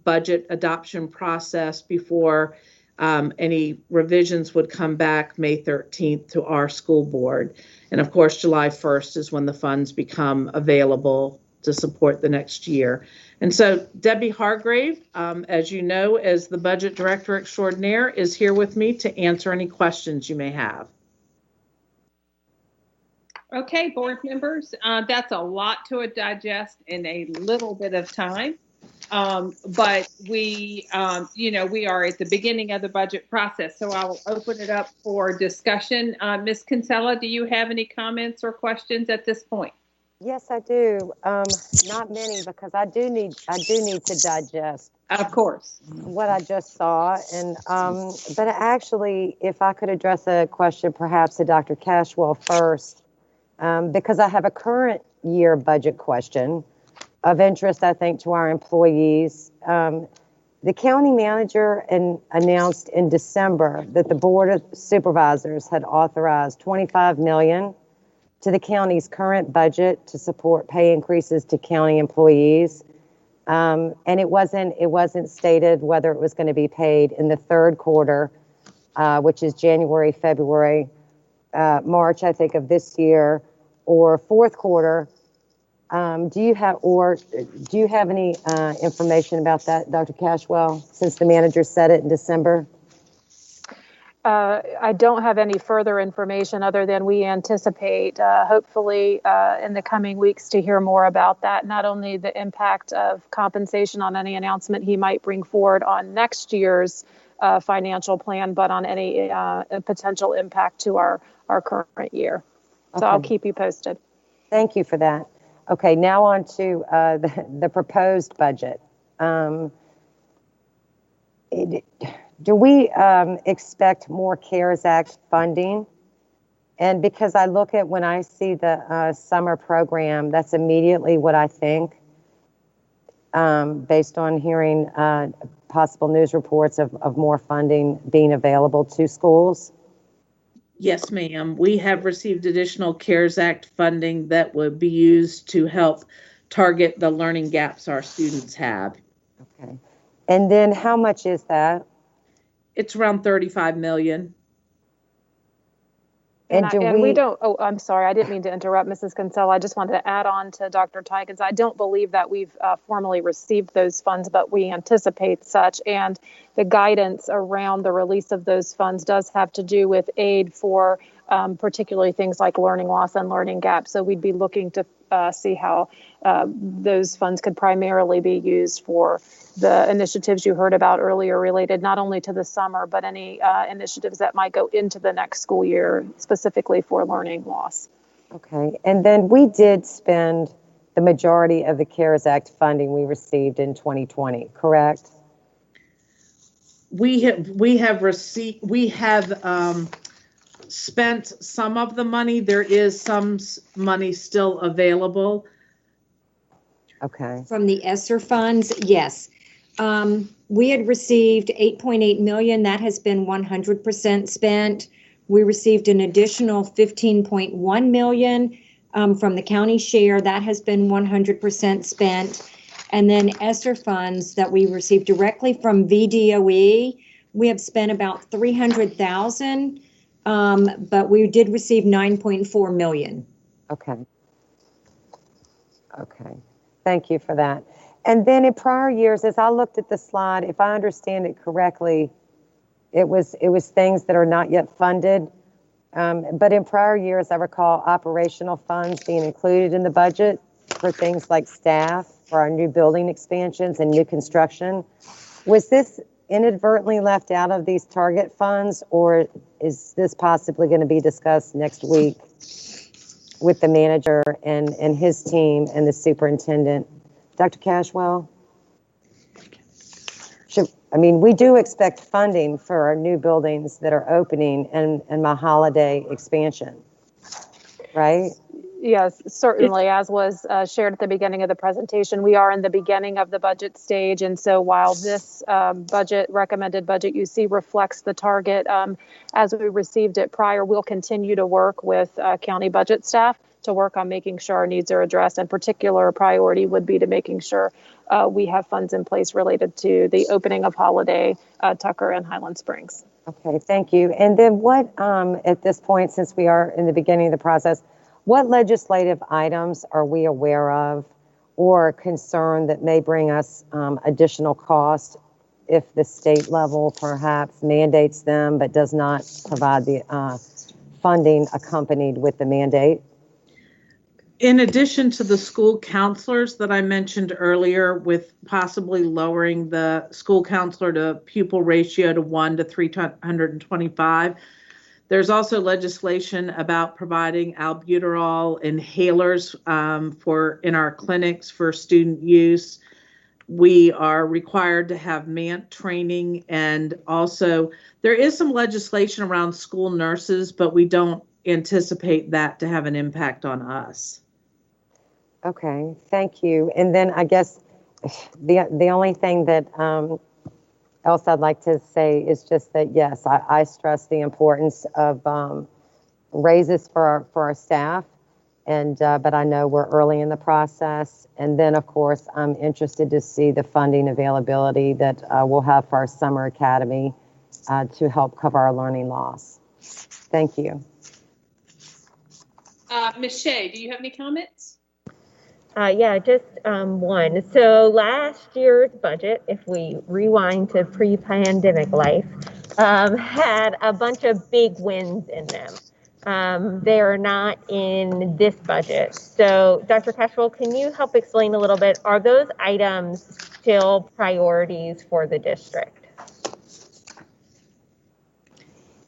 budget adoption process before any revisions would come back May 13th to our school board. And of course, July 1st is when the funds become available to support the next year. And so Debbie Hargrave, as you know, as the budget director extraordinaire, is here with me to answer any questions you may have. Okay, board members, that's a lot to digest in a little bit of time. But we are at the beginning of the budget process, so I'll open it up for discussion. Ms. Kinsella, do you have any comments or questions at this point? Yes, I do. Not many, because I do need to digest. Of course. What I just saw, and but actually, if I could address a question perhaps to Dr. Cashwell first, because I have a current year budget question of interest, I think, to our employees. The county manager announced in December that the Board of Supervisors had authorized $25 million to the county's current budget to support pay increases to county employees. And it wasn't stated whether it was going to be paid in the third quarter, which is January, February, March, I think, of this year, or fourth quarter. Do you have any information about that, Dr. Cashwell, since the manager said it in December? I don't have any further information other than we anticipate, hopefully, in the coming weeks to hear more about that. Not only the impact of compensation on any announcement he might bring forward on next year's financial plan, but on any potential impact to our current year. So I'll keep you posted. Thank you for that. Okay, now on to the proposed budget. Do we expect more CARES Act funding? And because I look at when I see the summer program, that's immediately what I think, based on hearing possible news reports of more funding being available to schools. Yes, ma'am. We have received additional CARES Act funding that would be used to help target the learning gaps our students have. Okay. And then how much is that? It's around $35 million. And we don't, oh, I'm sorry, I didn't mean to interrupt, Mrs. Kinsella. I just wanted to add on to Dr. Teigens. I don't believe that we've formally received those funds, but we anticipate such. And the guidance around the release of those funds does have to do with aid for particularly things like learning loss and learning gaps. So we'd be looking to see how those funds could primarily be used for the initiatives you heard about earlier related not only to the summer, but any initiatives that might go into the next school year, specifically for learning loss. Okay, and then we did spend the majority of the CARES Act funding we received in 2020, correct? We have spent some of the money. There is some money still available. Okay. From the ESSER funds, yes. We had received $8.8 million. That has been 100% spent. We received an additional $15.1 million from the county share. That has been 100% spent. And then ESSER funds that we received directly from VDOE, we have spent about $300,000, but we did receive $9.4 million. Okay. Okay. Thank you for that. And then in prior years, as I looked at the slide, if I understand it correctly, it was things that are not yet funded. But in prior years, I recall operational funds being included in the budget for things like staff, for our new building expansions and new construction. Was this inadvertently left out of these target funds, or is this possibly going to be discussed next week with the manager and his team and the superintendent? Dr. Cashwell? We do expect funding for our new buildings that are opening and my holiday expansion, right? Yes, certainly. As was shared at the beginning of the presentation, we are in the beginning of the budget stage. And so while this recommended budget you see reflects the target as we received it prior, we'll continue to work with county budget staff to work on making sure our needs are addressed. And particular priority would be to making sure we have funds in place related to the opening of Holiday, Tucker, and Highland Springs. Okay, thank you. And then what, at this point, since we are in the beginning of the process, what legislative items are we aware of or concerned that may bring us additional cost if the state level perhaps mandates them but does not provide the funding accompanied with the mandate? In addition to the school counselors that I mentioned earlier, with possibly lowering the school counselor to pupil ratio to 1 to 325, there's also legislation about providing albuterol inhalers in our clinics for student use. We are required to have MANT training, and also there is some legislation around school nurses, but we don't anticipate that to have an impact on us. Okay, thank you. And then I guess the only thing that else I'd like to say is just that, yes, I stress the importance of raises for our staff, and but I know we're early in the process. And then, of course, I'm interested to see the funding availability that we'll have for our summer academy to help cover our learning loss. Thank you. Ms. Shea, do you have any comments? Yeah, just one. So last year's budget, if we rewind to pre-pandemic life, had a bunch of big wins in them. They are not in this budget. So Dr. Cashwell, can you help explain a little bit, are those items still priorities for the district?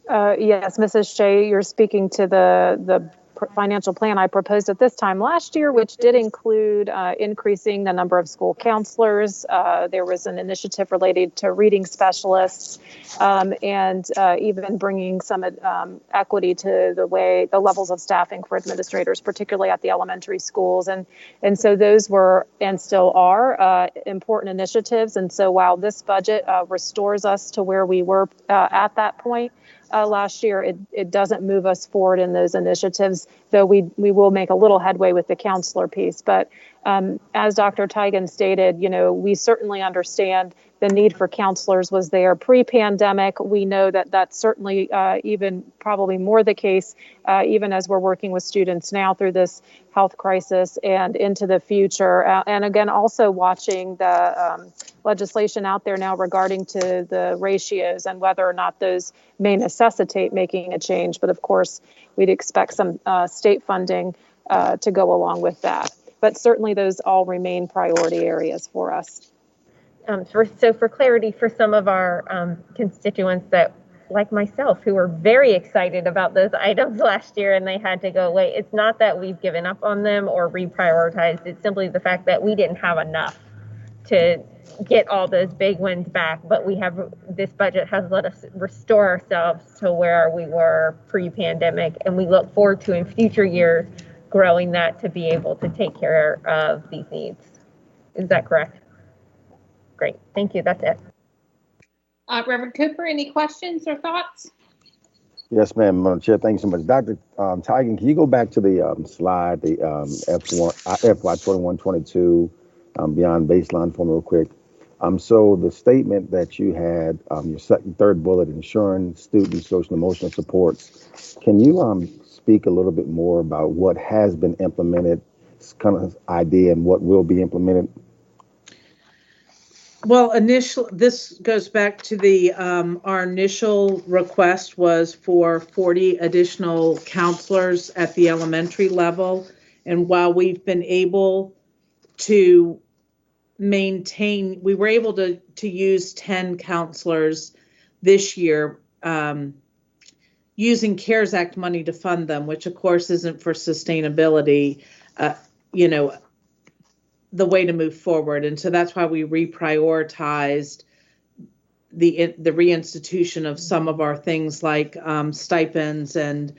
Yes, Mrs. Shea, you're speaking to the financial plan I proposed at this time last year, which did include increasing the number of school counselors. There was an initiative related to reading specialists and even bringing some equity to the levels of staffing for administrators, particularly at the elementary schools. And so those were and still are important initiatives. And so while this budget restores us to where we were at that point, last year, it doesn't move us forward in those initiatives, though we will make a little headway with the counselor piece. But As Dr. Tigan stated, we certainly understand the need for counselors was there pre-pandemic. We know that that's certainly even probably more the case, even as we're working with students now through this health crisis and into the future. And again, also watching the legislation out there now regarding to the ratios and whether or not those may necessitate making a change. But of course, we'd expect some state funding to go along with that. But certainly those all remain priority areas for us. So for clarity, for some of our constituents that, like myself, who were very excited about those items last year and they had to go away, it's not that we've given up on them or reprioritized. It's simply the fact that we didn't have enough to get all those big wins back. But this budget has let us restore ourselves to where we were pre-pandemic, and we look forward to in future years growing that to be able to take care of these needs. Is that correct? Great, thank you, that's it. Reverend Cooper, any questions or thoughts? Yes, ma'am, Madam Chair, thanks so much. Dr. Tigan, can you go back to the slide, the FY 21-22 beyond baseline form real quick? So the statement that you had, your third bullet, ensuring student social and emotional supports, can you speak a little bit more about what has been implemented, kind of idea, and what will be implemented? Well, this goes back to the our initial request was for 40 additional counselors at the elementary level. And while we've been able to maintain, we were able to use 10 counselors this year using CARES Act money to fund them, which of course isn't for sustainability, the way to move forward. And so that's why we reprioritized the reinstitution of some of our things like stipends and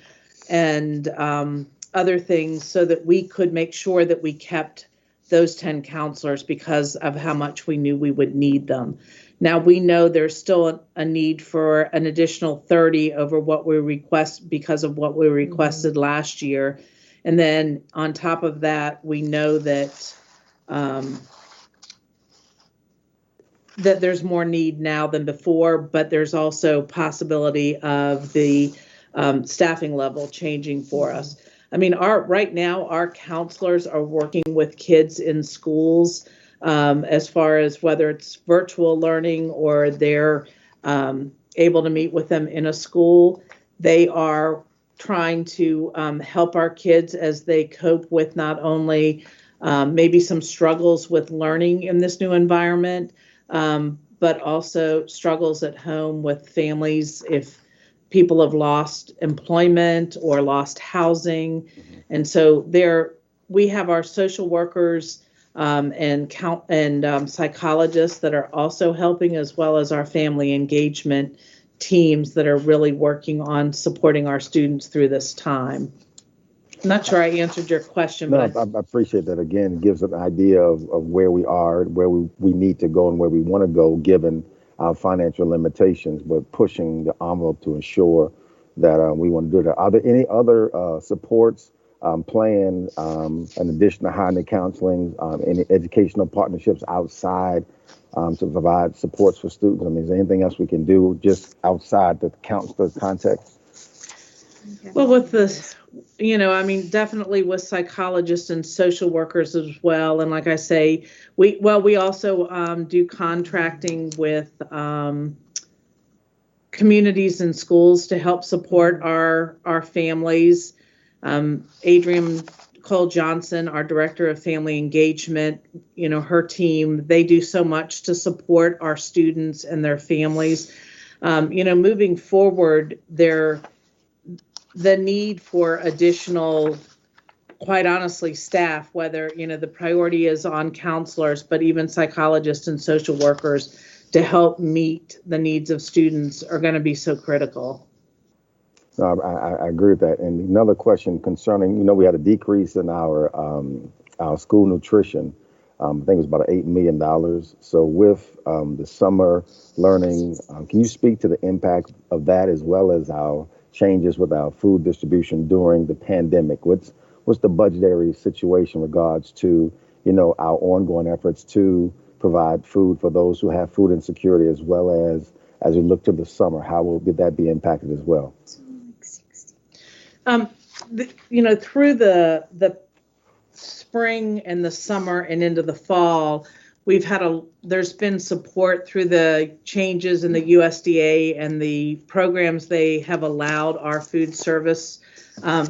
other things, so that we could make sure that we kept those 10 counselors because of how much we knew we would need them. Now we know there's still a need for an additional 30 over what we request because of what we requested last year. And then on top of that, we know that that there's more need now than before, but there's also possibility of the staffing level changing for us. I mean, right now, our counselors are working with kids in schools as far as whether it's virtual learning or they're able to meet with them in a school. They are trying to help our kids as they cope with not only maybe some struggles with learning in this new environment, but also struggles at home with families if people have lost employment or lost housing. And so we have our social workers and psychologists that are also helping, as well as our family engagement teams that are really working on supporting our students through this time. I'm not sure I answered your question, but I appreciate that. Again, it gives an idea of where we are, where we need to go, and where we want to go, given our financial limitations, but pushing the envelope to ensure that we want to do that. Are there any other supports planned in addition to higher counseling, any educational partnerships outside to provide supports for students? I mean, is there anything else we can do just outside the counselor context? Well, with this, definitely with psychologists and social workers as well. And like I say, we also do contracting with communities and schools to help support our families. Adrienne Cole Johnson, our director of family engagement, her team, they do so much to support our students and their families. Moving forward, the need for additional, quite honestly, staff, whether, the priority is on counselors, but even psychologists and social workers to help meet the needs of students are going to be so critical. I agree with that. And another question concerning, we had a decrease in our school nutrition. I think it was about $8 million. So with the summer learning, can you speak to the impact of that, as well as our changes with our food distribution during the pandemic? What's the budgetary situation in regards to our ongoing efforts to provide food for those who have food insecurity, as well as we look to the summer, how will that be impacted as well? Through the spring and the summer and into the fall, there's been support through the changes in the USDA and the programs they have allowed our food service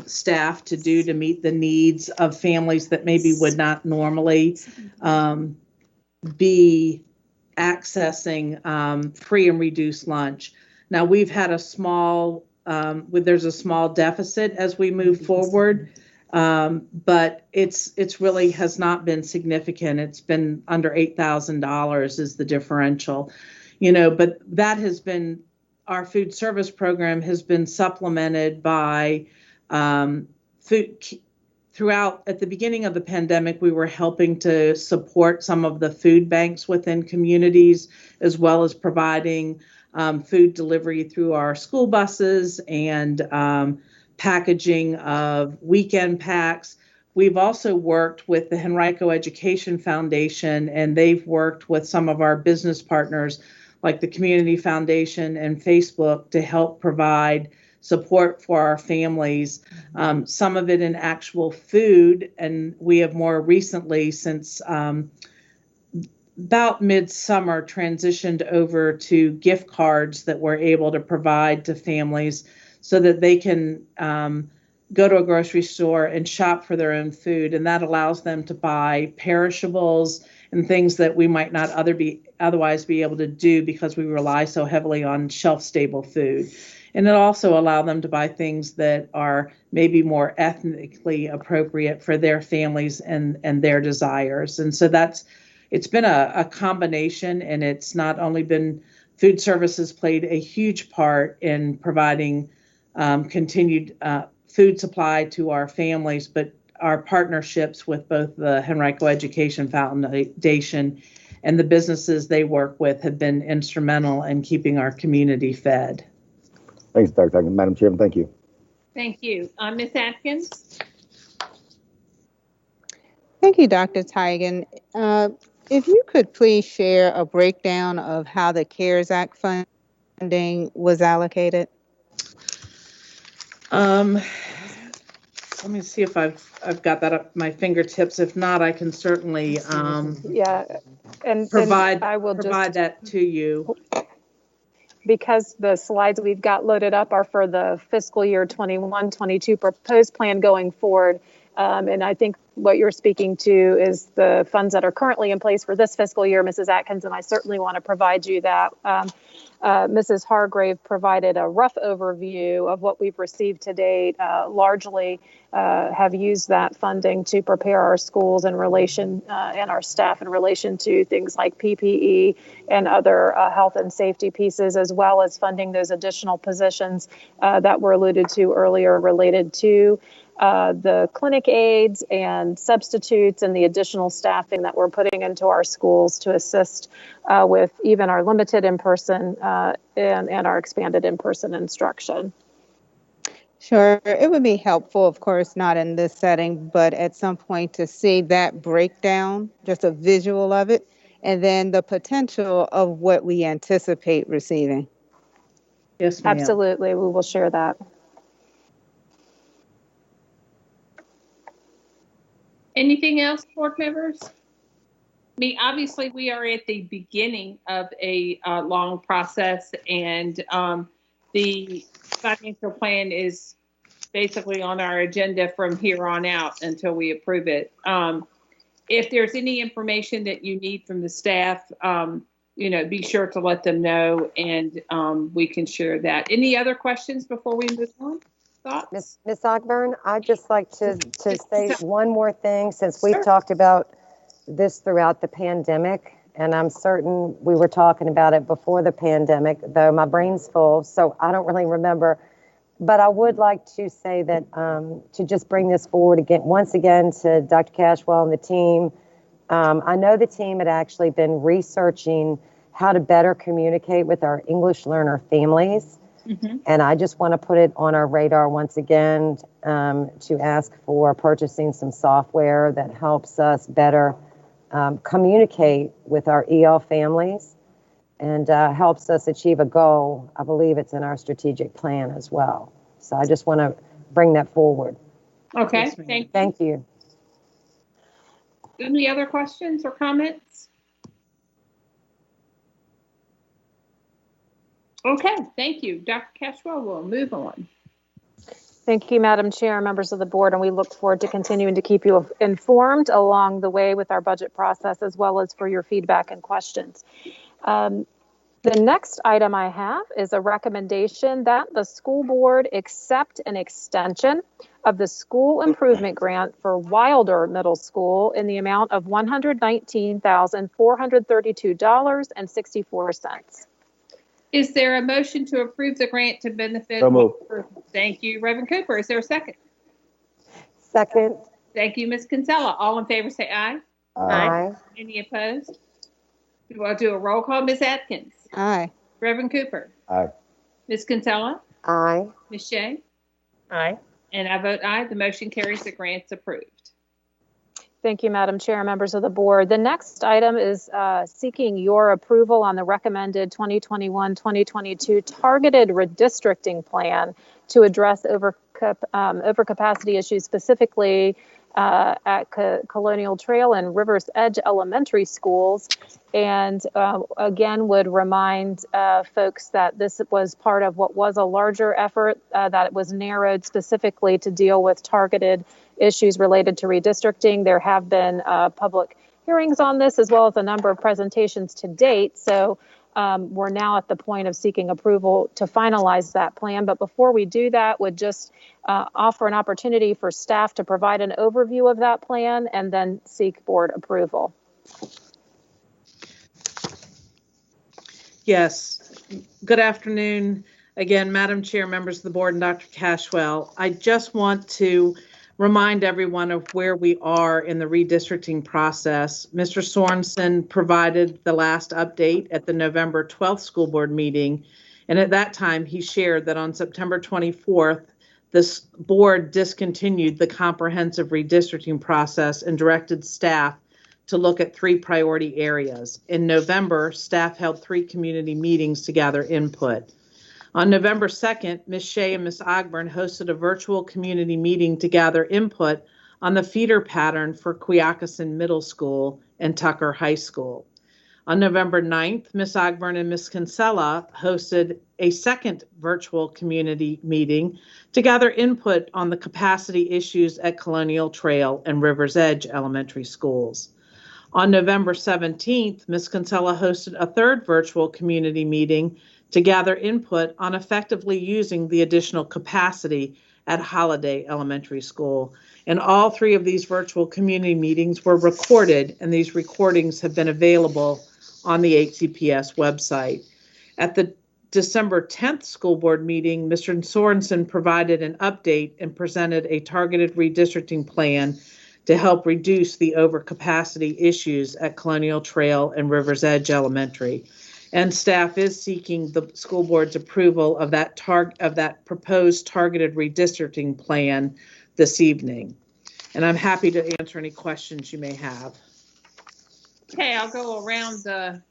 staff to do to meet the needs of families that maybe would not normally be accessing free and reduced lunch. Now we've had there's a small deficit as we move forward, but it's really has not been significant. It's been under $8,000 is the differential, but that has been, our food service program has been supplemented by food throughout. At the beginning of the pandemic, we were helping to support some of the food banks within communities, as well as providing food delivery through our school buses and packaging of weekend packs. We've also worked with the Henrico Education Foundation, and they've worked with some of our business partners like the Community Foundation and Facebook to help provide support for our families, some of it in actual food. And we have more recently, since about midsummer, transitioned over to gift cards that we're able to provide to families so that they can go to a grocery store and shop for their own food. And that allows them to buy perishables and things that we might not otherwise be able to do because we rely so heavily on shelf-stable food. And it also allows them to buy things that are maybe more ethnically appropriate for their families and their desires. And so it's been a combination, and it's not only been food services played a huge part in providing continued food supply to our families, but our partnerships with both the Henrico Education Foundation and the businesses they work with have been instrumental in keeping our community fed. Thanks, Dr. Tigan. Madam Chairman, thank you. Thank you. Ms. Atkins? Thank you, Dr. Tigan. If you could please share a breakdown of how the CARES Act funding was allocated. Let me see if I've got that at my fingertips. If not, I can certainly provide that to you. Because the slides we've got loaded up are for the fiscal year 21-22 proposed plan going forward. And I think what you're speaking to is the funds that are currently in place for this fiscal year, Mrs. Atkins, and I certainly want to provide you that. Mrs. Hargrave provided a rough overview of what we've received to date, largely have used that funding to prepare our schools in relation and our staff in relation to things like PPE and other health and safety pieces, as well as funding those additional positions that were alluded to earlier related to the clinic aides and substitutes and the additional staffing that we're putting into our schools to assist with even our limited in-person and our expanded in-person instruction. Sure. It would be helpful, of course, not in this setting, but at some point to see that breakdown, just a visual of it, and then the potential of what we anticipate receiving. Yes, ma'am. Absolutely. We will share that. Anything else, board members? I mean, obviously, we are at the beginning of a long process, and the financial plan is basically on our agenda from here on out until we approve it. If there's any information that you need from the staff, be sure to let them know, and we can share that. Any other questions before we move on? Ms. Ogburn, I'd just like to say one more thing, since we've talked about this throughout the pandemic, and I'm certain we were talking about it before the pandemic, though my brain's full, so I don't really remember. But I would like to say that to just bring this forward again, once again, to Dr. Cashwell and the team. I know the team had actually been researching how to better communicate with our English learner families. And I just want to put it on our radar once again to ask for purchasing some software that helps us better communicate with our EL families and helps us achieve a goal. I believe it's in our strategic plan as well. So I just want to bring that forward. Okay, Yes, Thank you. Any other questions or comments? Okay, thank you. Dr. Cashwell, we'll move on. Thank you, Madam Chair, members of the board, and we look forward to continuing to keep you informed along the way with our budget process, as well as for your feedback and questions. The next item I have is a recommendation that the school board accept an extension of the school improvement grant for Wilder Middle School in the amount of $119,432.64. Is there a motion to approve the grant to benefit? So moved. Thank you, Reverend Cooper. Is there a second? Second. Thank you, Ms. Kinsella. All in favor say aye. Aye. Any opposed? We'll do a roll call. Ms. Atkins. Aye. Reverend Cooper. Aye. Ms. Kinsella. Aye. Ms. Shea. Aye. And I vote aye. The motion carries. The grant's approved. Thank you, Madam Chair, members of the board. The next item is seeking your approval on the recommended 2021-2022 targeted redistricting plan to address overcapacity issues, specifically at Colonial Trail and Rivers Edge Elementary Schools. And again, would remind folks that this was part of what was a larger effort that was narrowed specifically to deal with targeted issues related to redistricting. There have been public hearings on this, as well as a number of presentations to date. So we're now at the point of seeking approval to finalize that plan. But before we do that, would just offer an opportunity for staff to provide an overview of that plan and then seek board approval. Yes. Good afternoon again, Madam Chair, members of the board, and Dr. Cashwell. I just want to remind everyone of where we are in the redistricting process. Mr. Sorensen provided the last update at the November 12th school board meeting, and at that time he shared that on September 24th, this board discontinued the comprehensive redistricting process and directed staff to look at 3 priority areas. In November, staff held 3 community meetings to gather input. On November 2nd, Ms. Shea and Ms. Ogburn hosted a virtual community meeting to gather input on the feeder pattern for Quioccasin Middle School and Tucker High School. On November 9th, Ms. Ogburn and Ms. Kinsella hosted a second virtual community meeting to gather input on the capacity issues at Colonial Trail and Rivers Edge Elementary Schools. On November 17th, Ms. Kinsella hosted a third virtual community meeting to gather input on effectively using the additional capacity at Holiday Elementary School. And all 3 of these virtual community meetings were recorded, and these recordings have been available on the HCPS website. At the December 10th school board meeting, Mr. Sorensen provided an update and presented a targeted redistricting plan to help reduce the overcapacity issues at Colonial Trail and Rivers Edge Elementary. And staff is seeking the school board's approval of that proposed targeted redistricting plan this evening. And I'm happy to answer any questions you may have. Okay, I'll go around the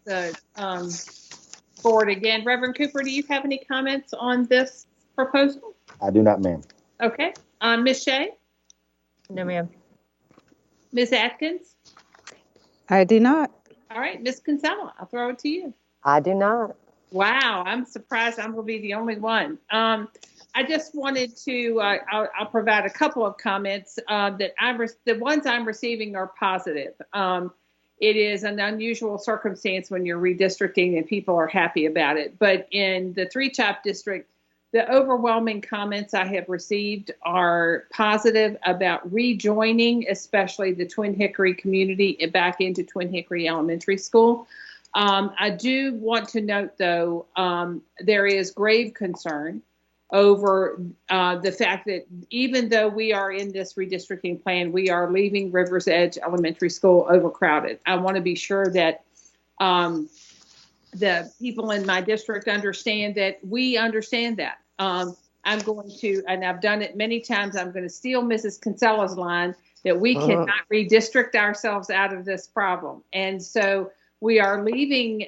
board again. Reverend Cooper, do you have any comments on this proposal? I do not, ma'am. Okay. Ms. Shea? No, ma'am. Ms. Atkins? I do not. All right, Ms. Kinsella, I'll throw it to you. I do not. Wow, I'm surprised I'm going to be the only one. I just wanted to, I'll provide a couple of comments that the ones I'm receiving are positive. It is an unusual circumstance when you're redistricting and people are happy about it. But in the 3-CHOP district, the overwhelming comments I have received are positive about rejoining, especially the Twin Hickory community back into Twin Hickory Elementary School. I do want to note, though, there is grave concern over the fact that even though we are in this redistricting plan, we are leaving Rivers Edge Elementary School overcrowded. I want to be sure that the people in my district understand that we understand that. I'm going to, and I've done it many times, I'm going to steal Mrs. Kinsella's line that we cannot redistrict ourselves out of this problem. And so we are leaving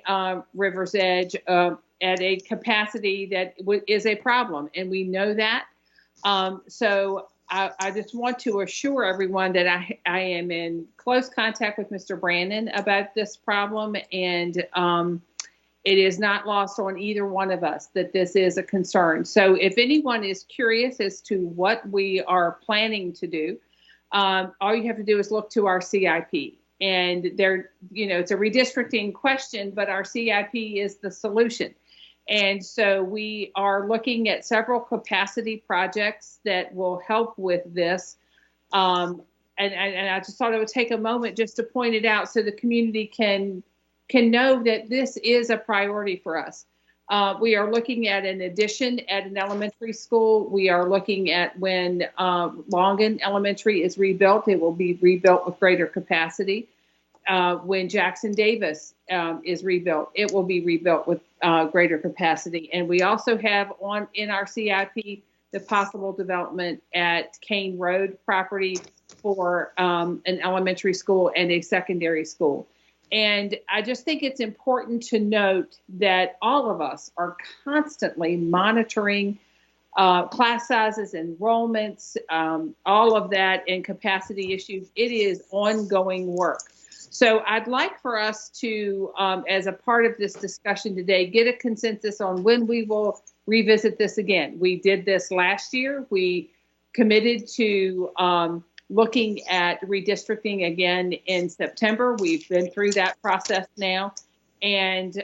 River's Edge at a capacity that is a problem, and we know that. So I just want to assure everyone that I am in close contact with Mr. Brandon about this problem, and it is not lost on either one of us that this is a concern. So if anyone is curious as to what we are planning to do, all you have to do is look to our CIP. And there, it's a redistricting question, but our CIP is the solution. And so we are looking at several capacity projects that will help with this. And I just thought I would take a moment just to point it out so the community can know that this is a priority for us. We are looking at an addition at an elementary school. We are looking at when Longan Elementary is rebuilt, it will be rebuilt with greater capacity. When Jackson Davis is rebuilt, it will be rebuilt with greater capacity. And we also have in our CIP the possible development at Kane Road property for an elementary school and a secondary school. And I just think it's important to note that all of us are constantly monitoring class sizes, enrollments, all of that, and capacity issues. It is ongoing work. So I'd like for us to, as a part of this discussion today, get a consensus on when we will revisit this again. We did this last year. We committed to looking at redistricting again in September. We've been through that process now. And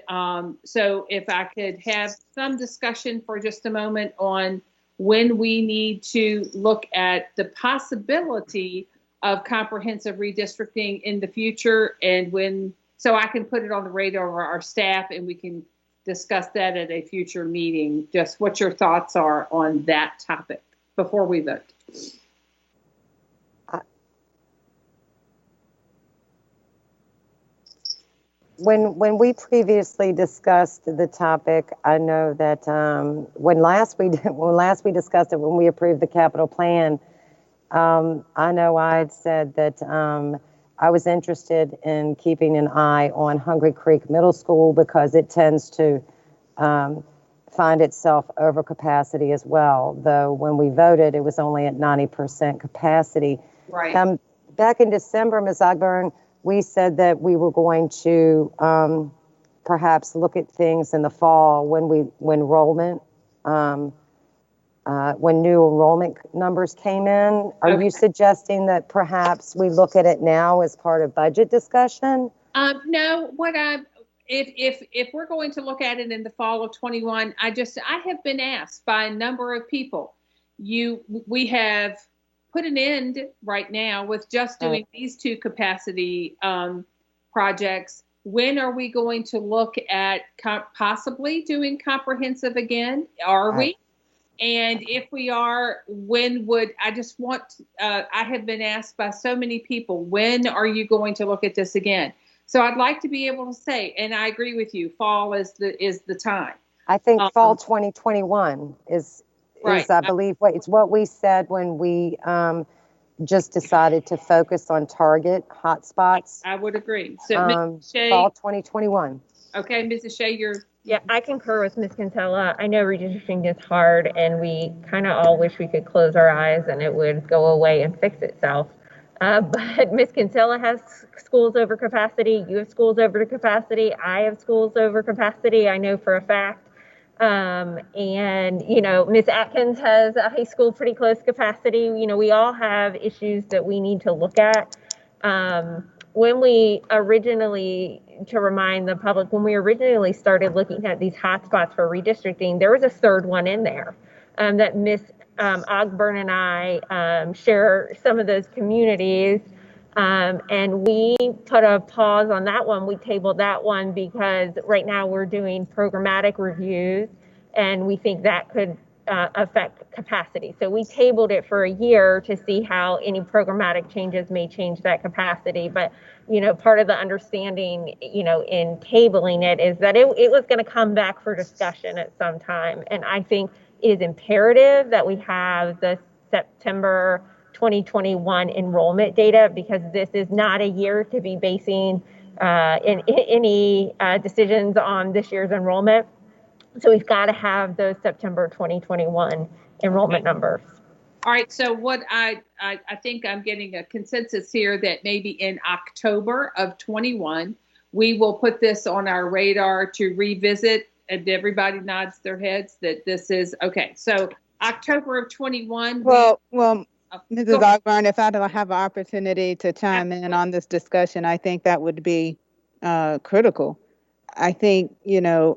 so if I could have some discussion for just a moment on when we need to look at the possibility of comprehensive redistricting in the future, and so I can put it on the radar of our staff and we can discuss that at a future meeting, just what your thoughts are on that topic before we vote. When we previously discussed the topic, I know that when last we discussed it, when we approved the capital plan, I know I had said that I was interested in keeping an eye on Hungry Creek Middle School because it tends to find itself over capacity as well. Though when we voted, it was only at 90% capacity. Right. Back in December, Ms. Ogburn, we said that we were going to perhaps look at things in the fall when new enrollment numbers came in. Are you suggesting that perhaps we look at it now as part of budget discussion? No, if we're going to look at it in the fall of 21, I have been asked by a number of people. We have put an end right now with just doing these two capacity projects. When are we going to look at possibly doing comprehensive again? Are we? And if we are, when would, I have been asked by so many people, when are you going to look at this again? So I'd like to be able to say, and I agree with you, fall is the time. I think fall 2021 is I believe it's what we said when we just decided to focus on target hotspots. I would agree. So Mrs. Shea, fall 2021. Okay, Mrs. Shea, Yeah, I concur with Ms. Kinsella. I know redistricting is hard, and we kind of all wish we could close our eyes and it would go away and fix itself. But Ms. Kinsella has schools over capacity. You have schools over capacity. I have schools over capacity. I know for a fact. And, Ms. Atkins has a high school pretty close capacity. We all have issues that we need to look at. When we originally, to remind the public, when we originally started looking at these hotspots for redistricting, there was a third one in there that Ms. Ogburn and I share some of those communities. And we put a pause on that one. We tabled that one because right now we're doing programmatic reviews, and we think that could affect capacity. So we tabled it for a year to see how any programmatic changes may change that capacity. But, part of the understanding, in tabling it is that it was going to come back for discussion at some time. And I think it is imperative that we have the September 2021 enrollment data, because this is not a year to be basing in any decisions on this year's enrollment. So we've got to have those September 2021 enrollment numbers. All right, so what I think I'm getting a consensus here that maybe in October of 21, we will put this on our radar to revisit, and everybody nods their heads that this is okay. So October of 21. Well, Mrs. Ogburn, if I don't have an opportunity to chime in on this discussion, I think that would be critical. I think,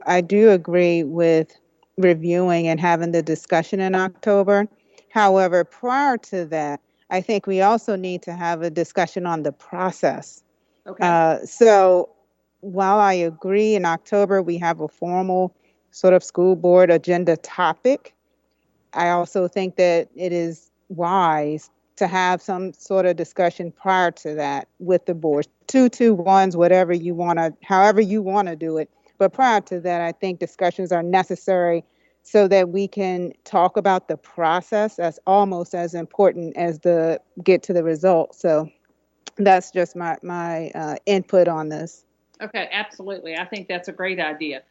I do agree with reviewing and having the discussion in October. However, prior to that, I think we also need to have a discussion on the process. Okay. So while I agree in October, we have a formal sort of school board agenda topic, I also think that it is wise to have some sort of discussion prior to that with the board. 2-2-1s, whatever you want to, however you want to do it. But prior to that, I think discussions are necessary so that we can talk about the process. That's almost as important as the get to the result. So that's just my input on this. Okay, absolutely. I think that's a great idea.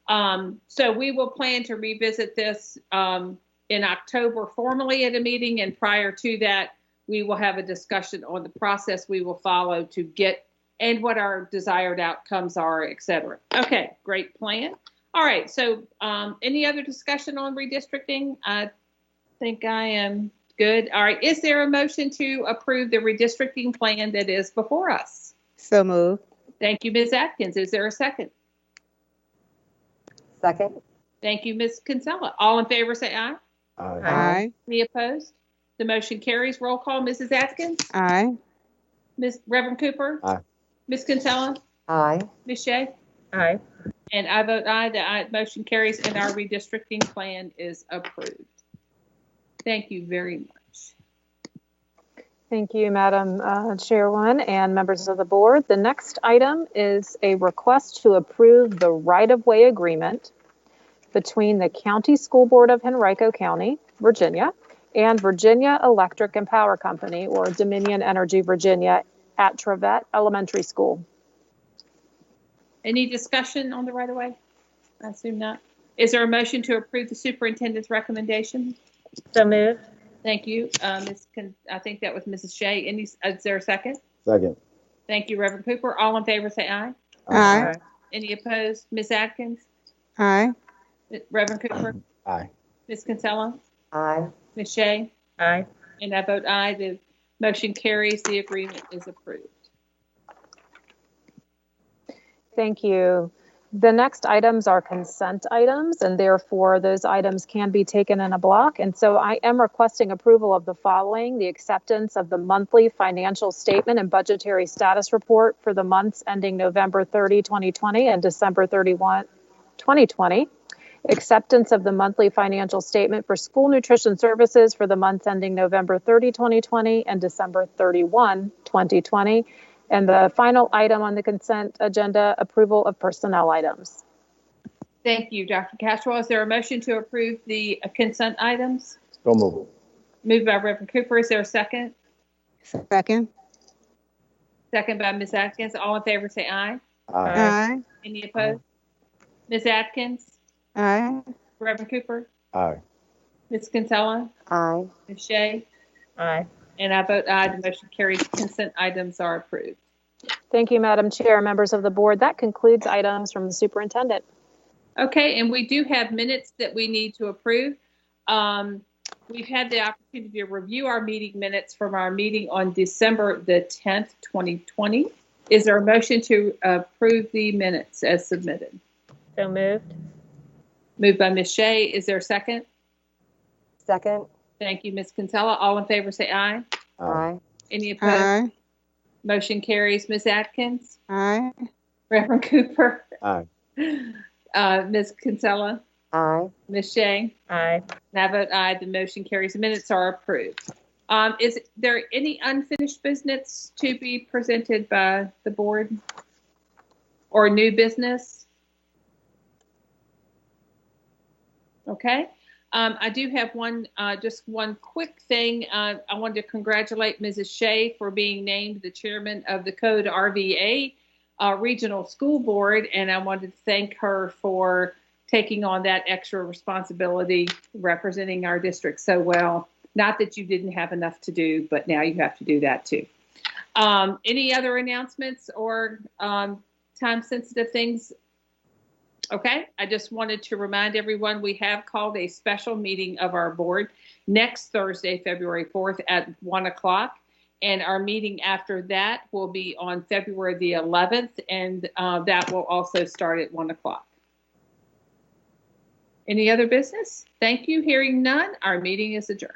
So we will plan to revisit this in October formally at a meeting, and prior to that, we will have a discussion on the process we will follow to get and what our desired outcomes are, et cetera. Okay, great plan. All right, so any other discussion on redistricting? I think I am good. All right, is there a motion to approve the redistricting plan that is before us? So moved. Thank you, Ms. Atkins. Is there a second? Second. Thank you, Ms. Kinsella. All in favor say aye. Aye. Aye. Any opposed? The motion carries. Roll call, Mrs. Atkins? Aye. Ms. Reverend Cooper? Aye. Ms. Kinsella? Aye. Ms. Shea? Aye. And I vote aye. The motion carries and our redistricting plan is approved. Thank you very much. Thank you, Madam Chairwoman and members of the board. The next item is a request to approve the right-of-way agreement between the County School Board of Henrico County, Virginia, and Virginia Electric and Power Company, or Dominion Energy Virginia, at Trevette Elementary School. Any discussion on the right-of-way? I assume not. Is there a motion to approve the superintendent's recommendation? So moved. Thank you. I think that was Mrs. Shea. Is there a second? Second. Thank you, Reverend Cooper. All in favor say aye. Aye. Any opposed? Ms. Atkins? Aye. Reverend Cooper? Aye. Ms. Kinsella? Aye. Ms. Shea? Aye. And I vote aye. The motion carries. The agreement is approved. Thank you. The next items are consent items, and therefore those items can be taken in a block. And so I am requesting approval of the following: the acceptance of the monthly financial statement and budgetary status report for the months ending November 30, 2020 and December 31, 2020. Acceptance of the monthly financial statement for school nutrition services for the months ending November 30, 2020 and December 31, 2020. And the final item on the consent agenda, approval of personnel items. Thank you, Dr. Cashwell. Is there a motion to approve the consent items? So moved. Moved by Reverend Cooper. Is there a second? Second. Second by Ms. Atkins. All in favor say aye. Aye. Aye. Any opposed? Ms. Atkins? Aye. Reverend Cooper? Aye. Ms. Kinsella? Aye. Ms. Shea? Aye. And I vote aye. The motion carries. Consent items are approved. Thank you, Madam Chair, members of the board. That concludes items from the superintendent. Okay, and we do have minutes that we need to approve. We've had the opportunity to review our meeting minutes from our meeting on December the 10th, 2020. Is there a motion to approve the minutes as submitted? So moved. Moved by Ms. Shea. Is there a second? Second. Thank you, Ms. Kinsella. All in favor say aye. Aye. Any opposed? Aye. Motion carries. Ms. Atkins? Aye. Reverend Cooper? Aye. Ms. Kinsella? Aye. Ms. Shea? Aye. And I vote aye. The motion carries. The minutes are approved. Is there any unfinished business to be presented by the board or new business? Okay. I do have just one quick thing. I wanted to congratulate Mrs. Shea for being named the chairman of the Code RVA Regional School Board, and I wanted to thank her for taking on that extra responsibility, representing our district so well. Not that you didn't have enough to do, but now you have to do that too. Any other announcements or time-sensitive things? Okay, I just wanted to remind everyone we have called a special meeting of our board next Thursday, February 4th at 1 o'clock. And our meeting after that will be on February the 11th, and that will also start at 1 o'clock. Any other business? Thank you. Hearing none, our meeting is adjourned.